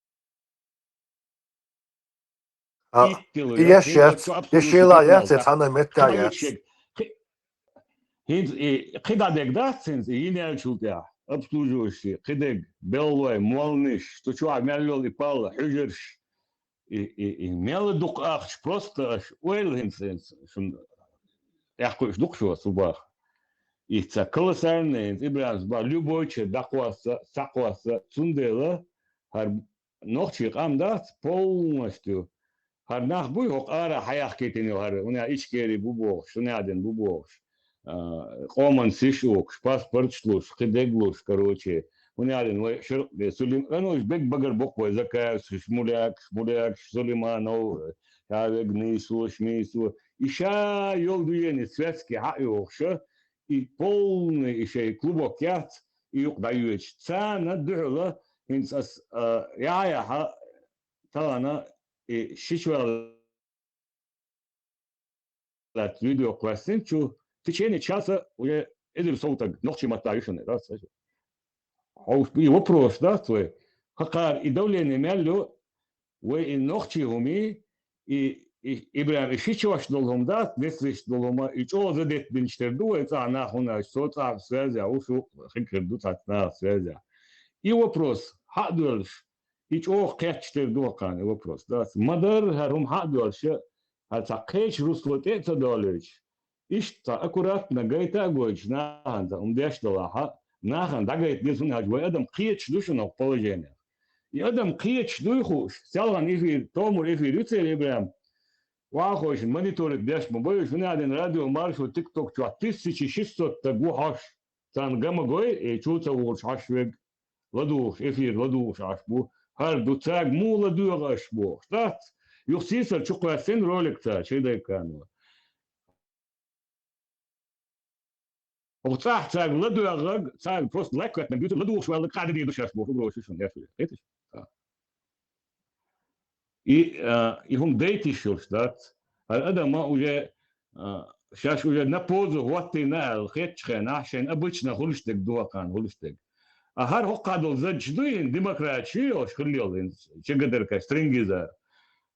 Yaşet, yaşayla yatet hana mettayat. Кидадек датсенс и не чултя. Обслуживающий, кидек, белой, молниш, что чувак мялёл и пал, хюжерш. И мяло дук ахш, просто аж уэлхенсенс. Я кое дук шо субах. И це колосальне, ібраз ба любой че дакваса, сакваса, цундела, хар нохчик амдат полностью. Хар нах буй хок ара хаях кетени хар, уня ичкери бубош, шуняден бубош. Коман сишук, паспортшлуш, хидеглуш, короче. Уняден, Сулим, ну, бек багар боквой, закаев, шмуляк, Сулейманов, явек, нейсу, шмейсу. Иша йол дуени светский хаиохша, и полный еще и клубок яц и уqdayuch цана дурла инсас яя тана и шишвал лат видео классин чу в течение часа уже эдер соутак ночи матающий да а и вопрос да твой хакар и давление мялю и ночи уми и İbrahim işi başladım da nesliş doluma hiç o zadet binçlerdi o etana hona sotar связя ушу хикрду татна связя и вопрос хадулш hiç o keçlerdi o kan вопрос да мадар харум хадулш хата кеч руслот это долыч ишта аккурат на гайта гоч на анда умдештала нахан дагайт незун хажва адам кеч душно положение и адам кеч дуйхуш сялган эфир тому эфир үцел Ибрахим واخوش مانيتورك داش موبايل شنو قاعدين راديو مارش وتيك توك 1600 تقوحش كان جاما جوي تشوتا وش عشوك لدوش افير لدوش عشبو هر دو تاج مو لدو عشبو شتات يخسيسر شو قاسين رولك تا شي ده كانوا وصح تاج لدو عغ تاج بروست لاكت نبيوت لدوش ولا قاعد يدوش عشبو بروش شو نافي и هم дейти шурстат адама уже сейчас уже на позу вот ты на хетчхен ашен обычно хулштек дуакан хулштек а хар хокадол задждуин демократию шхлёлин чегадерка стрингиза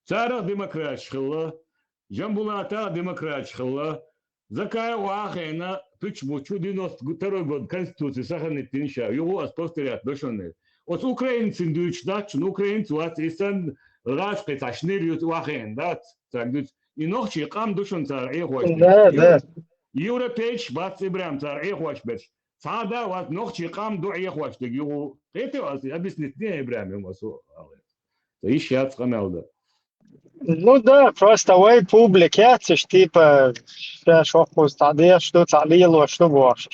цара демократ шхла жамбулата демократ шхла закая вахена пичбучу 92 год конституции сохранить инша его спостерят дошонне от украинцы дуйчдач украинцы вот истан راشقي تشنيريوت واخين دات تاقدت ينوخشي قام دوشن تار ايخواش Да. يوروبيش بات ابراهيم تار ايخواش بس صادا وات نوخشي قام دو ايخواش تيجو قيتي واسي ابس نتني ابراهيم واسو ايش يات قمالدا Ну да, просто way публикация, типа, что стадия, что цалило, что больше.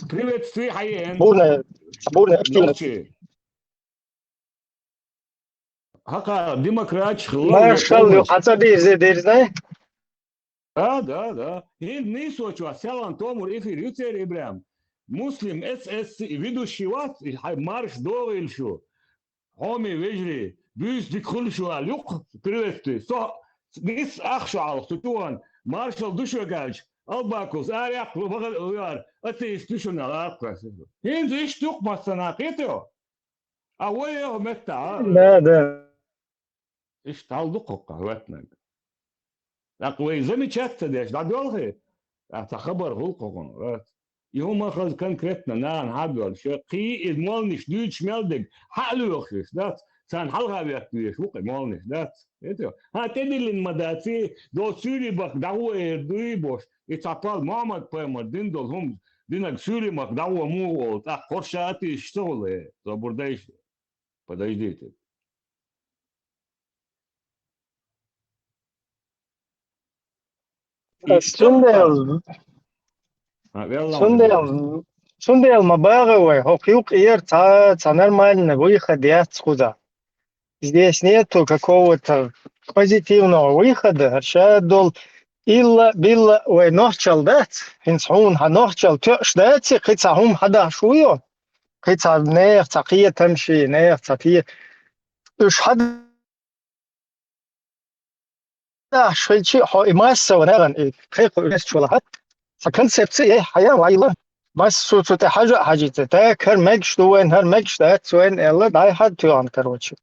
Приветствие, Хайен. Бурная активность. Хака демократ Маршал, хацаби зедерзне? Да. И не сочу, а сялан тому эфир юцер Ибраим. Муслим СС ведущий ват, марш до ильшу. Хоми вежри, бюс дикхульшу алюк, приветствие. Со, нис ахшу ал, сутуан, маршал душогач, албакус, аряк, уяр, это истушунал аркас. Хин зиш тук масана китё. А вы его мета. Да. إيش تعال دقق قهوتنا أقوى замечательно, داش دادوله. خبر هلقون. يوم أخذ كونكريتنا نان هادول شقي المالنش دوتش مالدك حلوخش ده سان حلقة بيحكي شو مالنش ده إنتوا تدري المداتي دو سوري بق دعوة دويبوش يتعطل محمد بيمر دين دول هم دينك سوري بق دعوة مو قرشاتي يشتغل ده بردايش بدايديت Sundel мабаговой, хокюк ир та нормально выходят куда. Здесь нету какого-то позитивного выхода. Шадол билла ой нохчал дат. Инсун ханохчал тёш дат, кицахум хада шуё. Кица нех тaqiyya تمشي нех тaqiyya. Уж хада شيء حماسة ونغن خيق الناس شو لها فكونسبتي حياة وعيلة بس صوت حاجة تذكر مجش وين هالمجش ده وين إلا ده حد توان كروتش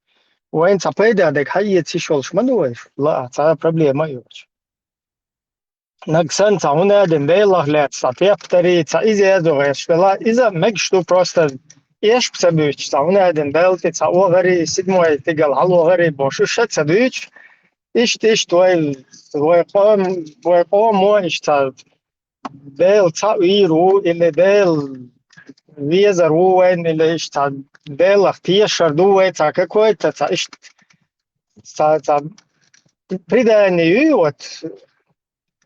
وين تبيدا دك حية تشولش منوش لا ترى проблема يوش نقصان تعونا دمبيله لا تستطيع تري تإذا دوغش لا إذا مجش تو просто إيش بسبوش تعونا دمبيل تتسوى غري سيدموي تقال على غري بوشوش تسبوش إيش توي قام مو إشتاد ديل تعويرو اللي ديل ويزرو وين اللي إشتاد ديل اختيار شردو تاكا كوي تا إيش تا بريداني وات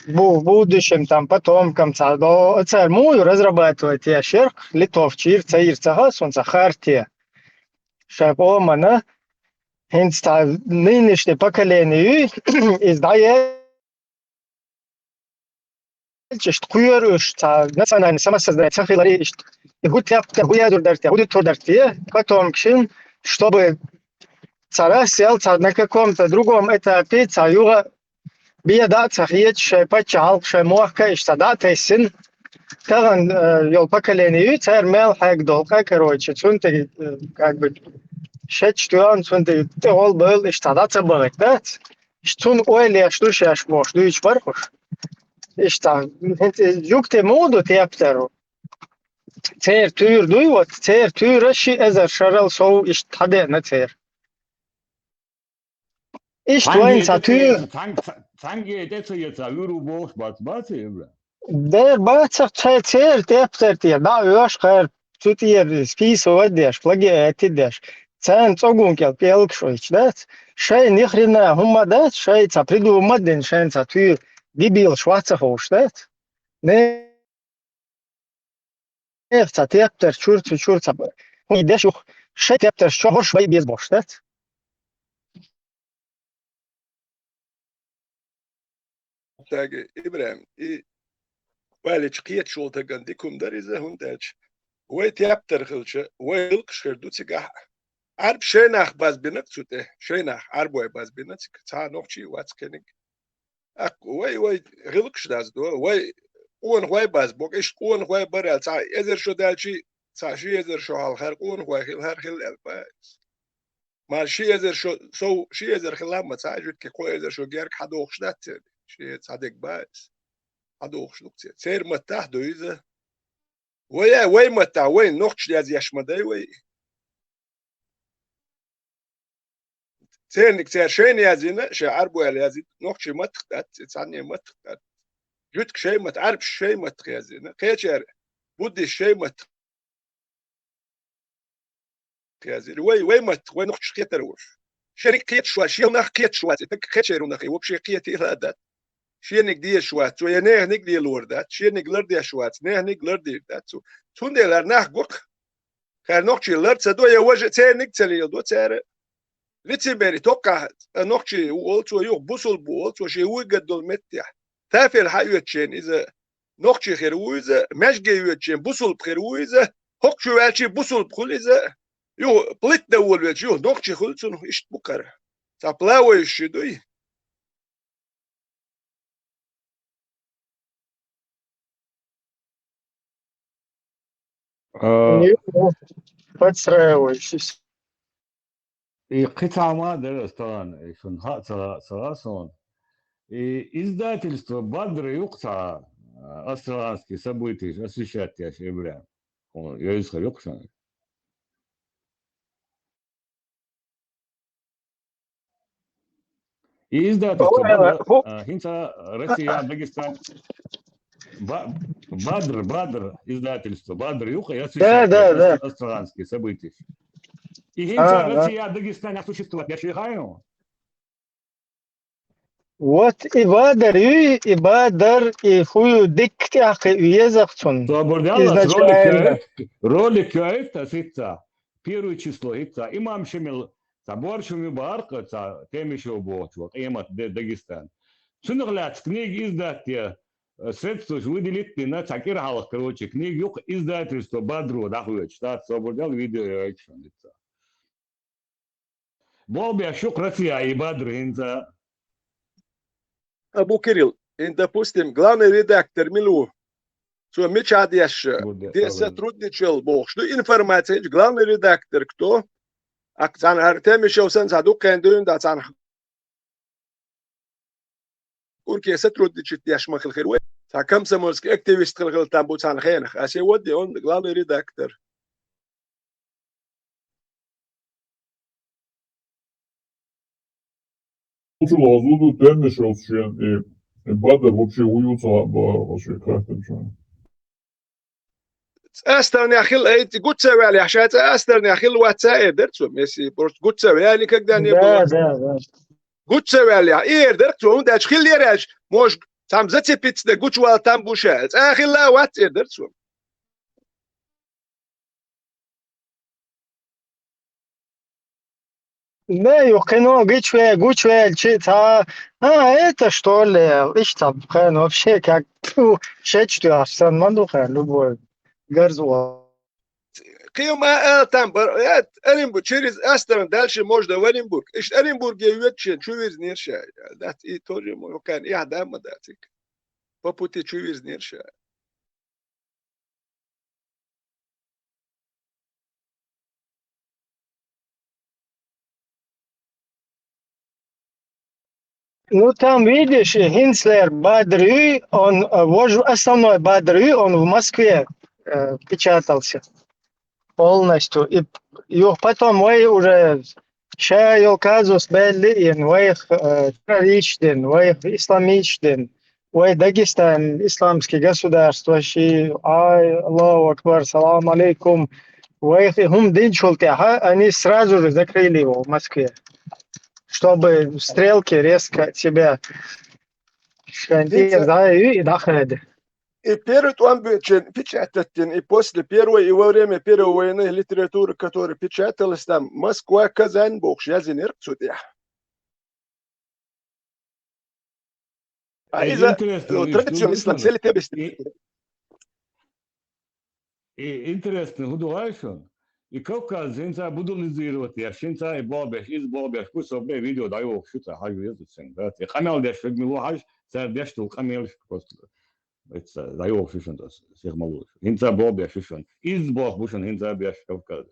будущем там потомкам царь мой разрабатывать я шерх литовчир цаир цахас он цахартия шапомана Инста нынешнее поколение издает куйруш национальный самосознание цахилари гуд гуяdur дарте гуд турдарте потом кшин чтобы цара сел на каком-то другом этапе цаюга беда цахиет шепачал шемохка иштадат син таган ёл поколение царь мел хак долка короче цунте как бы Шечтуан цунте ол был иштадат забагт да штун ойле штушаш мош дуич бархуш ишта юкте моду теаптеру цер тур дуйвот цер тураши эзер шарал соу иштаде на цер иштуан сатур Tangi detto jetzt a Eurobos was eben. Der бацах цер теаптер те да öş кер тутиер списо одеш плагиати деш цен цогункел пелкшойч да шей ни хрена хума да шей ца придумаден шен ца ту дебил шварцахош да не ца теаптер чурца хуй деш шей теаптер шохош вай без бош да Tage Ibrahim ولی چقیت شول تگن دیکم دریزه هندچ وی تیابتر خلچه وی القش کردو تیگه عرب شینخ باز بینک توته شینخ عربوی باز بینک تا نوچی وات کنگ اک وی غلقش داز دو وی اون وی باز بوک اش اون وی برال تا ازر شو دالچی تا شی ازر شو حال خرق اون وی خل هر خل الباز ما شی ازر شو سو شی ازر خلام ما تا جوت که کو ازر شو گرک حدوخش دات شی صادق باز حدوخش نقطه سير متاح دويزه وي متاح وين نقطش لازم يشمدي وي سيرنك سير شين يازينا شعر بو يازي نقطش ما تختات ثانيه ما تختات جوتك شيء ما تعرف شيء ما تخيازينا كيشر بودي شيء ما تخيازي وي ما وين نقطش كيتروش شريك كيت شوا شي نخ كيت شوا كيتشيرو نخي وبشي كيتي هذا شينك دي شوات و نه نك دي لوردات شينك لر دي شوات نه نك لر دي دات تون دي لر نخ بوك خير نوكشي لر تدو يا وجه تانك تلي دو تار لتي بيري توقع نوكشي وولتو يو بوسل بولتو شي وجد دول متح تافل حيوتشين اذا نوكشي خير ويزا مشجي يوتشين بوسل بخير ويزا هوكشي والشي بوسل بخول اذا يو بليت دول ويتش يو نوكشي خلصن ايش بكره تابلاوي شدوي подстраиваешься قطعة ما درس طبعا شن ها صراصون И издательство «Бадр юкса» астраланские события освещать я шебля. Я из Харёкшана. И издательство «Бадр», Хинца, Россия, Дагестан. Бадр издательство, Бадр юха, я освещать астраланские события. И Хинца, Россия, Дагестан, существует, я швихаю. Вот и Бадр, и хую диктях езахтун. Изначально. Ролик это сица. Первое число это. Имам Шамил, собор Шамил Барка, темишо бочу, имат Дагестан. Сунуглят книги издатия. Средства выделить на таких халах, короче, книги юг издательство Бадру, да хуя, читать, собордал видео реакшн. Болби ашук Россия и Бадр инза. Абу Кирилл, допустим, главный редактор Милу, что мечадьяш, где сотрудничал Бог, что информация, главный редактор, кто? Акцан Артем Шоусан Задук Кендуин, да цан Уркия сотрудничает яш махал хируэ. Сакам самольский активист хил там буцан хенах. А сегодня он главный редактор. Лазуду Темишевчен и Бадр вообще уются вообще как-то. أسترني أخيل أنت قلت سوي علي عشان أسترني أخيل واتساب درتو ميسي برت قلت سوي علي كذا Да. قلت سوي علي إير درتو وند أشخيل ليراج موش تام زتي بيتس ده قلت ولا تام بوشات أخيل لا وات إير درتو Да, юхкино, гучвель, чита. Это что ли? Ишь там, вообще как шечту, асан мандуха, любой гарзуа. قيمة تامبر أرينبورغ через أسترن دالش можно в Оренбург. إيش Оренбург يوتشين чувиз ниршай. Дат и тоже мой кан я дам датик. По пути чувиз ниршай. Ну там видишь, Хинцлер Бадры, он основной Бадры, он в Москве печатался полностью. И потом мы уже шаял казус белли, мы террористен, мы исламичтен, мы Дагестан, исламское государство, Аллаху Акбар, салам алейкум, хум дин шултяха, они сразу же закрыли его в Москве, чтобы стрелки резко тебя и доходили. И перед он печататель, и после первой, и во время Первой войны литература, которая печаталась там, Москва, Казань, Бог, я зенерк сюда. А из-за традиционного ислама, все ли тебе интересно, гудуайшон. И Кавказ, инца будулизировать, я шинца и бабеш, из бабеш, пусть собой видео даю, что-то хай везут сен, да. И хамел деш, фигмилу хай, царь деш, тул хамел просто. Это даю, что это, всех малуш. Инца бабеш, что из баб, бушен, инца беш, Кавказ.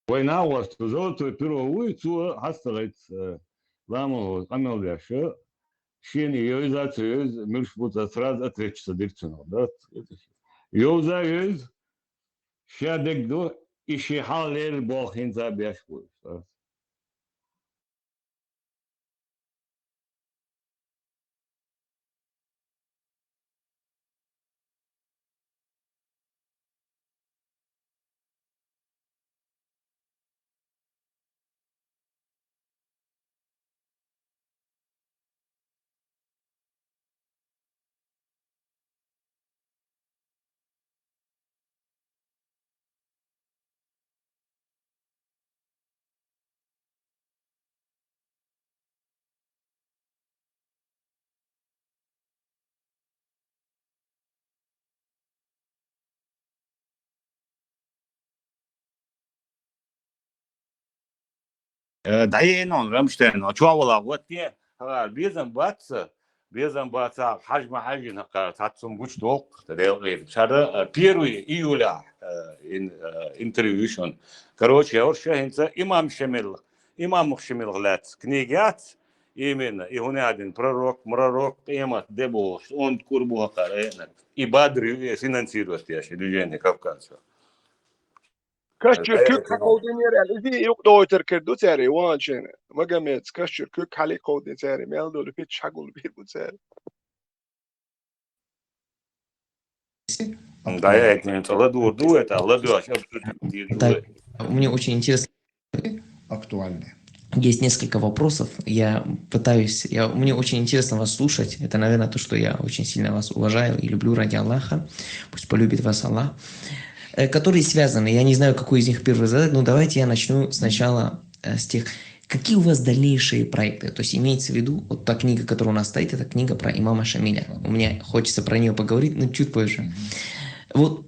Война у вас, золотую первую улицу, хастарит, ламу, хамел деш, Шин юза цюз мюршбута сразу отречься дырчину, да? Юза юз шадегду и шихалер бохин за бяшку. دعي إنه رمشتين وشوا والله وقتي Безам баца хажма хажин татсум буч долг делгир. Шара 1 июля интервью. Короче, оршахинца имам Шамил глац книгят именно и он один пророк имат дебош он курбу хакарена и бадрю финансирует я движение Кавказа. Kashir kök hakodin yer eldi yok doğuter kerdu teri wanchen magamet kashir kök hali kodin teri mel do pit chagul bir bu teri. Да, я это ладу это ладу, а сейчас Да, мне очень интересно. Актуальны. Есть несколько вопросов. Мне очень интересно вас слушать. Это, наверное, то, что я очень сильно вас уважаю и люблю ради Аллаха. Пусть полюбит вас Аллах. Которые связаны. Я не знаю, какой из них первый задать, но давайте я начну сначала с тех. Какие у вас дальнейшие проекты? То есть имеется в виду, вот та книга, которая у нас стоит, это книга про имама Шамиля. У меня хочется про нее поговорить, но чуть позже. Вот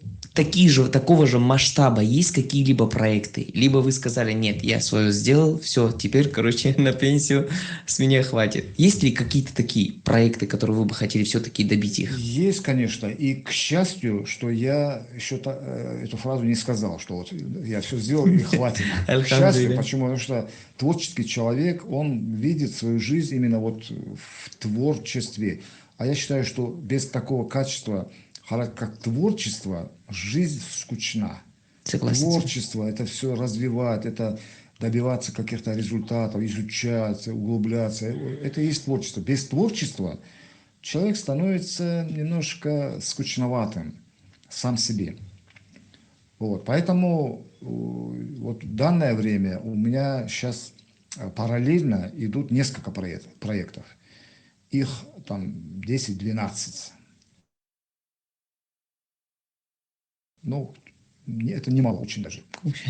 такого же масштаба есть какие-либо проекты? Либо вы сказали, нет, я свое сделал, все, теперь, на пенсию с меня хватит. Есть ли какие-то такие проекты, которые вы бы хотели все-таки добить их? Есть, конечно. И к счастью, что я еще эту фразу не сказал, что вот я все сделал и хватит. К счастью, почему? Потому что творческий человек, он видит свою жизнь именно вот в творчестве. А я считаю, что без такого качества, как творчество, жизнь скучна. Согласен. Творчество, это все развивать, это добиваться каких-то результатов, изучать, углубляться. Это и есть творчество. Без творчества человек становится немножко скучноватым сам себе. Вот. Поэтому вот в данное время у меня сейчас параллельно идут несколько проектов. Их там 10-12. Ну, это немало очень даже.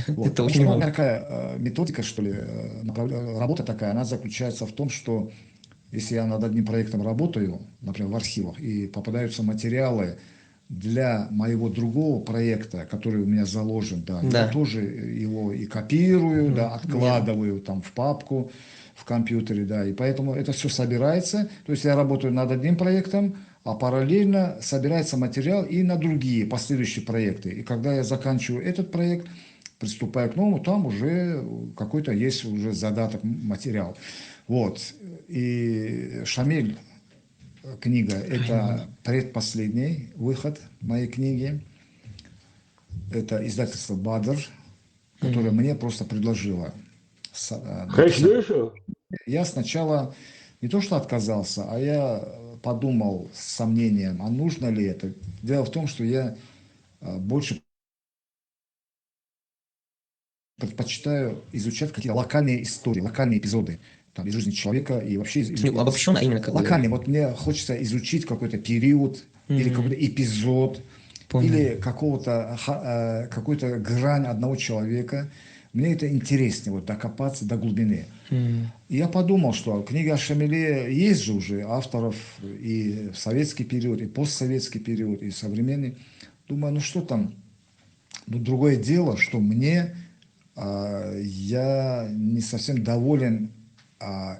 Вот. Это очень мало. Такая методика, что ли, работа такая, она заключается в том, что если я над одним проектом работаю, например, в архивах, и попадаются материалы для моего другого проекта, который у меня заложен, я тоже его и копирую, откладываю там в папку в компьютере, и поэтому это все собирается. То есть я работаю над одним проектом, а параллельно собирается материал и на другие последующие проекты. И когда я заканчиваю этот проект, приступаю к новому, там уже какой-то есть уже задаток, материал. Вот. И Шамиль книга – это предпоследний выход моей книги. Это издательство «Бадр», которое мне просто предложило. Я сначала не то что отказался, а я подумал с сомнением, а нужно ли это. Дело в том, что я больше предпочитаю изучать какие-то локальные истории, локальные эпизоды там, из жизни человека и вообще обобщенно именно локально. Вот мне хочется изучить какой-то период или какой-то эпизод или какую-то грань одного человека. Мне это интереснее, вот докопаться до глубины. И я подумал, что книга о Шамиле есть же уже авторов и в советский период, и постсоветский период, и современный. Думаю, ну что там, ну другое дело, что мне я не совсем доволен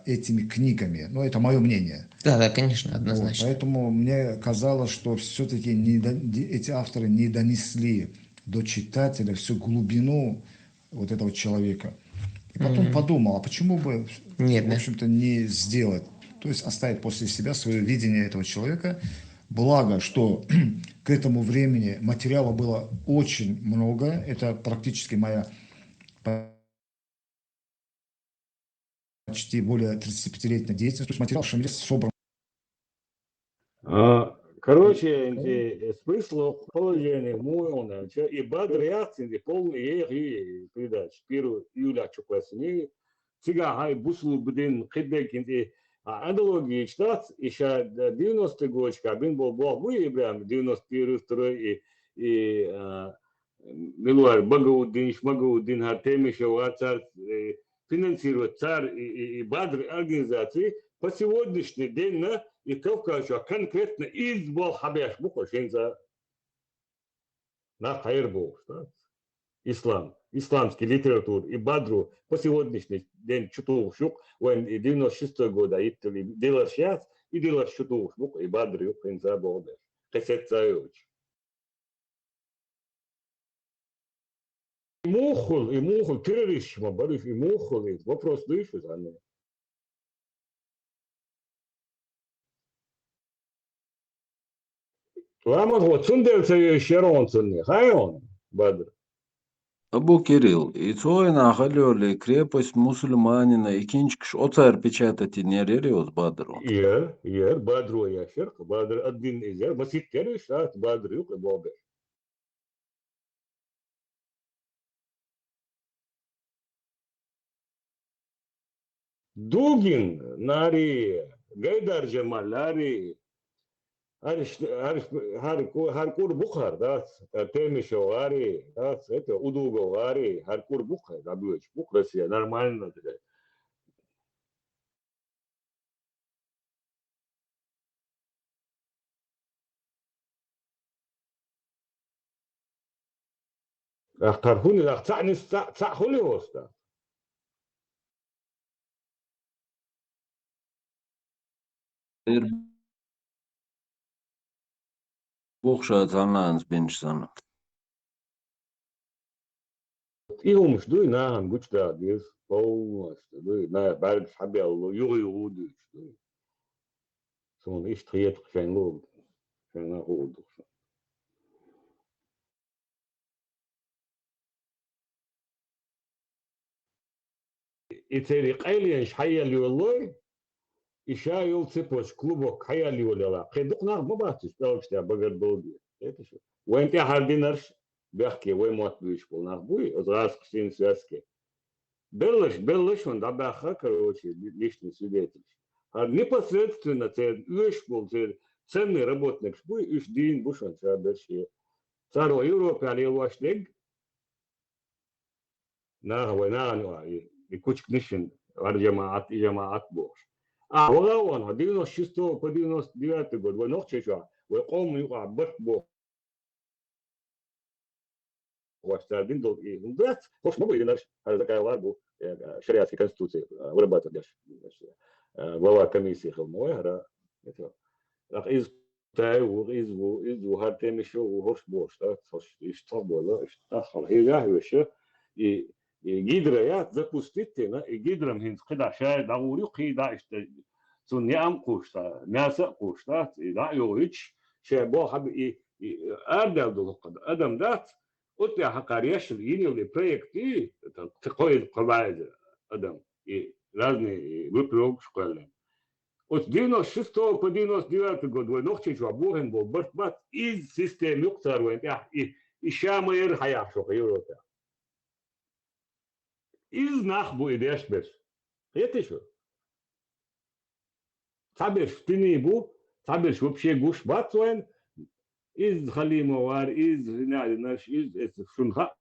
этими книгами. Но это мое мнение. Да, конечно, однозначно. Вот, поэтому мне казалось, что все-таки эти авторы не донесли до читателя всю глубину вот этого человека. И потом подумал, а почему бы, в общем-то, не сделать, то есть оставить после себя свое видение этого человека. Благо, что к этому времени материала было очень много. Это практически моя почти более 35-летняя деятельность. То есть материал Шамиля собран. Короче, смысл положения моего, и Бадр реакции полные передач 1 июля чукласыни. Сега хай бусул будин хидбекинди аналогии читать еще 90-й год, бин был Ибрahim 91-й и Милуар Багауддин Хартемишев финансирует царь и Бадр организации по сегодняшний день и Кавказ, конкретно из Балхабеш Бухошенза на Хайрбу, ислам. исламский литератур и Бадру по сегодняшний день чуток шук, он 96 года, и делаешь сейчас, и делаешь чуток шук, и Бадру, в принципе, обладаешь. Кассет Заевич. И мухол, террорист, барыш, и мухол, вопрос дышит, а не. Лама вот сундельцы шеронцыны, хайон, Бадр. Абу Кирилл, и цой нахалёли крепость мусульманина, и кинчик оцар печатать не рериус Бадру. Бадру яшер, Бадр один из масит кереш, а Бадр юк и бобе. Дугин, нари, Гайдар Джамал, нари, Харкур Бухар, да, Темишо, ари, да, это Удуго, ари, Харкур Бухар, да, Бух Россия, нормально. Ахтархуни, ахтани, цахули оста. Бухшат анланс бинчсан. Ihum шдуй нахам гучда, без полностью, на барг хабе алло, юги уду, шдуй. Сон иш триет шенго, шенга уду. И цери қайлиен шайя льолой, иша юл цепоч клубок хая льоляла. Хедук нах бабатиш, пелчта багар долби. Это что? Уэн те хардинарш, бяхке, уэн мот бюш пол нах буй, озраз ксин связке. Беллаш, он да бяха, короче, лишний свидетель. А непосредственно цер юш пол, ценный работник шбуй, юш дин бушан цаберши. Царо Европе алилуашлег, на война, и кучк нишин, джамаат бош. А вон, 96 по 99 год, вы ног чеша, вы ком юга бат бо. Один долг и да, хош могу или наш, такая ларбу, шариатской конституции вырабатывать глава комиссии Хелмойера. Из из хартем еще хош бош, да, хош из того, да, хал я еще и гидра я запустить, и гидрам хин скida шай даури қида işte суниам кушта, мясо кушта, и да юич, шай бо хаб и ардал долqad adam да قلت يا حقاريش يني проекты такой قواعد adam и разные выплёк школы. От 96 по 99 год вы ног чего бурен был бат из системы уктарвен и шамер хая шо Европа. Из нахбу идешь без. Это что? Табеш тинибу, табеш вообще гуш батвен из халимовар, из наш из шунха.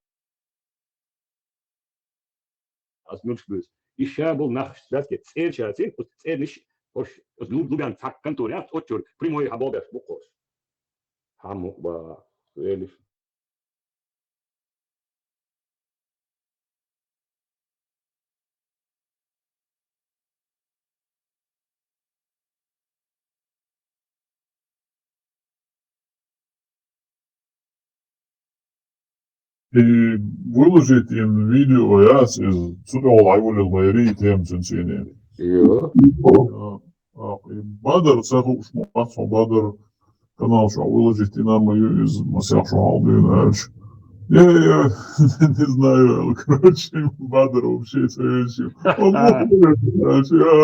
Асмучбус. И шабл нах связке церчати, церниш ош лубян так конторят отчур прямой абобеш букош. Хаму ба элиш. И выложить им видео, я из сюда лайвали лайри тем сенсини. И Бадр цеху шмат, Бадр канал что выложить и нам из Масяшу Алдинач. Я не знаю, короче, Бадр вообще цеющий. Он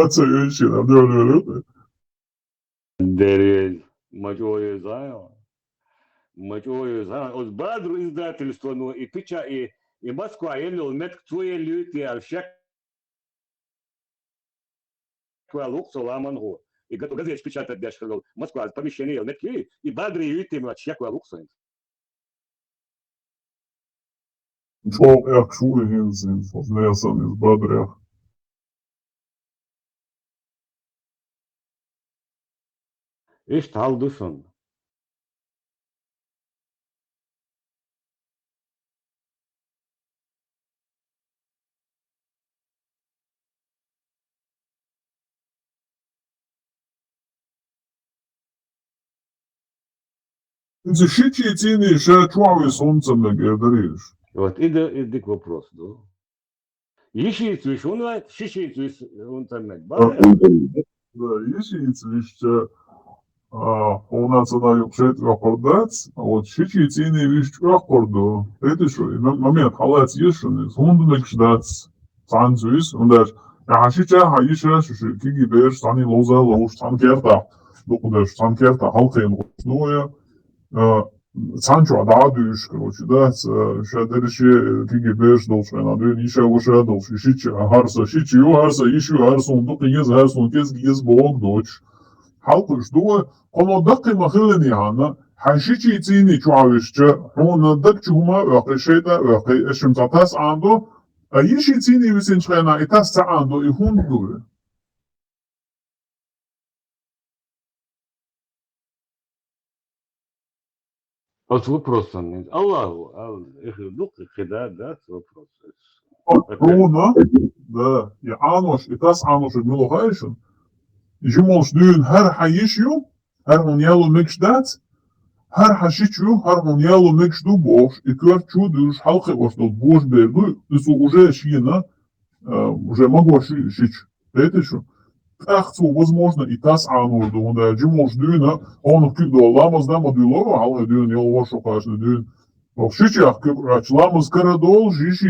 цеющий, нам делали. Дерез, мажое знаю. Мачой знаю. От Бадру издательство, ну и пича и Москва, елил мет твои люди, а всяк лук соламангу. И газет печатать дешево. Москва помещение метки и Бадри люди мат всяк лук сын. Шел як шули гензин, знесан из Бадря. Иш талдусон. Ты щичи цены, что чуави солнце говоришь. Вот, и дик вопрос, да. Ищи цвиш, он знает, щищи цвиш, он там нет. Да, ищи цвиш, полноценная обшит вакордать, а вот щичи цены виш вакорду. Это что, момент, халат ешен, хундмек ждать, цанцвис, und der حشيشة حيشة كيجي بيرش تاني لوزة لوش تان كيرتا دوكودش تان كيرتا halkayın noya Sancho adadüş короче да шадерши киги беш долшена дön işe uşa dolş işi harsa şiçi yo harsa işi harsa ondu kıyız harsa onkez giyiz boğuk doç halkuş doğa kono dakı mahılın yana haşiçi tini çuavişçe ona dak çuma öqi şeyda öqi eşim tatas ando işi tini visin çena itas ta ando ihundu Вот вопрос он. Аллаху, их дух, когда, да, вопрос. Runa, da ya anoş, itas anoş milohayşın. Jumos düğün her hayişyu, her hunyalo mekşdat, her haşiçyu, her hunyalo mekşdu boş, ikör çudüş halkı oştol boş berdu, isu уже шина, уже могу шич. Это что? Ахцу, возможно, и тас анурду, да, жумос düğüne, onu küp dolamaz da modülova, halka düğün yol boş okaşlı düğün. Шичах ламыз кыры долж, иши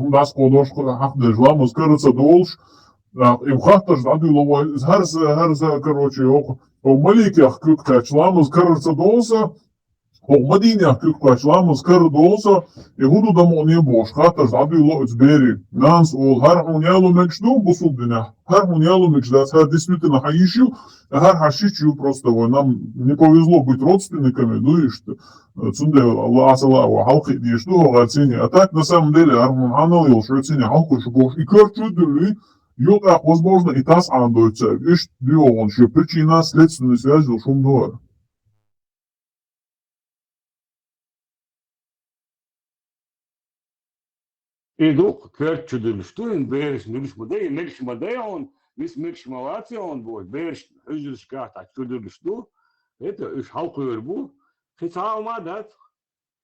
нас подош хахдыш, ламыз кырыца долж, и хахтыш адылова, харза, короче, о маликях кюкач, ламыз кырыца долса, о мадинях кюкач, ламыз кыры долса, и худу дамо не бош, хахтыш адылова бери, нанс ол, хар хунялу мекшду, бусуддина, хар хунялу мекшдас, хар действительно хаишил, хар хашичу просто, нам не повезло быть родственниками, ну и что. Цунде Аллах асалау халқы дейшті оға цене. А так, на самом деле, армун аналил, что цене халқы шубош. И көр чудили, йота, возможно, и тас андойца. Ишт био он, что причина следственной связи ушум дуар. И дух, кер чудили, что он берешь, мельш мадей он, вис мельш малация он будет, берешь, хызжил шката, чудили, что, это, иш халқы вербу, خسارة ما دات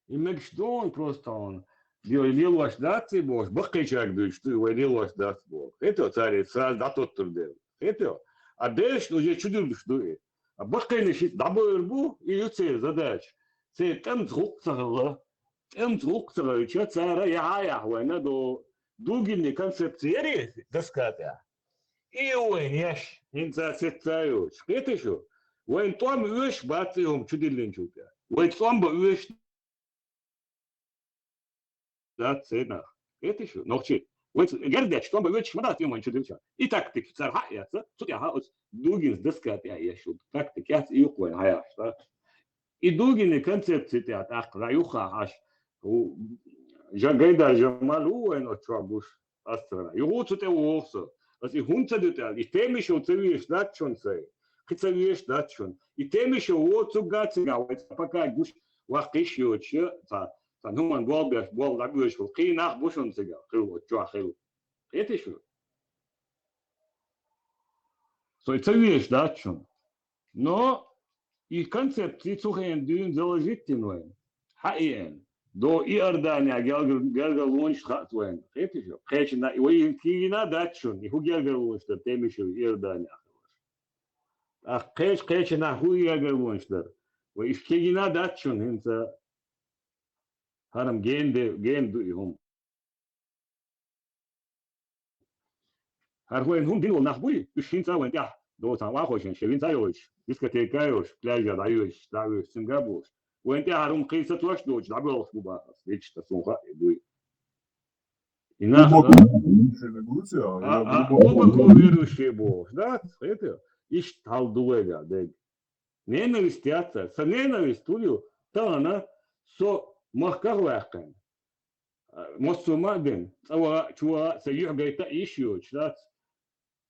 يمكشدون просто делил ваш дат и бог бахкай человек дует что его делил ваш дат бог это царь сразу да тот турдел это а дальше уже чудил что а бахкай не шит дабы бу и юцей задач цей там звук царла что царя я война до дугильной концепции доската и ой яш инца цецаю это что وين طعم ويش باتيهم чудилин чука وين طعم ويش да цена это что ночи وين гердач طعم ويش ما датиهم чудилча и так ты царха яца тут я хаус дугин дескат я шут так ты яц и уқой хая что и дугин концепции теат ах раюха аш жагайдар жамал уэн очабуш астра югу цуте уохсо аз и хунца дете и темиш уцевиш датчон сей ختصويش داتشون يتمش هو تزقات سجاوت فكا جوش واقيش يوتش تا هم بول بول لابيوش قينا بوشون سجا خلو تشوا خلو ايتشو سو يتسويش داتشون но и концепции цухен дюн заложительные حقيقة до Иордания гелгал лунш хатвен ايتشو خيشنا ويكينا داتشون يهو гелгал лунш تمشوا Иордания قيش نحوي يقولونشتر وإشكينا داتشون انت هرم جين دوهم هرهوين هم دينو نحوي إشكين وين تح دو واخوشن شوين تايوش ديسكوتيكايوش بلاجا دايوش سنغابوش وين تح هرم قيسة توش دوش دعبوش بباقس ليش تسونغا دوي إناخ оба верующие Бог да это иш талдуега дег ненависть яца со ненависть тулю та она со махкарвакен мосумаден ава чуа саюгайта ишю чат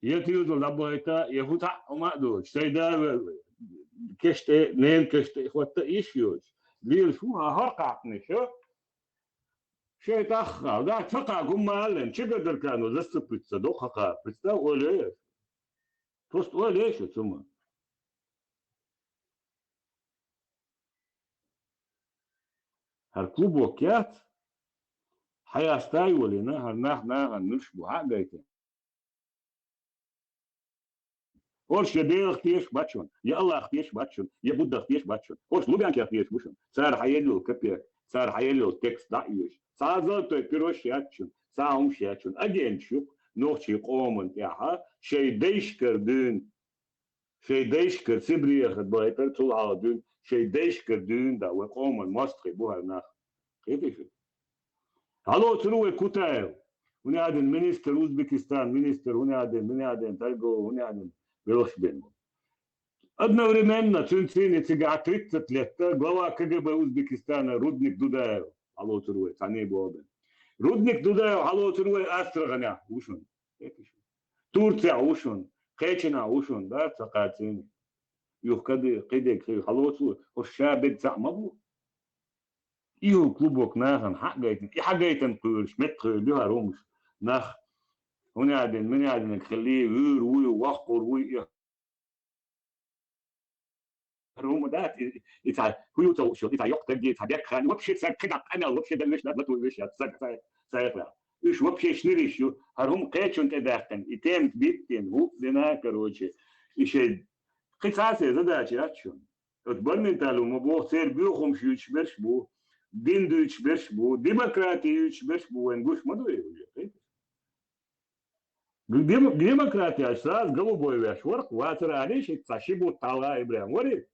يتيودو لابويتا يهوتا ومادو سيدا كشته نين كشته خوتا ايشيوش ليل شو هرقعتني شو تاخا دا تقع قمالن чего كانوا заступиться до хака представь оле просто оле что ثم هالكلوبو كيات حياستاي ولنا هالناح نشبو حاجة Orš je dēl tieši bačun, ja Allah tieši bačun, ja Buddha tieši bačun. Orš lubjanki tieši bušun. Sār hayelul kapie, sār hayelul tekst da'yuş. Sār zaltoy piroş yatçun, sār umş yatçun. Agen şuk, nohçi qomun yaha, şey değişkir dün. Şey değişkir sibriye khadbay per tul ala dün. Şey değişkir dün da ve qomun mastri bu halna. Kayfı. Halo turu kutaev. Hunadin minister Uzbekistan, minister hunadin talgo hunadin Велось бен. Одновременно Цунцини цига 30 лет глава КГБ Узбекистана Рудник Дудаев Алло Туруй, Цани Бобен. Рудник Дудаев Алло Туруй Астраханя ушун. Турция ушун, Кечина ушун, да, Цакацини. Юхкады Кидек Алло Туруй, Ошабек Цамабу. Иу клубок нахан حاجايتن قرش متر لها رمش نخ هنادن منادن نخليه وير وي وخور وي روم دات يتع هو تو يتع يقتل جيت هداك خان وبشي كده انا وبشي دلش لا تويش سايق ايش وبشي شنريش هرهم قيتشون تداختن يتم بيتين هو دنا كروچه ايش قصاصه زداچ ياتشون اتبنن تالو مبو سير بيوخم شيش برش بو دين دوش برش بو ديمقراطي برش بو وينغوش مدوي Демократия сразу голубой веш ворк ватер алишик сашибу тала ибрям ворит.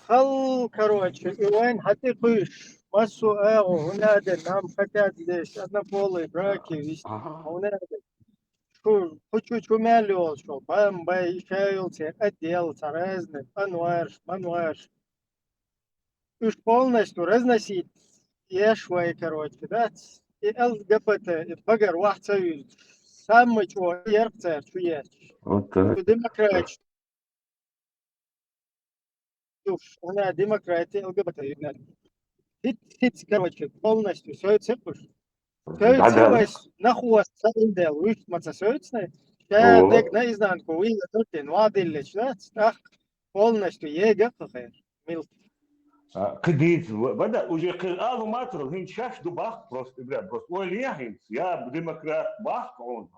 خل كروتش وين حتقيش مسو اغو هنادن نام فتات ليش انا بولي براكي هنادن شو ماليول شو بام باي شايلتي отдел разных мануарш уж полностью разносить ешвай короче да и ЛГБТ и багар вахцаю самый чего ерцер чу есть Вот так. Демократия она демократия ЛГБТ хит короче полностью все цепуш все нахуй сандел уж мацасоцне я так наизнанку вы тут нуадиллич да полностью ега хэр мил Кдит, вода уже кал матро, хин шаш до бах просто, бля, просто ой лехин, я демократ бах он.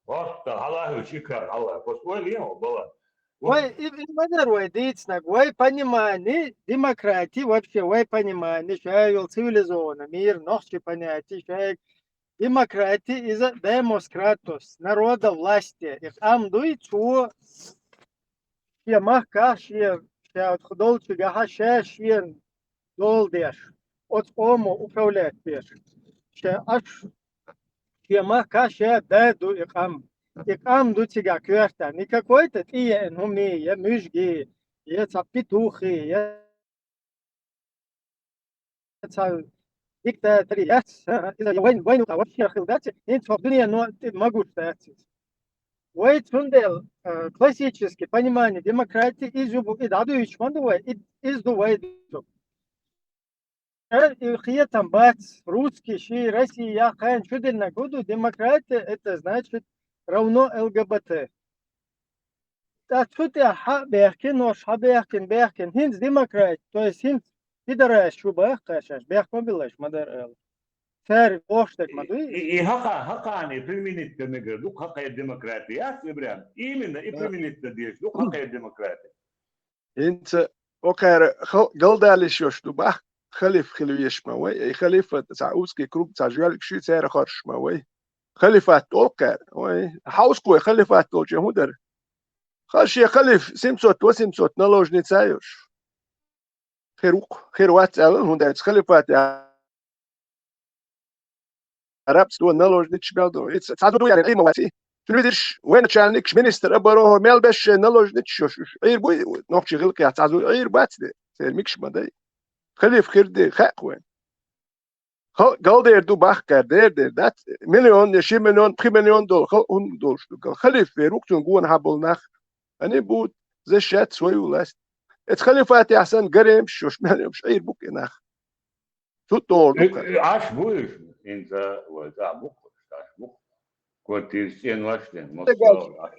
Вот, Аллах чикар, Аллах, просто ой лехо была. Ой, и мадер дицнак, ой понимание, демократии вообще, ой понимание, что цивилизованно, мир, ночи понятия, что демократия из демократос, народа власти, их амдуй, что я махка, что от худолчи гаха, что долдеш, от ому управлять пеш, что аж я махка, что даду их ам. Икам дутига кверта, не какой-то и нуми, я мужги, я цапитухи, я диктатори, я войну, а вообще хилдати, не цвобдуния, но могу стать. Вой тундел классическое понимание демократии из зубу и даду ичмандувай, из дувай зуб. И там бац, русский, ши, Россия, хан, чудельно году, демократия, это значит равно ЛГБТ. Так что ты бехкин, нож, бехкин, хинс демократ, то есть хинс пидораш, шуба, кашаш, бехкин билаш, мадар эл. Сэр, оштек мадуи. И хака не применить демократ, ну хака демократия, Ибрям, именно и применить деш, ну хака демократия. انت اوكر قلدالش يشتبه خليف خلويش موي خليفه تعوسكي كروب تاجوال شي سير خرش موي خليفات اوكر وي حوسكو خليفات الجمهور خاشي خليف سمسوت وسمسوت نلوجنيتايوش خيروات هوندات خليفات عرب ستو نلوجنيتش بلدو تعدو يعني اي مواتي تنويدرش وين تشانكش مينستر ابرو ميلبش نلوجنيتش غير بوي نوقشي غلق تعدو غير باتدي سير ميكش مداي خليف خير دي خاق وين قال دو باخ كردير دات مليون شي مليون 3 مليون دولار هم دول خليف في روكتون جون حبل نخ انا بود زي شات شوي ولاست اتخليفات احسن قريم شوش مليون شعير بوك نخ شو دول عاش بوش انت وزع بوك عاش بوك كنت سين واشتن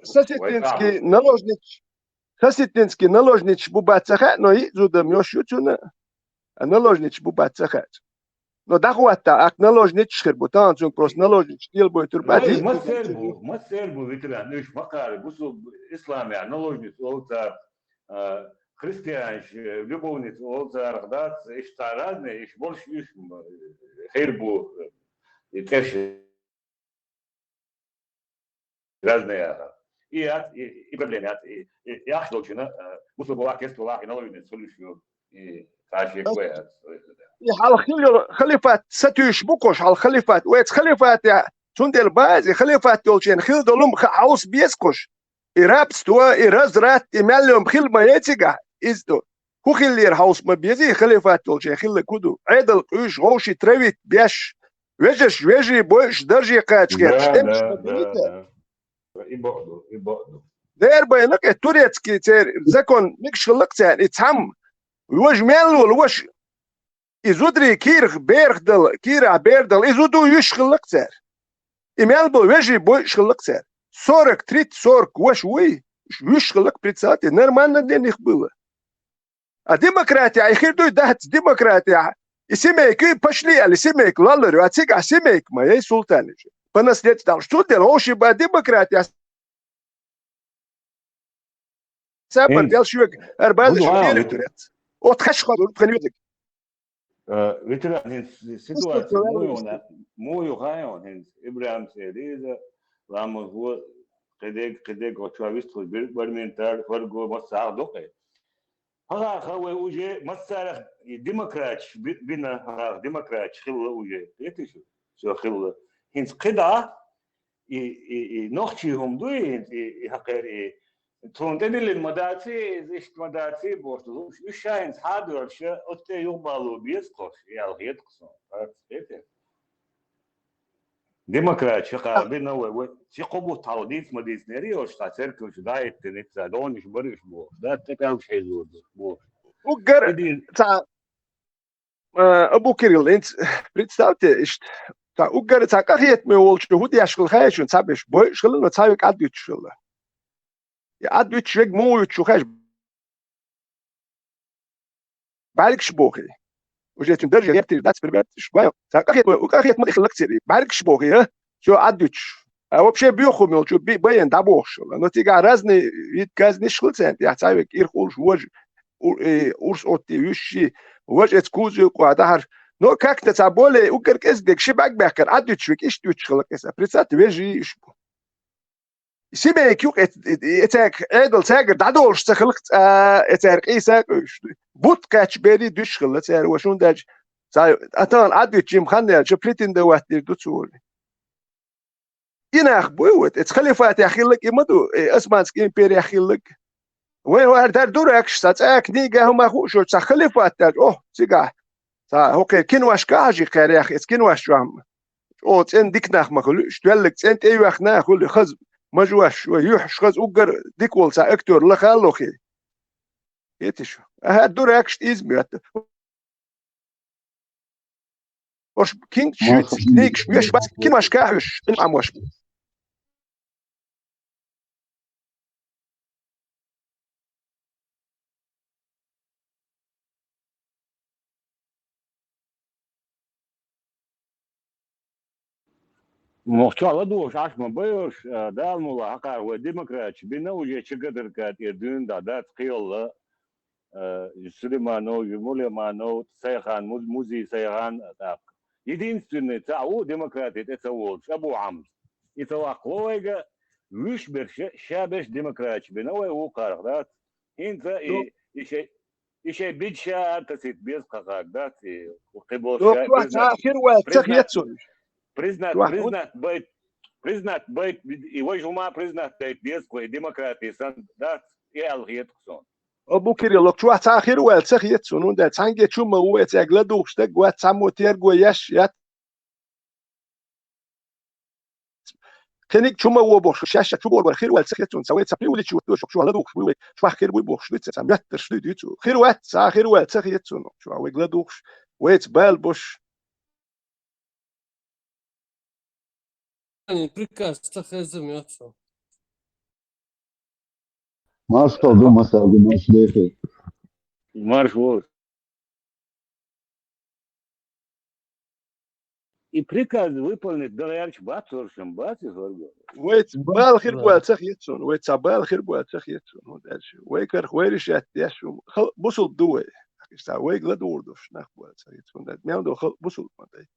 ساتيتينسكي نلوجنيتش Khasitninski naложnich bubatsaha no I zudam yoshutuna. A naложnich bubatsaha. No dahuata ak naложnich khirbutan zung pros naложnich dil boy turbati. ما سيربو فيتران إيش مقال بوسو إسلام يعني نلوجنيت أوزار خريستيانش لبونيت أوزار غدات إيش تعرضنا إيش بولش إيش خيربو يتكش رازنا يا إبرلينات يأخذوا شنا بوسو بواك يستوى نلوجنيت سوليشيو تعشي كويس على خليفات ستوش بوكوش على خليفات ويت خليفات تندل بازي خليفات تولشين خيل دولم عاوز بيسكوش إرابس توا إرازرات إمالهم خيل ما يتيجا إزدو هو خيل هاوس ما بيزي خليفات تولشين خيل كودو عدل قيش غوشي ترويت بيش ويجي بوش درجي قاتش كيرش تمش لا يبعدوا دير بينك توريتسكي تير زكون مكش خلقتان يتهم وش مالو وش إزودري كير بيردل كير بيردل إزودو يشخلق تار إمال بو وجي بو يشخلق تار سورك تريت سورك وش وي يشخلق بريتساتي نرمانا دين يخبوه الديمقراطية يخير دو دهت ديمقراطية يسميك باشلي اللي يسميك لالر واتسيك عسميك ما يي سلطاني بناس ليت دار شو دير هوشي با ديمقراطية سابر ديال شوك أربعة شوية تريت وتخشخ بخنيوتك فيتران سيتواسيون مويو غايون إبراهيم سيريزا رامو هو قديك وشوافيستو برمنتال فرقو مسار دوقي ها هو وجه مسار ديمقراطش بنا ديمقراطش خلوا وجه يتشو شو خلوا هنس قدا نوختيهم دوي حقير تونتني المدارسي زيش مدارسي بوشتو إيش شاين حاضر شيء أنت يومالو بيسقط يا الهيد قصون ديمقراط شقا بينا وشقبو تعوديت مديس نريوش تعترك وش دايت نتسادون إيش بريش بو ده تكاو شيء زود بو وقر تا أبو كيريل أنت بريتستاوت إيش تا وقر تا كهيت ميولش هودي أشكال خايش ونسابش بوي شغلنا نتساوي عديت شغله عديت شيء مو يتشوخش بالكش بوخي وجيت ندرج يبتي دات بربات شويه تا كهيت ما يخلق سيري بالكش بوخي ها شو عديتش вообще بيخو شو بين دابوش но تيجا разные вид казни шхулцент я цавик ирхулш вож урс отти виши вож эцкузу квадахар но как-то та более укеркездек шибак бахкар адючвик иш дючхлак эса прицат вежи ишбу سيبك يوك اتاك ادل تاجر دادولش تخلقت اتاك ايساك بوت كاتش بيري دشخل تاعر وشون داج اتان عدي جيم خنيا جبليتين دوات دوتول يناخ بوت اتخلفات يا خلك يمدو اسمانسك امبيري خلك وين هو دار دوركش تاك نيغا هما خو شو تخلفات تاع اوه سيغا تا اوكي كينواش كاجي خير اس كينواش رام او تن ديكناخ مخلوش تولك انت ايوخ ناخل خز مجوش ويوحش خز أجر ديكول سا أكتور لخالوخي يتشو هاد دور أكشت إزميات وش كين شوت نيكش مش بس كين مش كاهش عم وش مختار دوش عاش ما بيوش دال مولا حقا وديمقراطش بينا وجه شقدر كات يدون دادات قيل سليمانو يموليمانو سيخان موزي سيخان единственный تعو ديمقراطي تسوولش أبو عمرو يتوقع ويجا ويش برش شابش ديمقراطش بينا ويوقع دات إنت إشي بيدشا تسيت بيزقق دات وقبول شا آخر وتخيتسون признать быть его жума признать беской демократии сандат и алгетсон أبو كيري لو شو آخر وتخيتسون وده تانجي شو ما هو تغلدوش تقوى تسمو تيرجو يش يات كنيك شو ما هو بوش شاشة شو بول خير وتخيتسون سويت سبري ولي شو شو هلدوش شو خير بوش لسه ياتر شو ديتو خير آخر وتخيتسون شو هيغلدوش ويت بالبوش Приказ так разумеется. Маршал думаса, марш дефи. Марш вот. И приказ выполнить Дарьяч Батуршем, Бати Горго. ويت بالخير بوا تخ يتسون ويت بالخير بوا تخ يتسون هو داش ويكر خويرش يتيشو بوصل دوي استا ويك لا دوردوش نخ بوا تخ يتسون ده ميام دو بوصل ما ده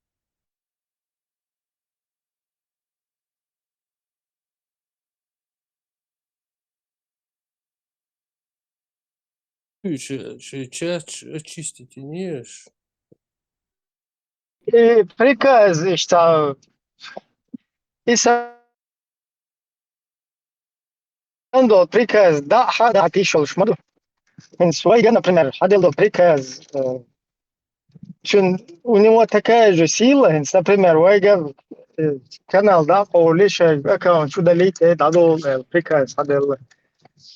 Сейчас очистите, не ж. Prikaz šta عنده приказ да حدا تيشل شمدو من своего, например, ходил приказ что у него такая же сила, например, Вайгав канал да полиша аккаунт что удалить дал приказ ходил.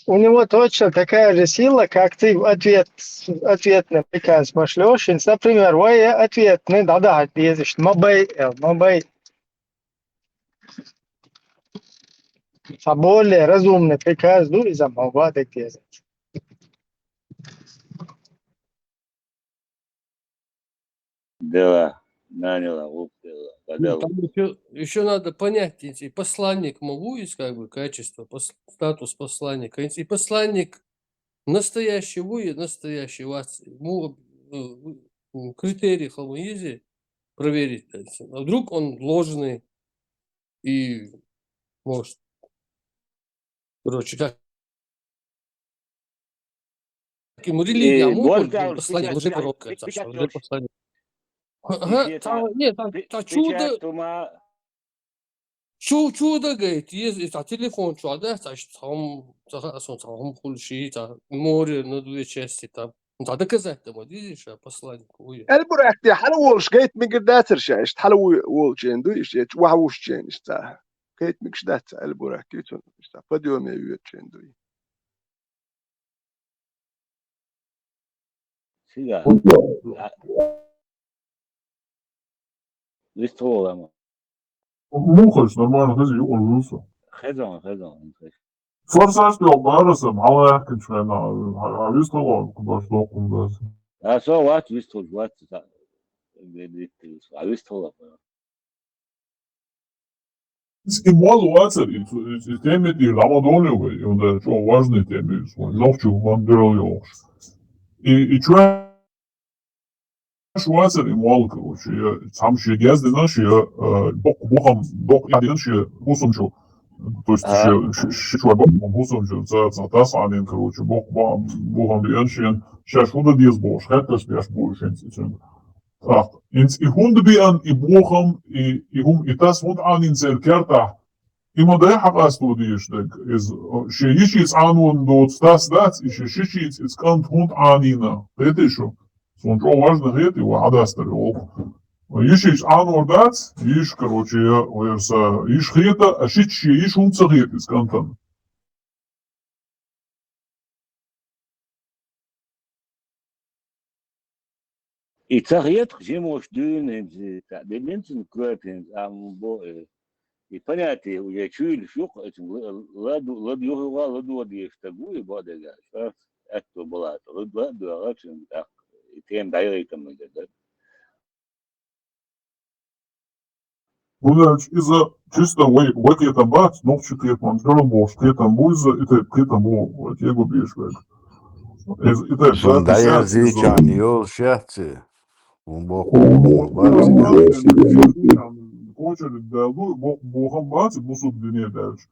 У него точно такая же сила, как ты ответный приказ пошлешь. Например, Вай ответный да ездишь мобай более разумный приказ, ну и замолвать ездить. Дела, наняла, упила, подала. Там еще надо понять, и посланник могу есть как бы качество, статус посланника. И посланник настоящий, вы настоящий, у вас критерии халмуизи проверить. А вдруг он ложный и может, короче, как религия, может посланник, уже пророк, уже посланник. Нет, там чудо, говорит, есть телефон, чудо, там хульши, там море на две части, там. Да доказать там, видишь, посланник. البرحتي حلوش جيت من قداتر شايش حلو وولجين دويش يت وحوش جين استا جيت مش دات البرحتي تون استا فديو مي يوتشين دوي Siga. Листволом. مخش نورمال غزي يقول نصه خزون. فرصة يوبارس معاه يحكي شوية عايز طلع كباش لوكم بس So what listol, what листволом. И мало и темы и рамадоневые, и он что важные темы, ночью мандерл ёж. И что швайцар и мало, короче, сам ще гезды наши, боком, один ще гусомчу, то есть ще гусомчу, за тас один, короче, боком бианшен, ще шуда диез бош, хэттер спяш больше, так, и хунde биан, и боком, и хум, и тас хунд анин зеркерта, и модай хакас тодиеш, так, ще ищиц анун дот стас дат, и ще шичиц, и скант хунд анина, это еще. Он что важно говорит, его адастер его. Ишь анордат, ишь короче, ишь хета, а шичи, ишь умцагет из кантана. И цагет, где можешь дюнем, деменцин клапин, и понятие, я чую, что этим ладу одеешь тагу и бодега, это была, ладу алакшин, так. Тем дайректом идет. Ну, из-за чисто вайки там бац, ногчик я там бош, ты там бульза, и ты там вот я губишь, это Sondaya zichan yol şahsi. Очередь даю, богом бац, бусук дне дальше.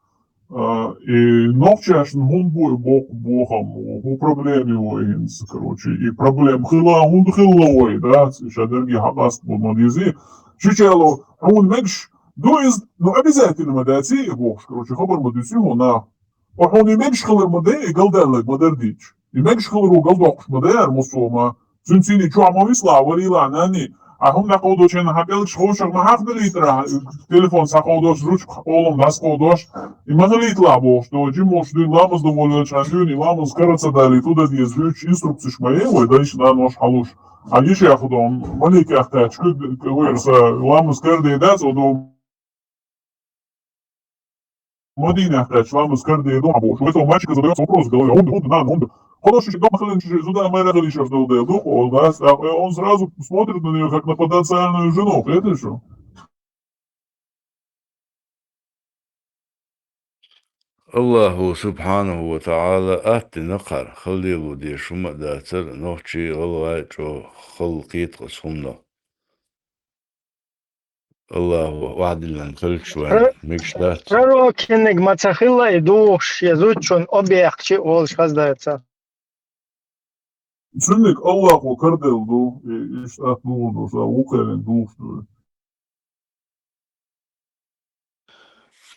И новчашн гумбой богом, у проблеме воинс, короче, и проблем хила, хиловой, да, шадерги хабаст бумадизи, чичало, он мекш, ну обязательно мадати, бог, короче, хабар мадисю, на, он и мекш хилар маде, и галдалек мадердич, и мекш хилару галдокш мадер, мусома, цунцини чуама висла, варила, нани, هم نقودوش أنا حبيلش خوشك ما حق دليترا تلفون سقودوش روش قولم دست قودوش إما غليت لعبوش دو جيموش دين لامز دومولوش عندوني لامز كرتسا دالي تودا ديز لوش инструкциш моей ой дальше да нож халуш а еще я ходом малик ахтач куд вырса лάμыз кэрдэ даз одо Мадина, вам из каждой дома больше. У этого мальчика задается вопрос в голове. Он. Хороший дома, сюда мы рады еще что духу, да, он сразу смотрит на нее как на потенциальную жену, это что? الله سبحانه وتعالى أهت نقر خليلو دي شما داتر نوحشي غلواي جو خلقيت قصهمنا الله وعد لنا خلق شوين ميكش دات Пророкинник Мацахилла и душ язучун объект чи олш хаздается. Sünnik Allahu kardeldu, iştat nurdu, sa ukeren duftu.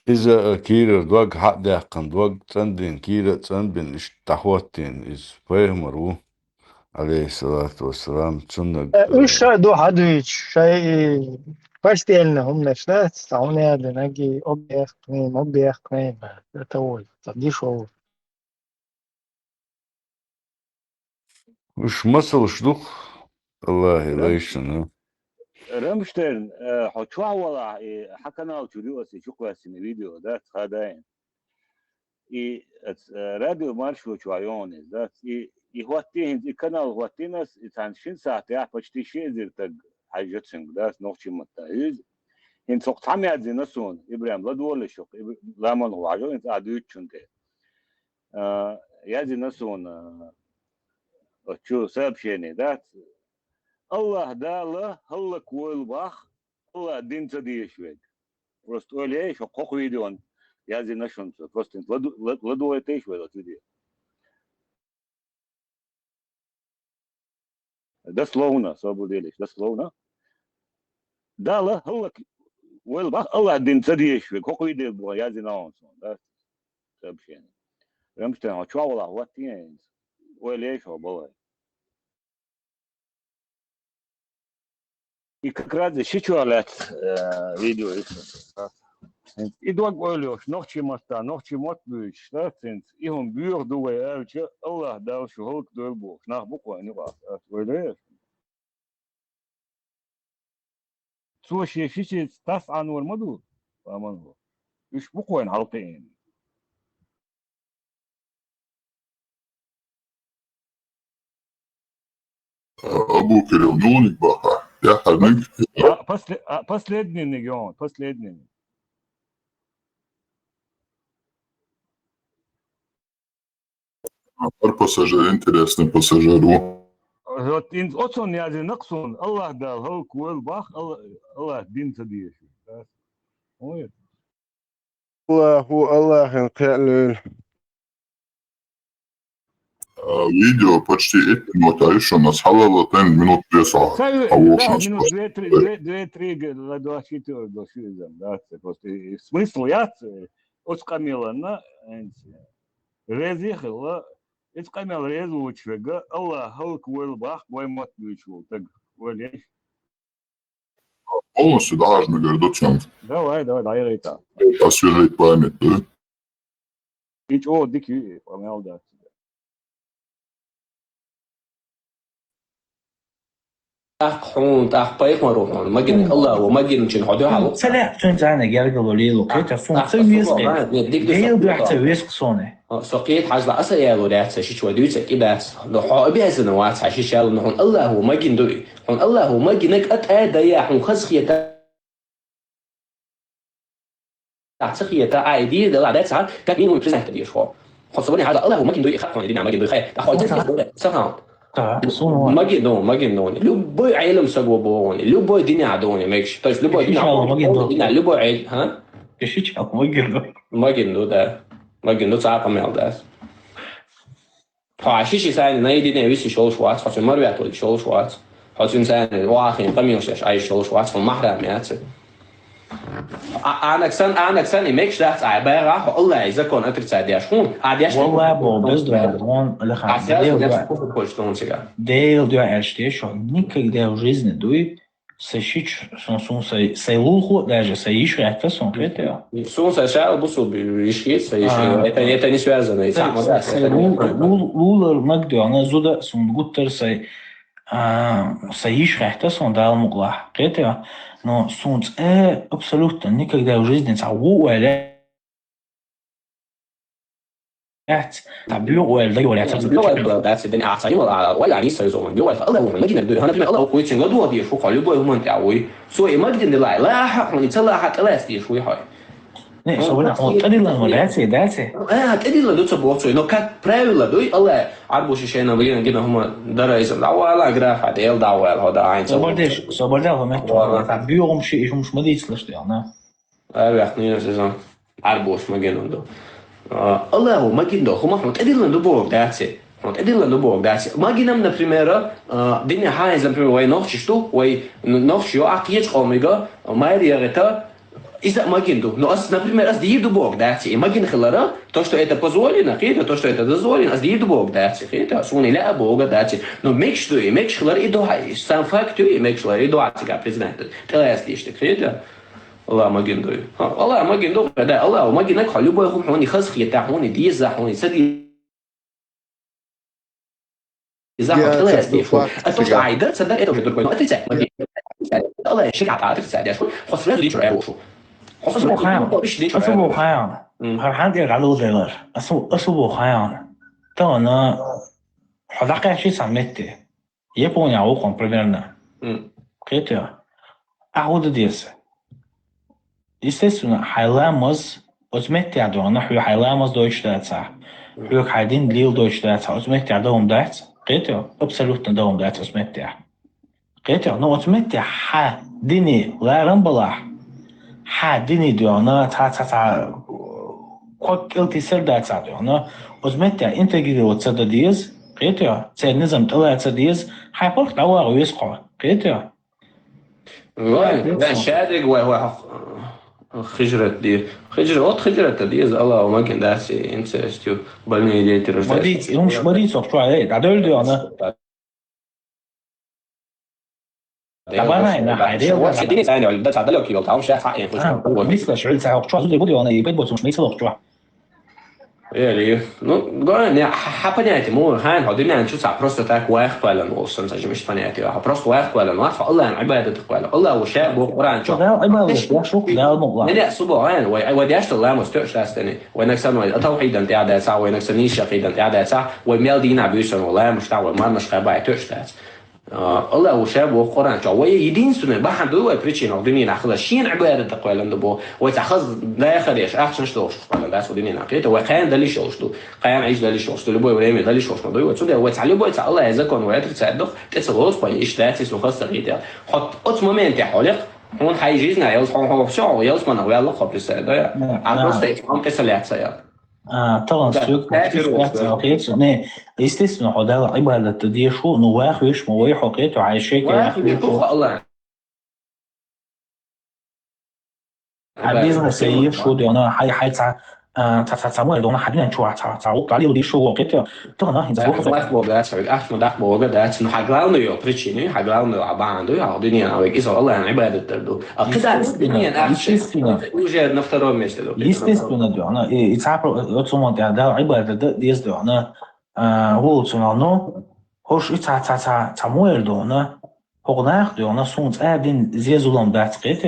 إذا كيرا دوغ حق داقن دوغ تندين كيرا تنبين إش تحواتين إز فاهمرو عليه الصلاة والسلام تسنق Üç do hadüç şey постельно умнешь, да? Сауне ноги объект ним. Это ой, дешево. وش مسل شدوخ الله ليشن رمشترن حتشوا ولا حكنا وتشريو سي شو كويس فيديو ده خداين راديو مارشو чуайон ده هواتين канал هواتينس تانشين ساعة يا почти 6 زرتك حاجتين ده نوختي متايز ان سوق تعمي زي نسون ابراهيم لا دول شوق لا من هو عجو انت ادوتشن ده يا زي نسون شو сообщение ده الله داله الله كويل باخ الله دين تدي شوي просто оле شو قوق فيديون يا زي نشون просто لدو это شوي ده تدي ده словно свободились ده словно дала الله كويل باخ الله دين تدي شوي قوق فيديو يا زي ناون ده сообщение прям что а чего ла вот тень оле شو было И как раз сейчас видео и док ойлош ночи моста ночи мот büyük statsins ihum büyük duve elçe Allah dal şu halk dölbo nach bu koyunu var öyle so şey tas anurmadı aman bu üç bu koyun halkın Abu Kirill Nulik Baha. Я ханыг последний регион последний пассажир интересный пассажиру. вот отсон я же нақсон Allah дал халк уэл бах Allah дин тадиеш ой الله قالوا Видео почти 1 минута, еще нас халало 10 минут 2 саат. А минут вот 2-3 la došito do šizam, da se postoji smisl jace odskamila na rezihla odskamila rezu čvega Allah halk uel bах бой мот бичул так олеш полностью должны говорить, давай дай это освежить память, да? ич о дики помял да حون تحقيق مروحون ما جن الله وما جن شن حدوها سلا شن زانا جرجل ولي لوكيتا فون سويس ديل بيحت ويسق صونه سقيت حاجة أصلا يا ولاد سشيش ودوت كباس لو حابي سنوات سشيش يلا نحن الله وما جن دوي حون الله وما جنك أتأدا يا حون خزخيتا تخيتا عادي ده العادات ساعات كان مين ويبريزنت تدير شو حسبوني هذا الله وما جن دوي خاطر دينا ما جن دوي خير أخوات سخان Магинон. Любой айлом соглобован, любой динядон, мекш. То есть любой динядон, любой айл, ха? Пишичал Магинду. Магинду, да. Магинду цапамел, да. Фашиши сайн найдене виси шол швац, фаши марвятол шол швац. Фаши сайн вахин памилшаш ай шол швац фон махрам яц. أنا كسان إميكش ده عبارة الله إذا كان أتريد أدياشون والله بس دوام Дейл дуа эльште, что никогда в жизни дуй сащич сон сайлуху даже саиш это сон это. Сон сащал бусу бишкет саиш это не связано. Лула нагду она зуда сон гуттер саиш это сон дал мугла это. Но солнце абсолютно никогда в жизни цаву или بيقول ده يقول that's den asa yo wala ni sai zo man yo fa Allah wa magina do hana prima Allah ko cin gado di shu khali boy mun ta wai so e magin de la ha ni tala ha tala sti shu hai ne so wala on tadi la no that's tadi la do to bo so no как правило do Allah arbu shi shayna bagina gina huma dara ism da wala grafa de el da wala hada ain so borda huma ta بيقوم شيء مش مدي تسلش انا يعني سيزون arbu magina do Allah magin do huma hot edilan do bog dace hot edilan do bog dace maginam na primeira dinha haiz na primeira way noch sto way noch jo aqiyat qomiga maria geta iza magin do no as na primeira as di do bog dace magin khilara то что это позволено это то что это дозволено as di do bog dace это суни la bog dace no mix do mix khilara ido hay сам факт и mix khilara ido atiga президент телес диште это الله ما جندو الله ما جندو ده الله ما جنك حلو بيهم هوني خسخ يتاعوني دي زحوني سدي زحوا خلاص دي أتوش عايدة صدق إيه توجد كويس أتريد الله يشجع تعرف تساعد شو خسرنا دي شرعه وشو أسبوع خيان هر حد يقعدوا ديلر أسبوع خيان تانا حداقة شيء سمته يبوني أوقن примерно كده أعود ديسه Естественно, хайламыз özmet ya doğana hü haylamız Deutsch'ta hü haydin lil Deutsch'ta özmet ya doğum dert qeto absolutно doğum dert özmet ya qeto no özmet ya ha dini laran bala ha dini doğana ta kok iltisar dert doğana özmet ya integri olsa da diz qeto sen nizam tılasa diz hayport dawa uyusqa qeto ben şadig ve خجرت دي خجرت دي الله وما كان داسي انت استو بالني دي ترجع مش مريض صح عليه تعدل دي انا طبعا انا عادي دي ثاني ده تعدل كيلو تعال مش حق يعني مثل شعور ساعه شو زي بودي انا يبيت بوت مش يصلح شو يعني ну говорю понятие مو هان هادين نشوف просто так واحد ولا نص مش понятие просто واحد ولا واحد الله يعني عبادة ولا الله وشاب وقرآن شو ده عبادة شو ده الموضوع لا سبحان ودي أشتغل لا مستوعش أستني وإنك سنوي توحيد أنت قاعد ساعة وإنك سنيش قيد أنت قاعد ساعة وميل دينا بيشون ولا مش تعود ما مش خباي توشتاس الله وشاب وقرآن شو ويدين سنة بحد دوا بريتشين أو دنيا نأخذ شين عبادة تقوى لندبو ويتأخذ لا يخديش أحسن شلوش ولا ده سودنيا نأخذ وقيان ده ليش وشتو قيان عيش ده ليش وشتو لبوي وريمي ده ليش وشتو دوي وتسودي وتعلم بوي تعالى إذا كان وياتر تصدق تسلوس بوي إيش ده تسلو خاص تغيير حط أوت مومنت حالق هون حيجيزنا يلص هون شو يلص من ويا الله قبل السنة عم بس هم تسليات سيار طبعا سلوك حقيقي نه естественно هذا عبادة دي شو نواخ ويش موي حقيقي عايشك الله عبيزنا سيف شو دي انا حي تعمل دونا حدنا شو تعود عليه ودي شو وقتها طبعا ده واحد بوجات احنا ده بوجات انه حاجلانا يو بريتشيني حاجلانا عبان دو يا دنيا او اذا الله يعني عبادة دو كده الدنيا естественно وجه نفترض مثله естественно دو انا يتعبر اوتومات ده عبادة دي دو انا هو تنانو هوش تعمل دو انا هو دو انا سونت ادين زي زولم داتقيت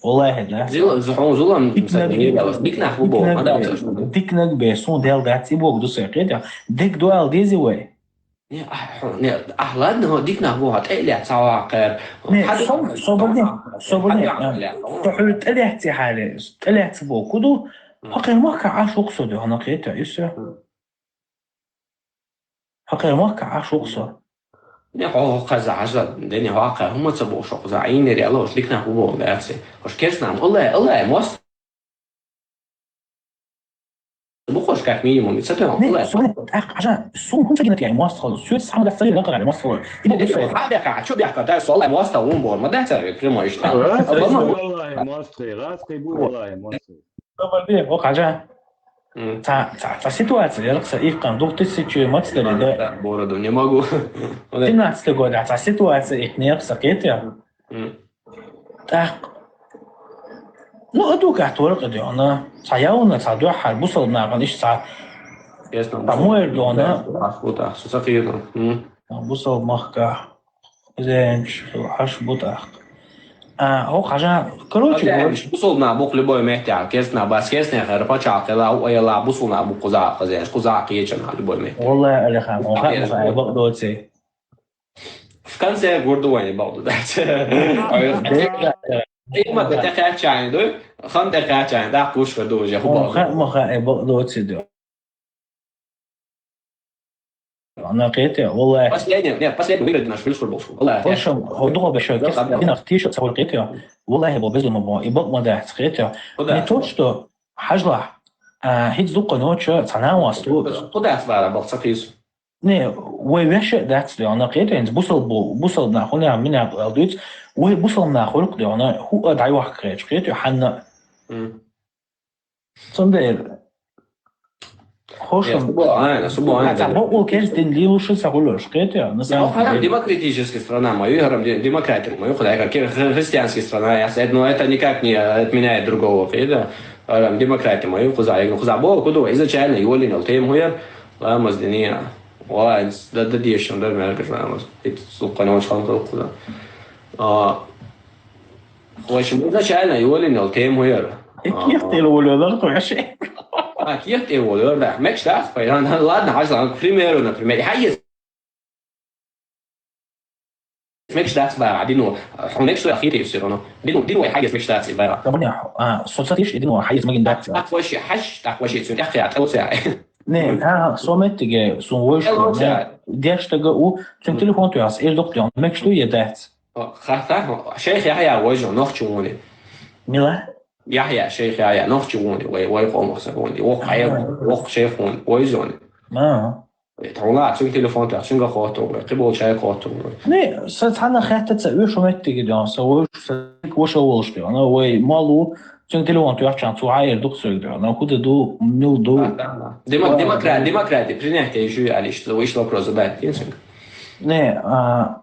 والله لا زولم ديك نحو بو ديك نك بيسون ديل داتي بوك دو سيقيت ديك دوال ديزي واي أحلادنا هو ديك نحو هتقلع سواقر صبرني تحول تلعتي حالي تلعتي بوك ودو حقير ماكا عاش وقصد هنا قيت يسا حقير ماكا عاش وقصد هو قزع عزل الدنيا واقع هم تبغوا شو قزعين يا الله وش ليكنا هو ده أحسن وش كيس نعم الله موس بخش كحمي مو متساتهم الله عشان سوم هم سجنت يعني موس خالص شو تسمع ده فسر نقرا على موس يبغى يفرق حدا شو بيحكي ده والله موس تاون بول ما ده تعرف كل ما يشتغل والله موس راس قيبول والله موس طبعا بيه وقع جا ta situacija je ikam dok ti se čuje matsteli da Borodo ne mogu. 17 godina ta situacija je nekak saketja. Tak. No edukat ورقة أنا سياونا صدوا حال بوصل ناقنيش ساعة. تمويل دونا. أخوته سكينة. بوصل مخكا زين حش بوتاخ. هو عشان короче مش وصلنا بوق لبوي مهتع كيسنا بس كيسنا خير بتشعق لا ويلا بوصلنا بوق قزاق قزاش قزاق يجن على لبوي مهتع والله اللي خام وخا بقدر تسي كان سير برضو وين برضو ده ما بتقعدش يعني دول خم دقيقة يعني ده كوش كدو جه هو مخا بقدر تسي أنا قيتي والله بس لأن بيرد ناس فلوس بالبوصل والله وش هو ضوء بشوي هنا اختيش تصور قيتي والله بوبزل ما يبقى ما ده قيتي نتوشتو حجلة هيك ذوق نوتش تناول أسلوب خدها فعلا بقصقيس نه ويش دات أنا قيتي إنت بوصل ناخذنا من الأرضية وهي بوصل ناخذ كده أنا هو دعوة واحد قيتي حنا صندير خوشم بقول كيس دين وش سأقول قيتي هرم демократическая страна, мою храм демократию, мою худая, как христианская страна, я сказал, но это никак не отменяет другого, да, демократия, мою худая, худая, куда изначально его линил, тем хуер, ламаз динина, ой, да дешем, да, мерка, ламаз, это сука, не очень худая, в общем, изначально его линил, тем хуер. كيف تقولوا ذلك يا شيخ؟ كيف تقولوا ذلك؟ ماكش تعرف أنا لادنا عشان بريميرو حيز ماكش تعرف بقى عدينه هناكش أخير يصيرونه دينه حاجة ماكش تعرف بقى طبعا صوتيش دينه حيز ما جندات أقوى حش أقوى شيء تسوي أخي أتقول ساعة نه صومت تيجي صوش ديش تجا تم تليفون تياس إيش دكتور ماكش تو يدات خاطر شيخ يحيى وجهه نخشوني ملا يحيى شيخ يحيى نخشوني ويقوم خسروني وخ شيخون ويزوني ما تقولات شو تليفون تاع شنو خاطر قبل شيء خاطر نه ساتحنا خاطر تسوي شو متى كده سوي وش أول شيء أنا وي مالو شنو تليفون تاع عشان تعاير دكتور ده أنا كده دو ميل دو ديمقراطي принятие еще عليش لو إيش لو كروزبات ينسى نه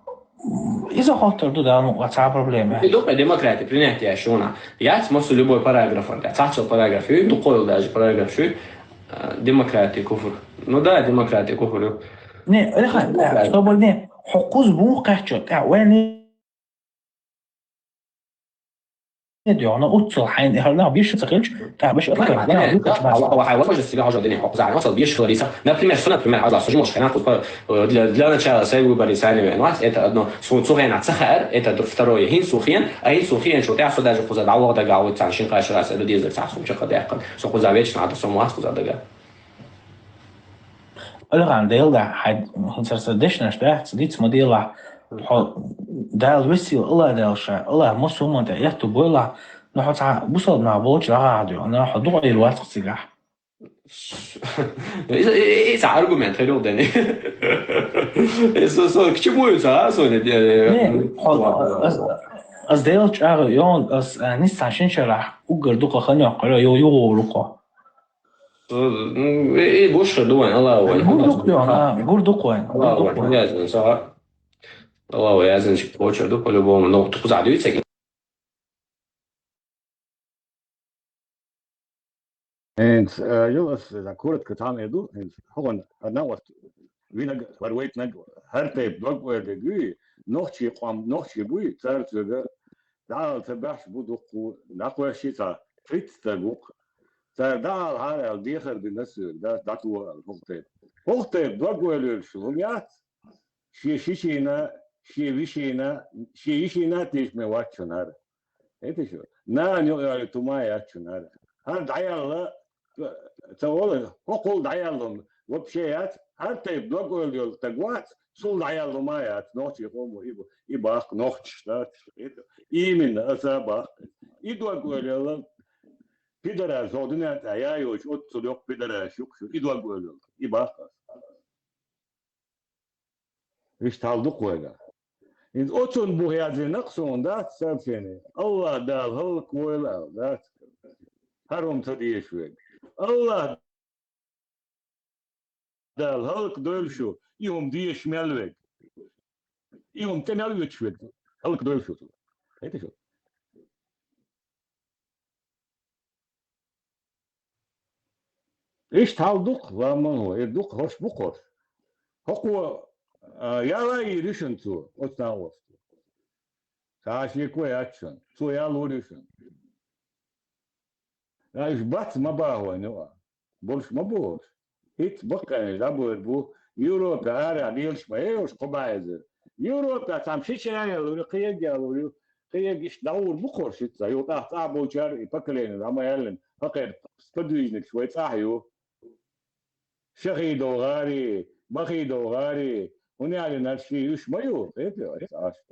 إذا خاطر ده واتساب проблема دوك ديمقراطي принятие شونا я смысл любой параграф он тачил параграф и докол даже параграф شو ديمقراطي كفر ну да ديمقراطي كفر نه لا что больше حقوق بو قحچ وين أنا أتصل حين هلا بيش تقلش باش أطلع هو حيوان же себя уже денег за нас бьешь лариса например что например على сужу может канал для начала sai выбрали сами нас это одно сухен цахар это второе хин сухен что ты даже поза дало да гау цаншин каш раз это дизель цахум что когда что поза вечно надо саму поза да الغان ديل ده حد هنسرسدشنا شتاعت ديت مديلا دال وسيل الله دالشا الله مسوم ده يكتب ولا نحط بوصلنا بوش عادي أنا حضور الوقت سلاح إيه argument حلو ده så к чему это så не از ديلش يون از نیست عشان شرح وقر دوقة خنيا قرا يو لقا إيه بوش دوين الله قول دوقة الله يازن صح الله يازن شيء بوش دوقة لبوم نقطة قزع دويتك En jos za korotko tamo jedu, hogan navat vinag varveit nag harte dogwege gui nochchi bui tsartga dal tabash buduku nakwashita fritsta guk dal hal diger binasur da tu hochte dogwele shlumiat shishina tish me wachunar etisho na nyo tumaya chunar har dayalla تقول هقول دعيالهم وبشيات حتى يبلغوا التجوات صول دعيالهم مايات نوتي يقوموا يباق نوتش ده إيمن أسابق يدوغوا له بيدرا زودنا عيايوش أتصدق بيدرا شوكش يدوغوا له يباق إيش تعلقوا هذا إن أتصن بوهيازي نقصون ده سبسيني الله دال هلك ولا ده هرم تديش وين الله دال هلك دول شو يوم ديش ملوك يوم تملوك شو هلك دول شو هيك شو ايش تعلق وما هو يدق هوش بقر هو يا لا يريشنتو وتناوس Karşıya koyacaksın. Suya alıyorsun. Ya iş bat ma bağlı ne var? Boş ma boş. Hiç bakın da bu Avrupa ara gelişmeye hoş kobaydı. Avrupa tam şey alıyor, kıyıya alıyor. Kıyıya iş davul bu korşit zayo tahta boçar ipaklerin ama yerlen. Fakat spedüjnik şöyle sahiyo. Şehid oğari, bakid oğari. Onu yani nerşi iş mayo. Yapıyor. Aşk.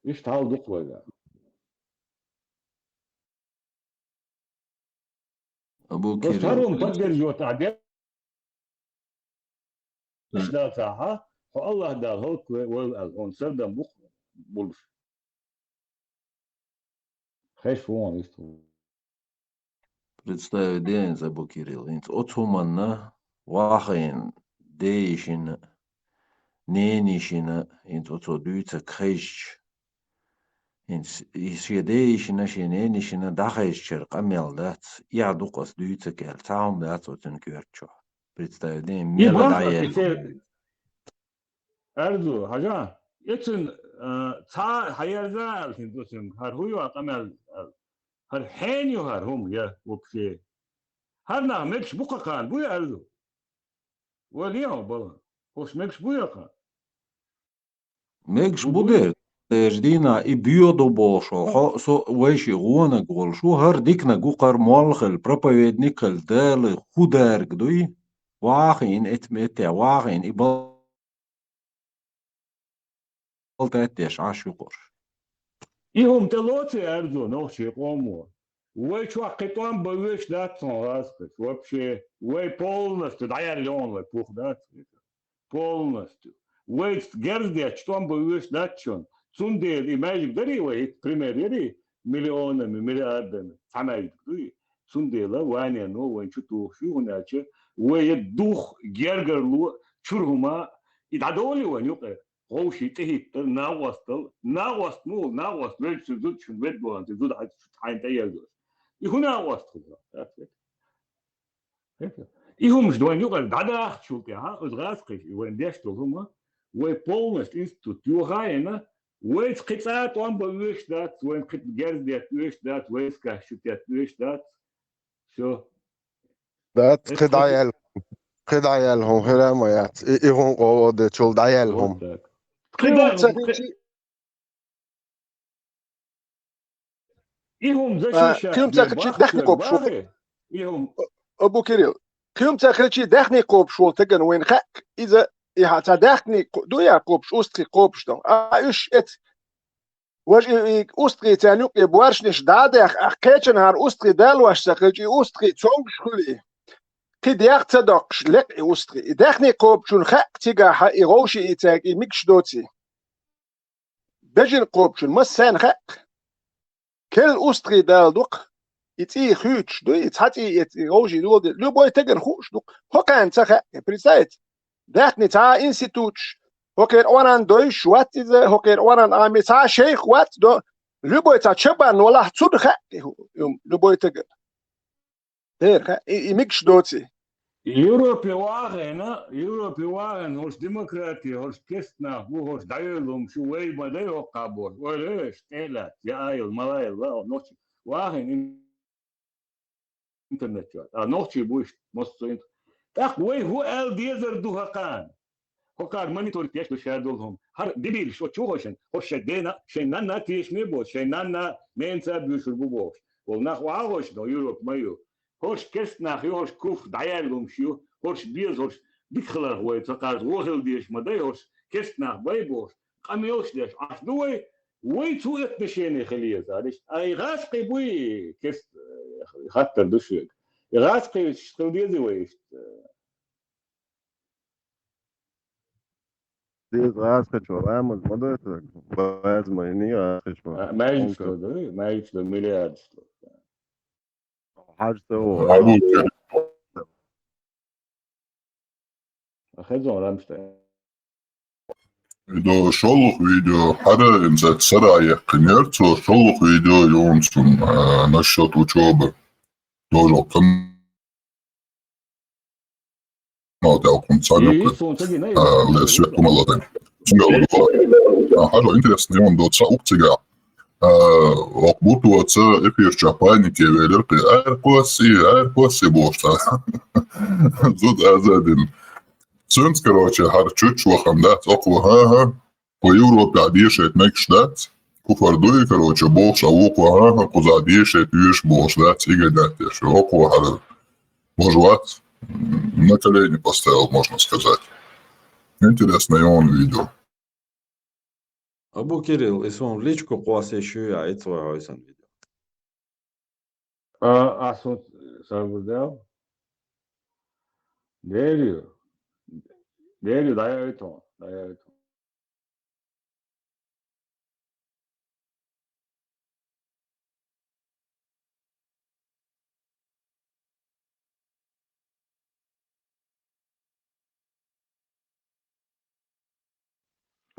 İşte aldık böyle. Abu بس Kiril. هرم تقدر جوت عدل ده صحة فالله ده هوك والأذون سردم بخ بولش خش فون يستو Представь день Abu Kiril. Otumanna vahin değişine nenişine otu düğüte kayış. İşe değişine şey nenişine daha işçer kameldat. Ya dukas düğüte gel. Tamam da atotun görço. Представь день mela dayel. أرجو حاجة يتن تا هيرزا الحين هر هو أقمل هر حين يهر هم يا وكشي هر نعملش بقى كان بويا أرجو واليوم بلا hoş مش بويا كان Мегш буде. Теждина и биодо бошо. Со веши гуана голшу хар дикна гукар молхел проповедникел дели худерг дуй. Вахин этмете вахин и بلتاتيش عاشقور. يهم تلوتي أرجو نوشي قومو ويش وقتهم بويش دات صن راسك وبشي وي полностью داير لون وي بوخ دات полностью ويش جردي اشتون بويش داتشون سونديل إيماجيك دري وي بريمير يري مليون ملياردن ساماجيك دوي سونديلا وانيا نو وين شتو شو هناك وي دوخ جرجرلو شرهما يدعدولي وين يقع غوشي تهيت ناوست مو ناوست ويش زود شو بدبوان زود عين تيجوز يهنا ناوست يهم مش دوين يقال دادا شو كها أزغاسقش وين ديشتو هما وبولنس إنستوت يوغاينا ويش قطعات وان بويش دات وين قط جرز ديت ويش دات ويش كاشو ديت ويش دات شو دات قدعيالهم هراميات إيهم قوة شول دعيالهم يهم زشيشة قيم تاكرشي دخني قوب شو يهم أبو كيريل قيم تاكرشي دخني قوب شو تجن وين خك إذا إيه تدخني دويا قوب شو أستري قوب شو إيش إت وجه أستري تانيك يبوارشنش دادخ أحكيتشن هار أستري دالواش سكرشي أستري تونج شولي كده يقتدقش لك أستري دخني قوب شو خك تيجا إيروشي إتاك إميكش دوتي بجن قوب شو مسان خك كل أستري دالدق يتي خيوش دو يتحتي يتروجي دو لو بوي تجن خوش دو هو كان تخا بريسايت دخني تا انستيتوتش هو كان اوران دويش وات إذا هو كان اوران عمي تا شيخ وات دو لو بوي تا تشبان ولا تصد خا يوم لو بوي تجن دير خا يمكش دوتي Европе واغن هوش ديمقراطي هوش كستنا هوش دايلهم شو وي ما دايو قابور وليش تيلا يا ايل ملايل لا نوتي واغن انترنت نوتي بوش مصين تاخ وي هو ال ديزر دوها كان هو كان مانيتور تيش بشادولهم هر دبيل شو تشوهشن هوش دينا شينانا تيش نيبو شينانا مينسا بيشربو بوش وناخ واغوش دو يوروب مايو هوش كستنا هوش كوف دايالهم شو هوش بيز هوش بيخلر هو يتقاعد وهل ديش ما داي هوش كستنا بايبوش قاميوش ديش عفدوي وي تو اتنشيني خليز هادش اي غاسقي بوي كست خاطر دوشيك غاسقي شتوديزي ويش ديز غاسقي شو رامز مدرسة باز ما هني غاسقي شو ما يشتو ما يشتو مليار شتو حاجة هو أخذون رمشتين إذا شلخ فيديو حدا إنزات سرعي قنيرتو شلخ فيديو يونسون نشط وشوبة دولو قناة دعوكم صالحكم لأسفكم الله دين حاجة интересная, он доца укцига. Окбутуаца эпирча паники велерки аэркоси бошта. Зуд азадин. Сюнс, короче, харчуч вахандат окваха. По Европе одешет мекшдат. Куфардуи, короче, бош, а окваха, куза одешет виш бошдат. Игадат, еши окваха. Можват. На колени поставил, можно сказать. Интересное он видео. Абу Кирилл, и сон в личку класс еще я, это свой ойсан видео. Асун саргудел. Дерю. Дерю, дай это.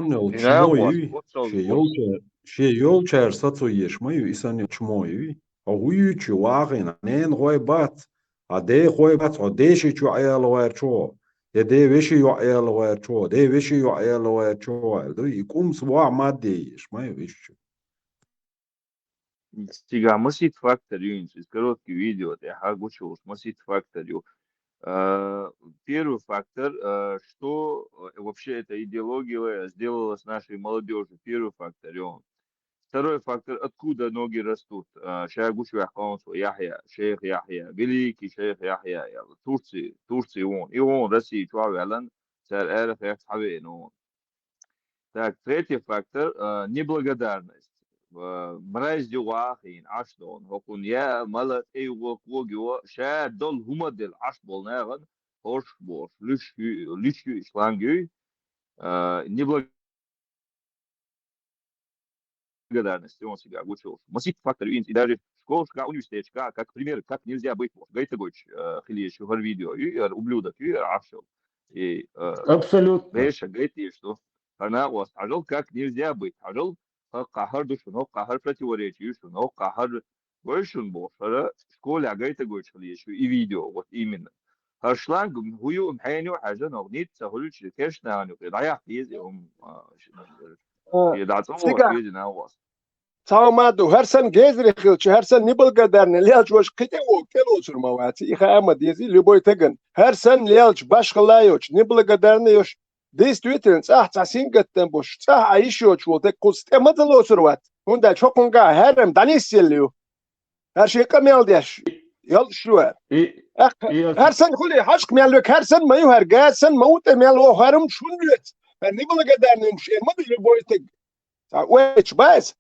Чмою, ще ёлчар сацуеш мою исани чмою. А уyu чуагин нен гой бат. А де гой бат, а де ши чу аял вайр чо. Де веши ю аял вайр чо, де веши ю аял вайр чо. Ду икум сва мадееш мою вещу. Стига, масит фактор юнис, из коротких видео, я хагучу, масит фактор ю. Первый фактор, что вообще эта идеология сделала с нашей молодежью. Первый фактор. Второй фактор, откуда ноги растут. Шайгуш Яхонсу, Яхья, шейх Яхья, великий шейх Яхья, Турции он. И он, Россия, Чуавелан, царь Эрх Яхсхавейн он. Так, третий фактор, неблагодарность. Мразь дюахин, аштон, хокун я малат эйвок вогио, ша дол хумадел ашбол наган, хош бош, лишью шлангю, неблагодарность, он себя учил. Масит фактор, и даже школушка, университетка, как пример, как нельзя быть, гайтагоч, хилиеш, в видео, и ублюдок, и ашел. И Абсолютно. Беша, гайти, что она у вас, ажал как нельзя быть, ажал قهر دشون قهر противоречий шун قهر гойшун бо шара школа гайта гойшли еще и видео вот именно харшланг хую мхайню حاجه نغنيت سهولش كشنا يعني ضيع فيزهم يدعوا فيزنا هو Tamamadu her sen gezri khilchi her sen nibal gadarne lialch wash kitewo kelo surmawati ikha amad yezi liboy tagan her sen lialch bash khalayoch nibal gadarne yosh действительно цахцасин гаттен бош цах аишоч волтек кустемадало сурват унда чокунга хэрм даниселю her şey kamyaldяш ял шуа her sen хули хашк мялвек her sen маю her га sen маут мяло харым шунлет нибал gadarne мш эмад liboy tag ويش باس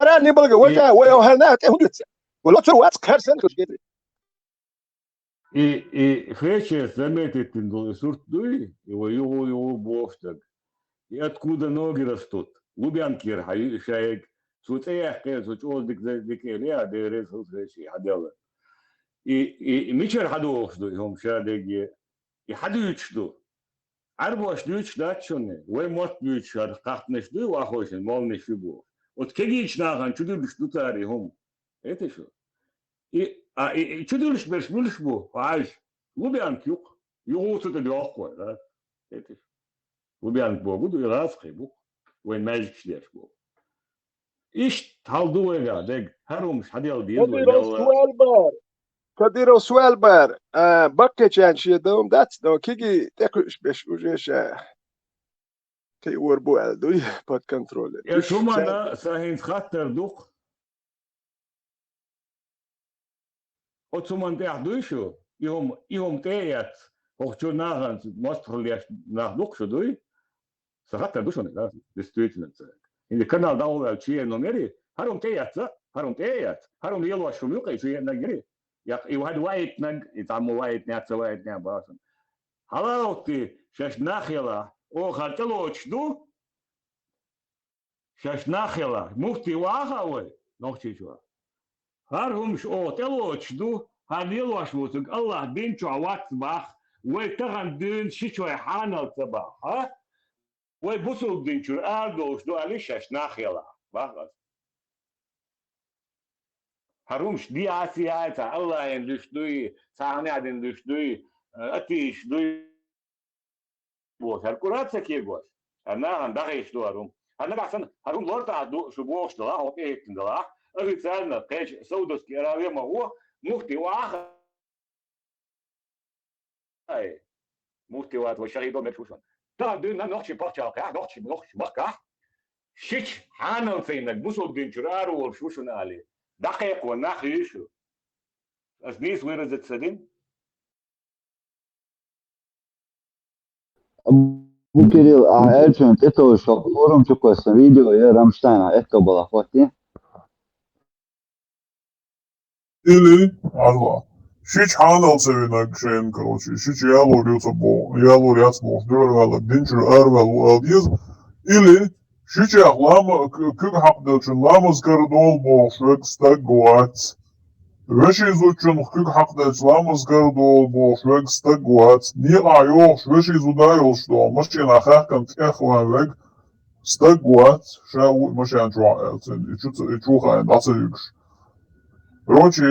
أنا نبغى وجه وهنا تهودت ولا تروح كارسن كذي И Фетчер заметит инсурт дуи, его боштаг. И откуда ноги растут? Лубянкир, шаек, суцеях, суцеоздик декелия, дерез хусреши, хадела. И мичер хадуохду, им шадеги, и хадуючду. Арбош дюч датчоне, вы мот дюч, кахтнеш ду, ахошен, молнеш фигу. Вот кегич наган, чудуриш дутари, хом. Это что? И чудуриш берш мулиш бу, аж. Лубянк юк, югусу-то легкой, да? Это Лубянк богу, ду и расхи бу. Вы мэжик шлеш бу. Иш талдуэга, дег, харумш, хадел дил, كديرو سؤال بار بقى كان شي دوم دات دو كيجي تاكلش باش وجهش كي وربو على دوي باد كنترول يا شو معنى ساهين خاطر دوق отсуман тех дуйшу иом теят охчу наган мостролеш на дукшу дуй сахата душон да действительно или канал дал чье номери харум теят харум елва шумюка и чье нагери я и вад вайт наг и там вайт не отсывает не басен халау ты шаш нахила о хателоч ду шаш нахила мухти вахавой нохчичва هارهم شو تلو شدو هنيلو شوتك الله دين شو عوات باخ ويتغن دين شو حانل تباخ ها ويبصوا دين شو أردو شدو عليش ناخيلا باخ هارهم شدي عاسي هايتا الله يندشدوي ساعني عدين دشدوي أتيش دوي بوش هالكرات سكيجوش أنا عندها إيش دوارهم أنا أحسن هرون لورد عدو شو بوش دلا أو إيه دلا أريتسالنا قيش سودوس كيراوي ما هو مختي واحد أي مختي واحد وشهيدو مكشوشون تعدينا نخشي بحشة كه نخشي بكه شيش حانل فينك بوسو دينشرار وشوشون عليه دقيق ونخيشو أزنيس وين زتسدين أبو كيريل أعرفت إتو شو فورم شو كويس فيديو يا رامشتاين إتو بلاخوتي Или, алла, шич ханал севинак шен, короче, шич ялурился бо, ялуряц бо, дёрвала, динчер арвал уалдиз, или шич лама, кык хакдалчын ламаз кардол бо, швек стак гуац. Веши изучен кык хакдалч ламаз кардол бо, швек стак гуац. Ни айо, веши изудайл, что машин ахахкан тхехуан век, стак гуац, шау машин чуаэлцен, и чухаэн, дацелюкш. Короче,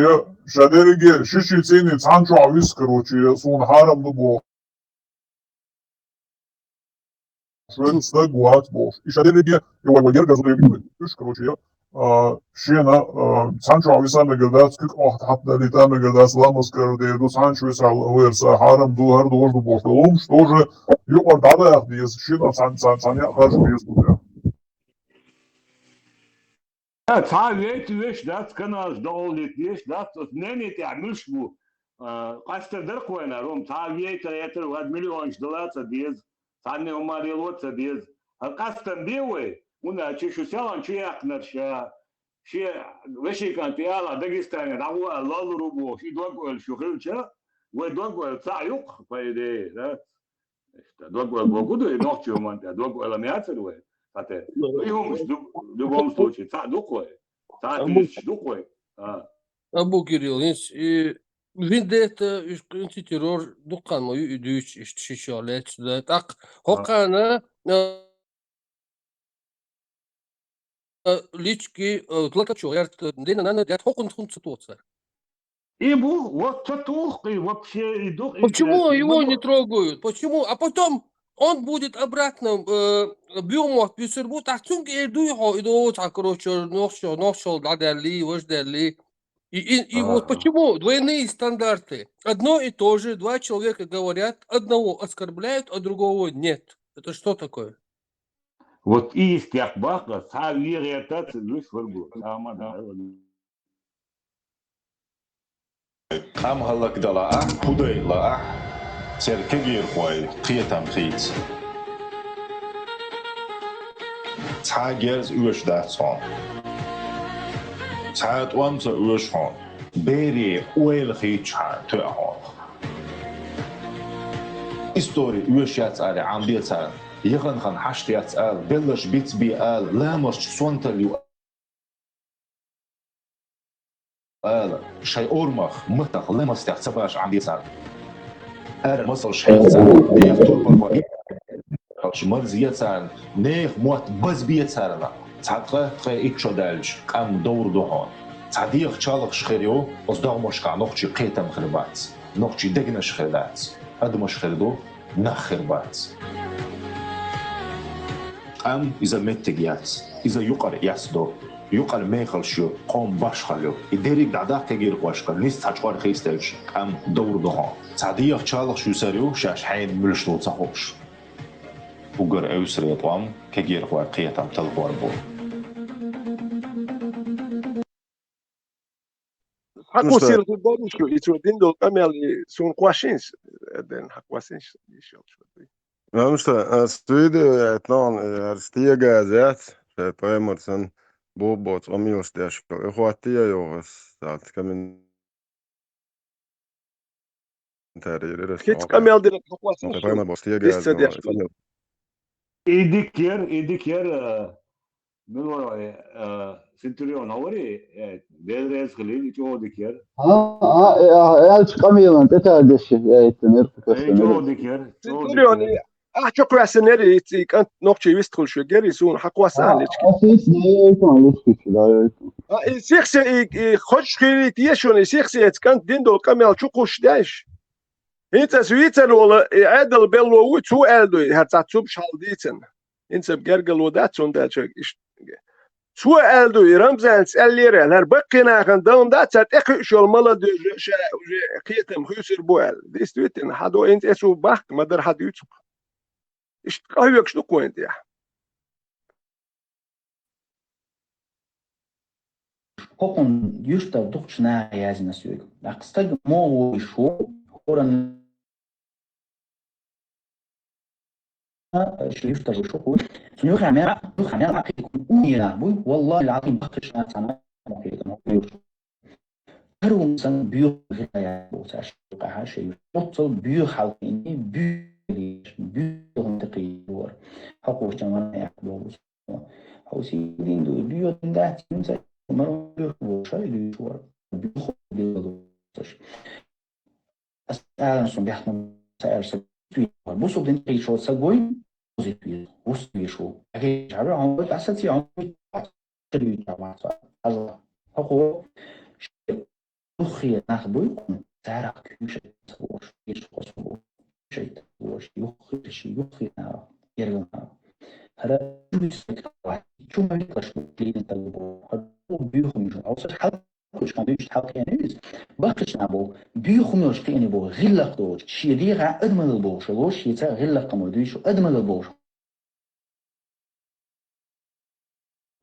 шадериге шиши цени цанчо авис, короче, сун харам дубо. Швен стак гуац бош. И шадериге, его вагерга зубребили. Иш, короче, шена цанчо ависа мегердац, кик охтхатна лита мегердац ламас кардеду, цанчо виса уэрса харам ду хар дуош дубош. Лум, что же, юпар дада яхдиес, шена цаня харш биес дубя. تعال ويش دات كنا دولت ليش دات اثنين تعملش بو قاست درك وين روم تعال يتر واد مليون دولار تديز ثاني هما ريلوت تديز القاست بيوي ونا تشو سالان شي اقنرشا شي وشي كان تيالا داغستان راهو الله روبو شي دوغ شو خلچا ودوغ تاعيق فايدي ذات دوغ بوغودو نوتشو مانتا دوغ لا مياتسوي Ate, имам в любом случае, духой, духой. Абу Кирилл, виндета террор дукан мою идуч шишалет так хокана лички тлатачо ярт дена нана дят хокун ситуация. Ибу вот татух и вообще идут. Почему его не трогают? Почему? А потом он будет обратно бьемот бисербу тахтунг идуйхо идут короче ношел дали вождали и вот почему двойные стандарты одно и то же два человека говорят одного оскорбляют а другого нет это что такое вот и истяхбаха савириатация лишь варгу самада ام هلك دلا خدای لا سرکگیر خوای قیتم خیت تاگرز اوش داتون تاعت وامس اوش هون بری اویل خیت چهار تو هون استوری اوش یاتسال عم بیاتسال یخن خن حشت یاتسال بلش بیت بیال لامش سونتلیو شيء أورمخ متخ لما استحسباش عم بيسال مصر شيء سال نيخ طول بالوقت شمال زياد سال نيخ موت بس بيت سالنا تعتقه تخي إتشو دالج كم دور دوهان تعديخ شالق شخيريو أصدق مشكع نقشي قيتم خربات نقشي دقنا شخيرات قد مش خيردو نخربات إذا متجيات إذا يقر يسدو يقال ميخل شو قوم باش خلو يديرك دعداك تغير قواشقر نيس تحجوار خيستيش قام دور دوها تعديق تشالق شو ساريو شاش حين ملشلو تحوش وقر اوسر يطوام كغير قوار قيتام تلقوار بو حقو سير دورشكو يتودين دول قمل سون قواشينش دين حقواسينش يشال شو Потому что студию stiegāzēts šeit Emerson būbots omilstieši, ka hoatījos tāds komentēri ir. Kits kamel dir حقواسينش Emerson stiegāzēts. إديكير من وراء سنتوريون هوري بيدرس خليل يجوا ديكير ألش قميلا تتعدش يتنرفق يجوا ديكير سنتوريون أحكي كواسنري كانت نقطة يستخل شو جري سون حقواسان ليش سيخسي خش خيري تيشون سيخسي كانت دين دول كامل شو قوش داش Inta Switzerland عدل بلو وتو ألدو هتعتوب شالديتن إنت بجرجل وداتون داتشك تو ألدو رمزان سأليره هر بقينا خندون داتشت إخشوا الملد قيتم خيسر بوال ديستويتن حدو إنت إسو بحق مدر حد يوتسق إيش قهوك شنو كوينت يا Kokon justa duchna jazna syg. Akstag mo shu horan شريفته وشوكو سنيو خاميرا يكون أميرا بوي والله العظيم بخش ناس أنا هرو مثلا بيو غير بوتاش قاعد شيء بطل بيو حالتين بيو منطقي دور حقوق جماعة يحبوا أو سيدين دو بيو ده تنسى مرة بيو شيء دور بيو دوش أسأل نسون بيحكم سأل سبتوي بوسو بدين قيشوا سجوين positiv وسويشو أكيد عبارة عن بيت أساسي عن تري جماعة الله هو يخي نخبوي تعرف كل شيء تقول شيء تقول يخي نعرف يرجع هذا شو ما يقدرش بلين تلبو بيخم يجون أو صح حد كل شيء بيجي حق يعني بقش نبو بيخم يشتيني بو غلق دوش شيء ديها أدمن البوش لوش يتا غلق موديش أدمن البوش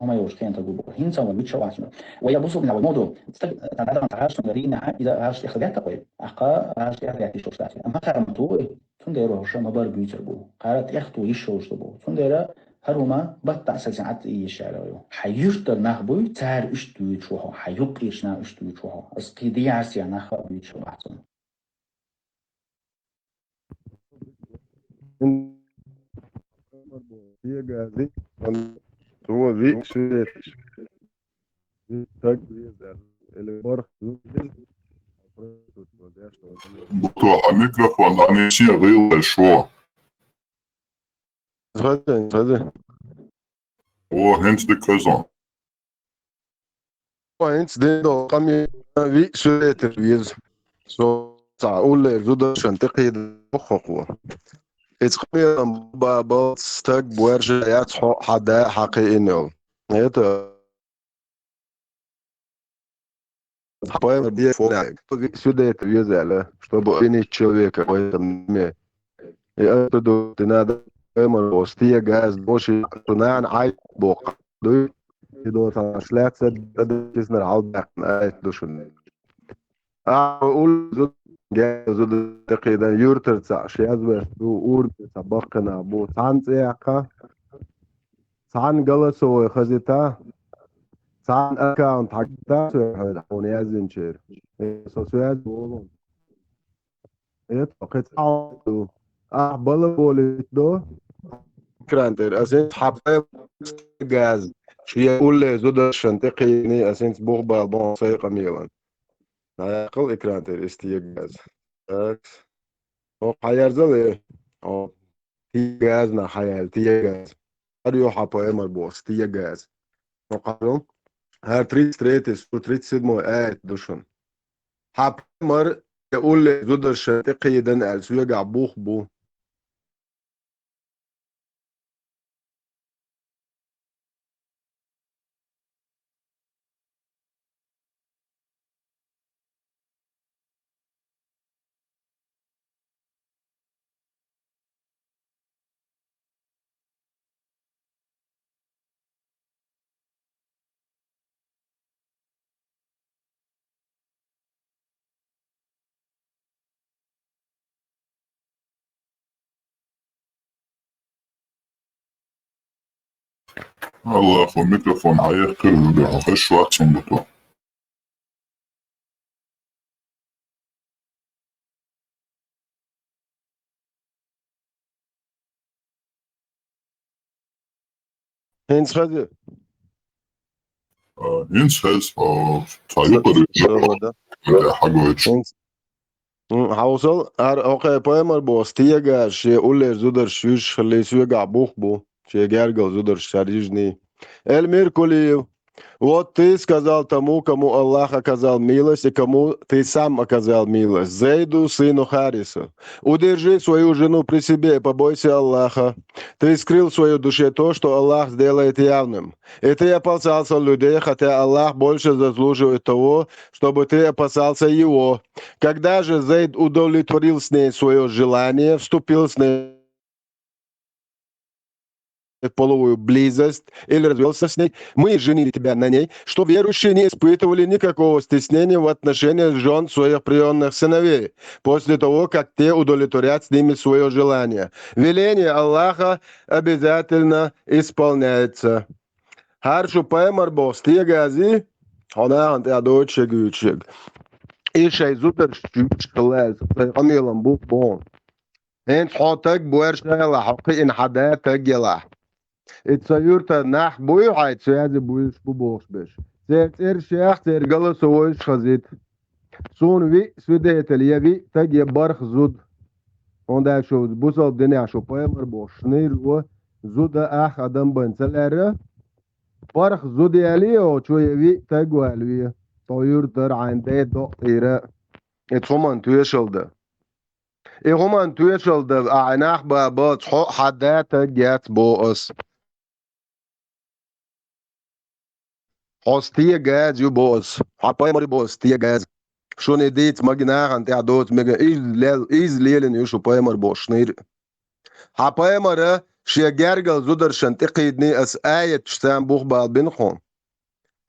هما يشتين تلبو هنسا وبيتش واسمه ويبصوا من أول موضوع تتعلم تعاش مدرين إذا عاش إخلاقات قوي أقا عاش إخلاقات يشوف أما كرمتوه تنديرو هشام مبار بيتر بو قالت يختو يشوش بو تنديرا هروما بطع ساعات يشعلوا حيشتر نخبوي تار اشتوي شوها حيق يشنا اشتوي شوها اسقيدي عسيا نخبوي بيتشو أحسن هو ذي شيء بطوح الميكروفون عن شيء غير شو هذا وهنس دي كازون وهنس دي دو قمي ذي شيء تريز سو تعقول زود شنتقي مخقو إتقمي بابا ستاك بورجيات حدا حقيقي نو это сюда это вязали, чтобы обвинить человека в этом мире. И оттуда ты надо стига, больше тунан, ай, бог. يدور تشلات سد جسنا العود دوشن أقول زود جا زود تقيدا يورتر تاع شيء وورد سبقنا بو سان تياقا سان جلسوا خزيتا سان أكاونت حقتا هوني أزنشير سوسيات بولون يتوقع تعود أقبل بوليت دو كرانتر أسنت حبايب جاز شيء أول زود شنتقيني أسنت بوغبا بون سيقا ميلان قل إكرانتر استيجاز حيرزل تيجاز نا حيال تيجاز أريو حبايب مربوس تيجاز وقالوا هر تريد ستريتس وتريد سيدمو دوشن حبايب مر يقول زود شنتقي دن ألسوية بوخ بو الله أخو الميكروفون هيقفل وخش وقت صنبطه هنس خذ هنس هز طريقة حاجة هوصل اوكي بايمر بوس تيجا شي أول زودر شوش خلي سويجا بوخ بو شي جارجل زودر شارجني الميركولي Вот ты сказал тому, кому Аллах оказал милость, и кому ты сам оказал милость, Зейду, сыну Харису. Удержи свою жену при себе и побойся Аллаха. Ты скрыл в своей душе то, что Аллах сделает явным. И ты опасался людей, хотя Аллах больше заслуживает того, чтобы ты опасался его. Когда же Зейд удовлетворил с ней свое желание, вступил с ней половую близость или развелся с ней, мы женили тебя на ней, что верующие не испытывали никакого стеснения в отношении жен своих приемных сыновей, после того, как те удовлетворят с ними свое желание. Веление Аллаха обязательно исполняется. Харшу паймар бо стигази, она антиадоче гючек. И шей зупер шкалез, амилам бук бон. Энт хотак буэршайла хақи ин хадатак гелах. Itsayurta nach boyheit zerde boys buboxbesh. Zert shacht gala sois khazit. Son vi svidetel yevi tag barх zud. Onda sho busal dene sho paymer bosh nir wo zuda ach adam bansalere. Barх zud yali o cho yevi tag walwi. Toyurtar ande do ira. Etsoman tuyeshalda. Egoman tuyeshalda anach ba bat hadata gat boas. Hostia gaz ju boas. Rapaz mori boas, tia gaz. Schon edit magnar ante adot mega iz lelen ju shopai mar boas nir. Rapaz mara شي جرجل زودر شنتقيدني اس آية شتان بوخ بالبنخون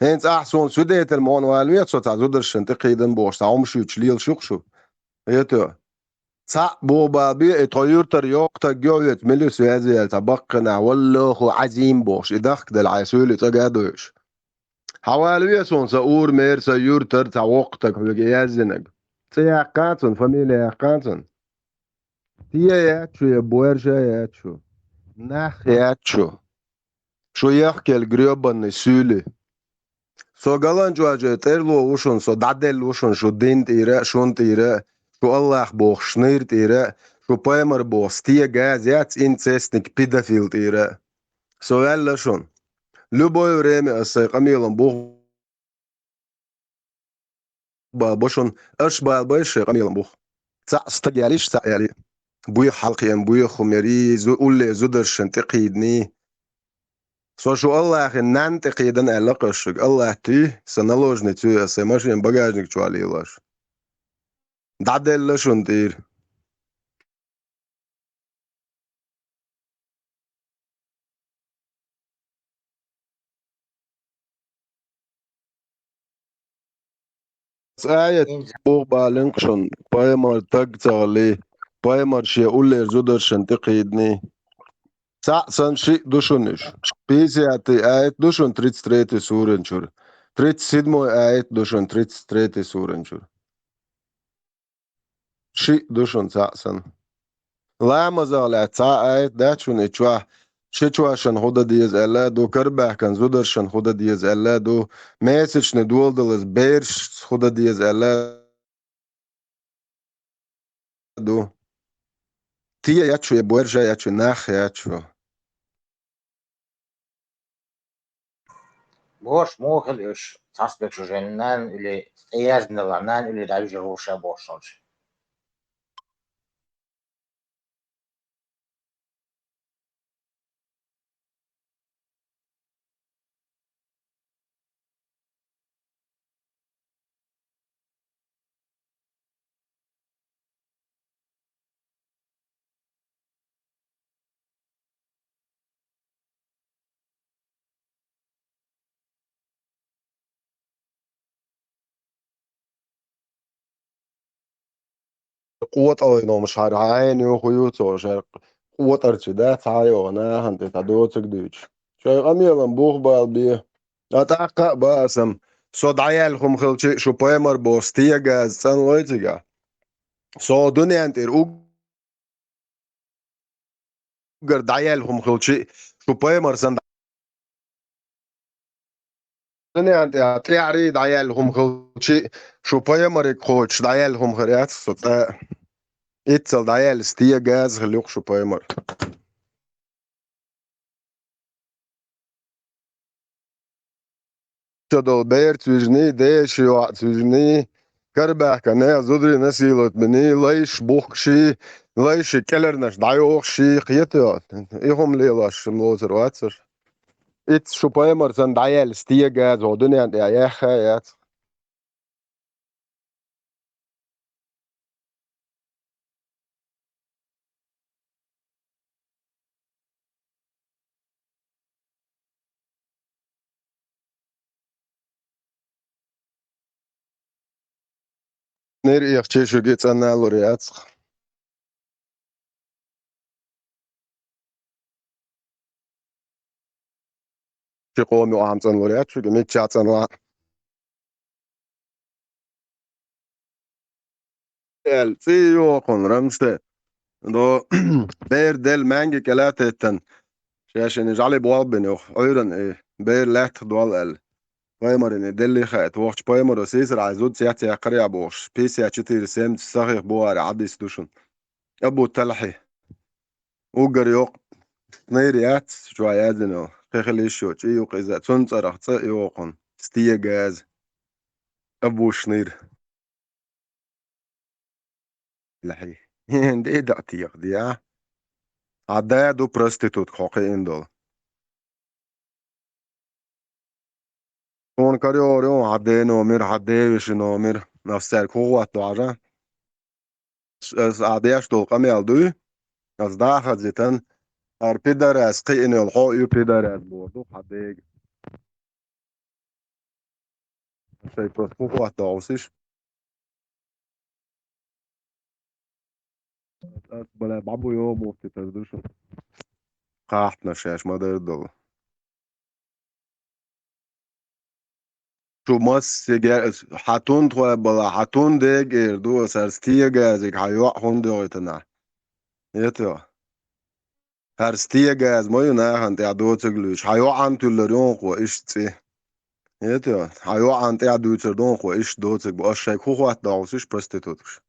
هنس أحسن سودية المونوالوية صوت زودر شنتقيدن بوش تعوم شو تشليل شو يتو صح بو بابي اتغير تريوق تجويت ملي سوازي تبقنا والله عزيم بوش إدخك دل عيسولي تجادوش حوالوية صون سأور مير سيور ترتع وقتك وجيازنك سيحقاتن فاميليا يحقاتن تيا ياتشو يا بويرشا ياتشو نخ ياتشو شو يحكي الجريبان سولي سو غالان جواجه تيرلو وشون سو دادل وشون شو دين تيرا شون تيرا شو الله بوخ شنير تيرا شو بايمر بوخ تيا غاز ياتس انسيستنك بيدافيل تيرا سو يلا شون любое время قميلن بوخ بوشون اش بالبش قميلن بوخ تاع استقياليش تاع يالي بوي حلقيان بوي خميري زو اول زودر شنتقيدني سو شو الله ننتقيدن علاقش الله تي سنالوجني تي سماشين багажник чуалилаш دادل شون تير آية بوغ بالنقشن بايمر تقتغلي بايمر شي أولي زودر شنتقيدني سأسن شي دوشنش بيسياتي آية دوشن 33 سورنشور 37 آية دوشن 33 سورنشور شي دوشن سأسن لا مزال تا آية داتشون اتشوا شيشوا شن هودا ديز ألا دو كربح كان زودر شن هودا ديز ألا دو ميسج ندول دلز بيرش هودا ديز ألا دو تيا ياتشو يبورجا ياتشو ناخ ياتشو Boş muhil iş tasbek jeninden ili eyaznılarından ili davji ruşa boş olmuş. قوة أوينو مش عيني وخيوتو شارك قوة أرتدات عايو أنا هنتي تدوتك ديش شاي غميلا بوخ بالبي أتعقى باسم صد عيالهم خلشي شو بايمر بوستيا جاز سان لويتيجا صو دنيا انتر أوغر عيالهم خلشي شو بايمر سان دنيا انتر تعريد عيالهم خلشي شو بايمر كوتش عيالهم خريات صد اتصل عيال ستيا جاز خليوك شو بايمر شدل بير تجني ديش يوع تجني كربح كنا زدري نسيلت بني ليش بوخشي ليش كلرنش دايوخشي قيتيات إيهم ليلاش موزر واتسر إتس شو بايمر سن دايل ستيجا زودني عند يا خيات نير إيخ تشيشو جيت أنا لوريات شي قومي وعم تن لوريات شو جميت شاتن وا ال سيو قن رمشته دو بير دل مانجي كلاتة شاشن يجعلي بوابن يوخ أيرن إيه بير لات دوال ال بايمر إن دلي خات وقت بايمر وسيسر عزود سياتي قرية بوش بيسي أشتير سيمت سخيخ بوار عدي ستوشن أبو تلحي وقر يوق نيريات شويات زنو خيخلي شو تشي يوق إذا تنصرخ تسا يوقن ستيا غاز أبو شنير لحي دي دعتيق دي عدايا دو برستيتوت خوقي إندول كون كاريوريو عدي نومير عدي وش نومير نفسر قوة دعجة عديش دول قمي الدوي از داخل زيتن ار بيدر از قيني الحو يو بيدر از بوردو عدي شاي بس قوة دعوسيش بلا بابو يوم وقت تردوش قاحت نشاش ما دردل شو ماس حتون تخوى بلا حتون ديك اردو سرستية غازيك حيوع هون تنا يتوا هرستية غاز ما ينا هنت يعدو تغلوش حيوع عن تولريون قوى ايش تسي يتوا حيوع عن يعدو تردون قوى ايش دوتك بقى الشاي خوخوات دعوسيش برستيتوتش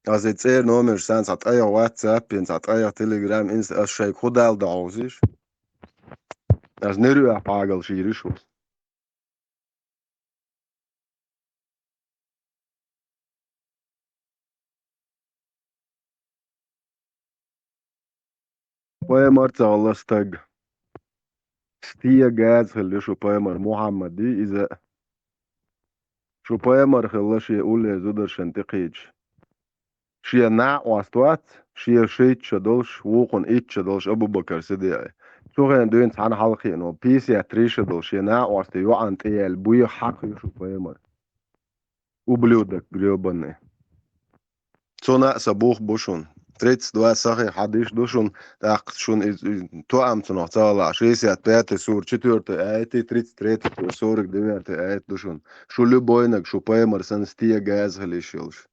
از يتسير نومر سان سات ايا واتساب ين سات ايا تليجرام انس الشاي خودال دعوسيش از نيرو احاقل شيريشو ويا مرتا الله استج ستية جاز خلي شو بايمر محمد دي إذا شو بايمر خلاش يقول يزودر شنتقيج شيا نع واستوات شيا شيت شدولش وقن إيت شدولش أبو بكر سدي شو غين دوين تحن حلقي إنه بيس يا تري شدولش يا نع واستيو عن تيال بوي حق شو بايمر وبلودك بليوبني سونا سبوخ بوشون تريتس دوا صحي حديش دوشون تاق شون تو ام تنو تالا شيسيات بيات سور چتورت ايتي تريتس تريت سورك دويرت ايت دوشون شو لو بوينك شو بايمر سنستيا غاز هليشيلش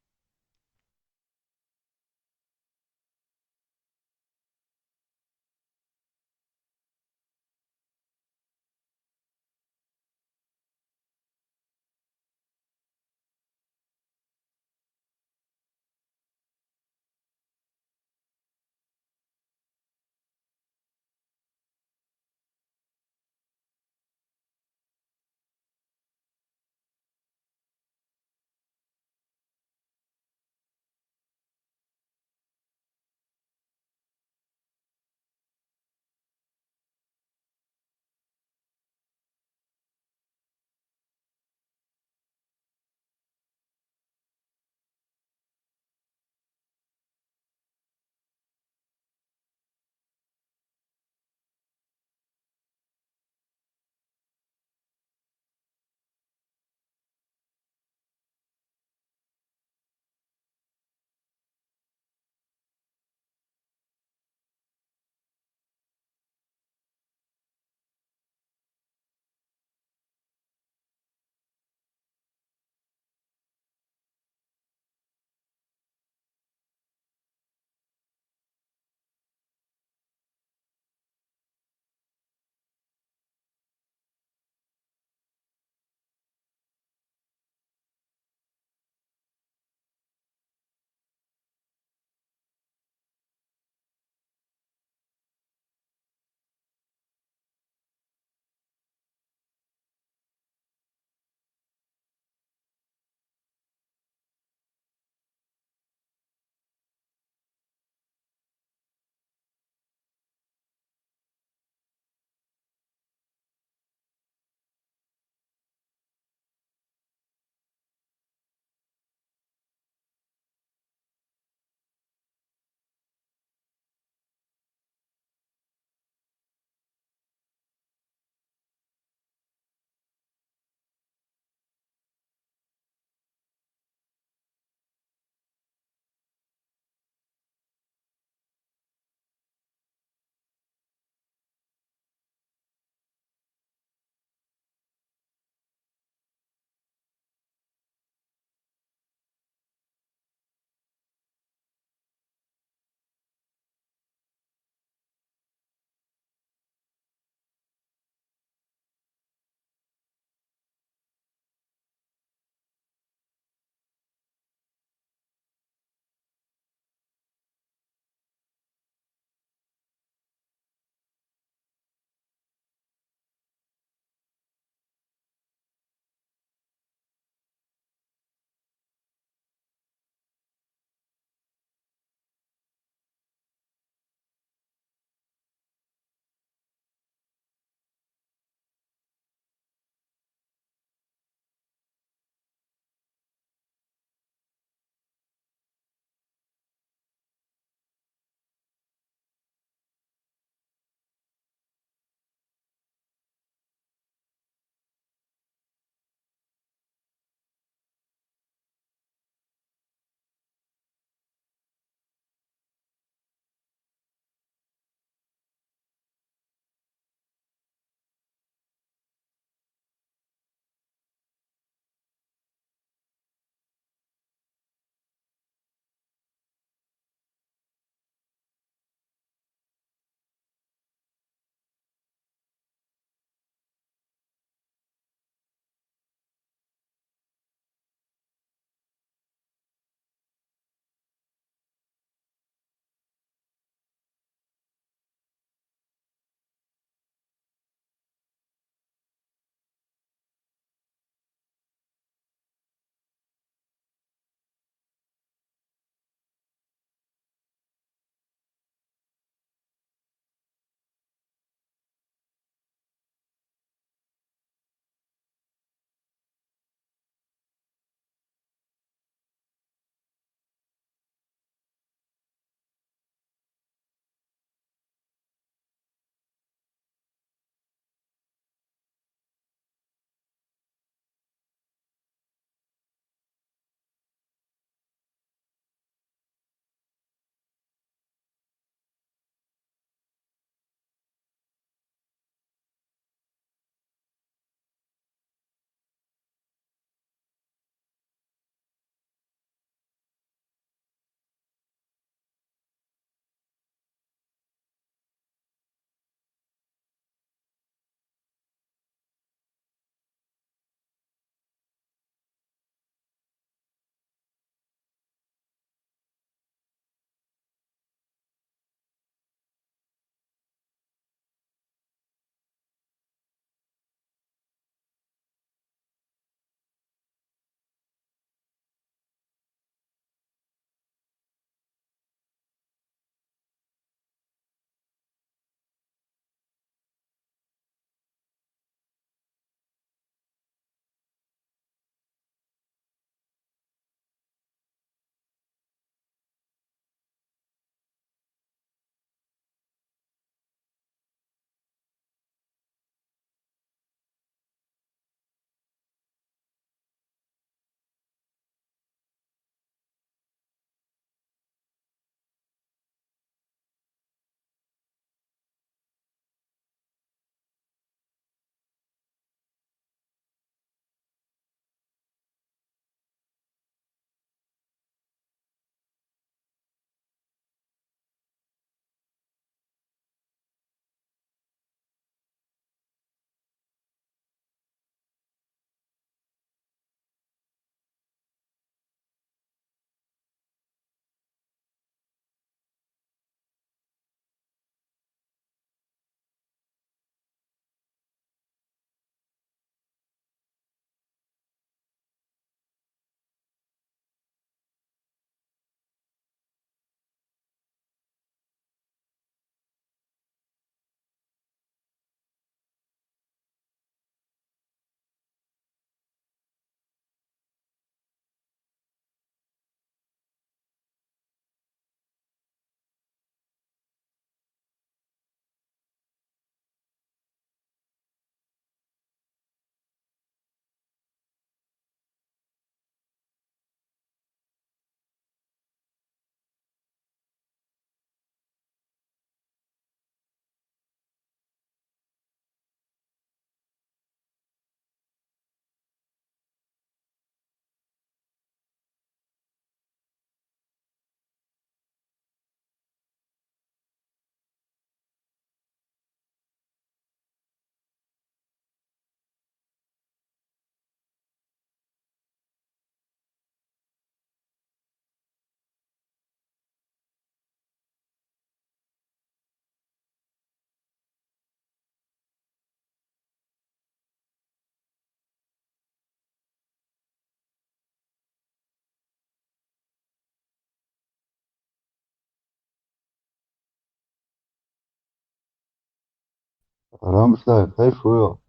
Рамштайн, кайфую.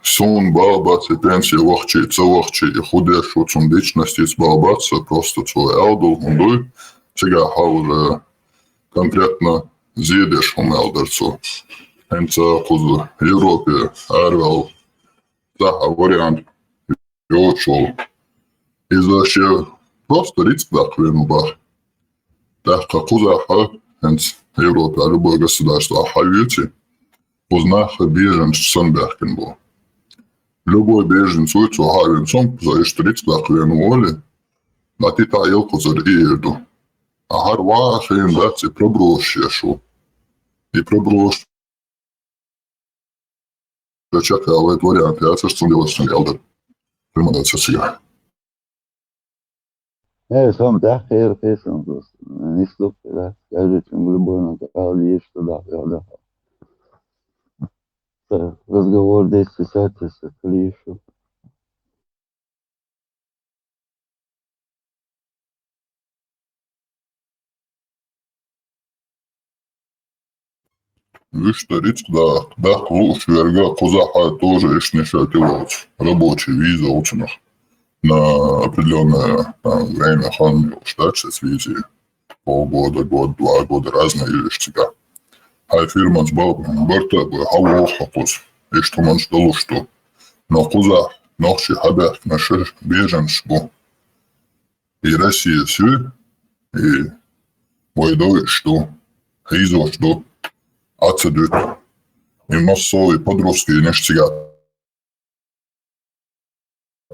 Сон балбац и пенсии лохчи, целохчи и худешь от сундичности с балбаца просто свой алдул, мундуй. Сега хаур конкретно зедеш умелдерцу. Энца куз Европе арвал. Да, вариант. Йочул. Из-за просто рицдак венубах. Да, кузаха, энц Европе, а любое государство ахавити. Узнах беженц Сонберген был. Любой беженец уйцу хавенцом, за что рицдак венуоли, на ти та елку зар ирду. А харва хейн даци проброшешу. И проброш. Чакай, але это вариант. Я цештом делать что елдер. Примадаться сега. Сам да, хейр песен просто. Не слух, да. Скажите, любой на такал есть, что да, да. Разговор здесь писательства, клишу. Видишь, да, луч верга, кузаха тоже ишь не шатиловать. Рабочий виза ученых на определенное время хан ждать с визи. Полгода, год, 2 года, разные или штига. А фирма с балком, барта бы, хавоха куз. И что man ждало, что на кузах, ночи хабят, наши беженшку. И Россия все, и войдой что, изо что. Отсюда и массовые подростки не штигат.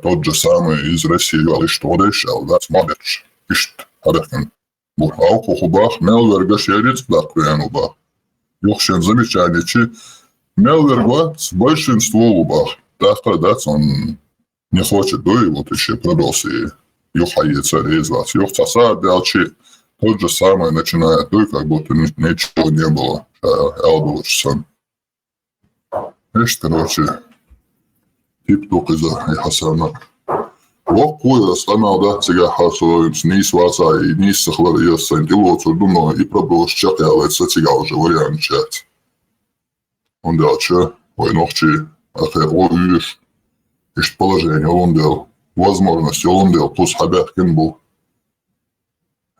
Тот же самый из России, але что решил, да, смотришь, ишт, адахтен. Бур алкоху бах, мелверга шерец, да, куяну бах. Йохшен замечание, че мелверга с большинством бах. Так, да, он не хочет, да, и вот еще продался, и йохается резвать. Йохцаса дальче, тот же самый начинает, да, как будто ничего не было. Eldošan. Es, короче, тип-топ из-за Хасана. Локуя станал, сега хасуем, низ васа и низ сахлар ясан, делоцу дуно и пробовал чакалать, сега уже вариант чать. Он дальше, ночи, ахе оюш, ишь положение, он дел, возможности, он дел, плюс хабяхкин был.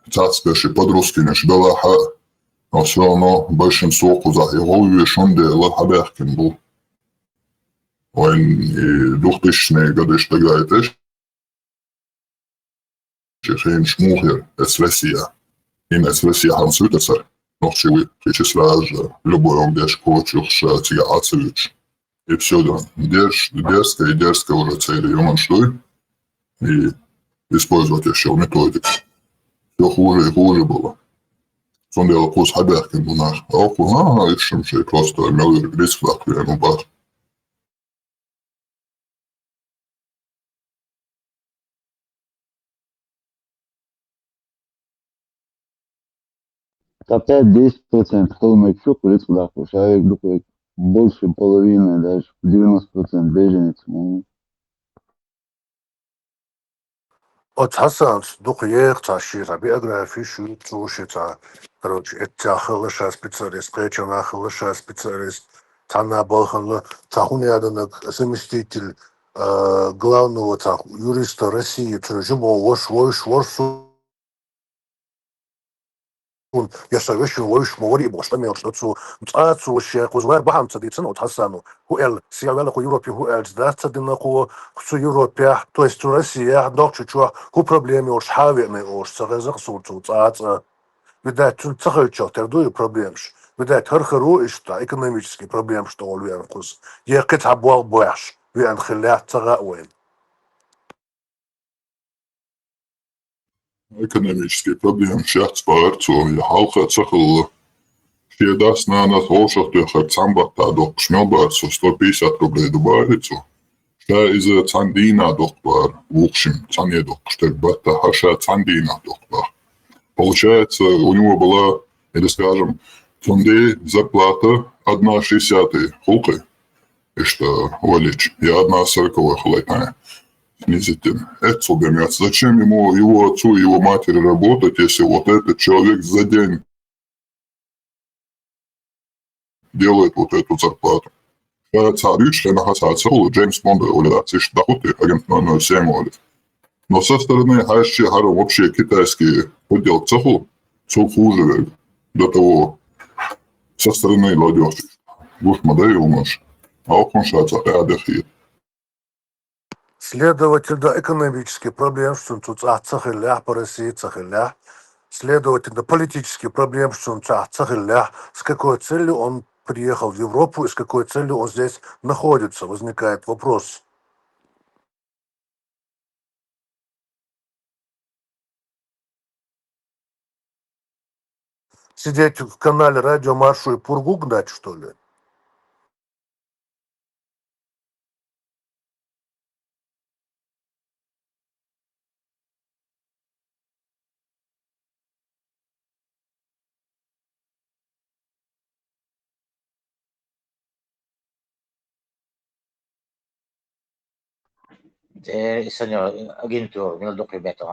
Цацкаши подростки не шбелаха. Но все равно большинство кузах его вешен дело хабяхкин был. Он и 2000-е годы штагает Чехин шмухер, это Россия. И это Россия хансвитесер. Но чего причисляешь любой обдеш кочих тебя ацевич. И все, да. Дерзко и дерзко уже цели юман штой. И использовать еще методику. Все хуже и хуже было. Son deel koos Haberkin doen naar alcohol, ik soms просто melder risvlak weer en op. Опять 10% холмик еще курит сюда, человек такой больше половины, даже 90% беженец. Отсасанс духех цашира биографии шутушица. Короче, это хорошая специалист, причем хорошая специалист. Тана Болханла, Тахуниаданок, заместитель главного юриста России, Чужимо, Ворсу. Я советую войш мори бошта мелшцу цацу шех узвар бахам цадицен от Хасану хуэл сиавела ху Европе хуэл здаться динаху ху Европе то есть Россия докчу ху проблеме уж хавеме уж сагазак сурцу цаца видать цахачо тердуй проблемш видать хархару ишта экономический проблем что он вен куз ехет абуал бояш вен хилят цагауэн. Экономические проблемы сейчас спорцу, я халка цахал. Все даст на нас лошадь, я хочу сам бата, док шмелбарцу 150 рублей добавится. Что из-за цандина доктор, в общем, цане доктор, бата хаша цандина доктор. Получается, у него была, или скажем, цанде зарплата 1,60 холкой, и что, валич, и 1,40 холодная. Снизительно. Это субъемец. Зачем ему, его отцу и его матери работать, если вот этот человек за день делает вот эту зарплату. Царич, Джеймс Бонд, агент 007. Но со стороны вообще китайский отдел цеху, все хуже до того со стороны ладёшки. Уж модель умаш, а он шатся рядом. Следовательно, экономические проблемы, что тут цахилля, по России цахилля. Следовательно, политические проблемы, что он цахилля. С какой целью он приехал в Европу и с какой целью он здесь находится, возникает вопрос. Сидеть в канале Радио Маршу и пургу гнать, что ли? Senhor, agente, meu documento,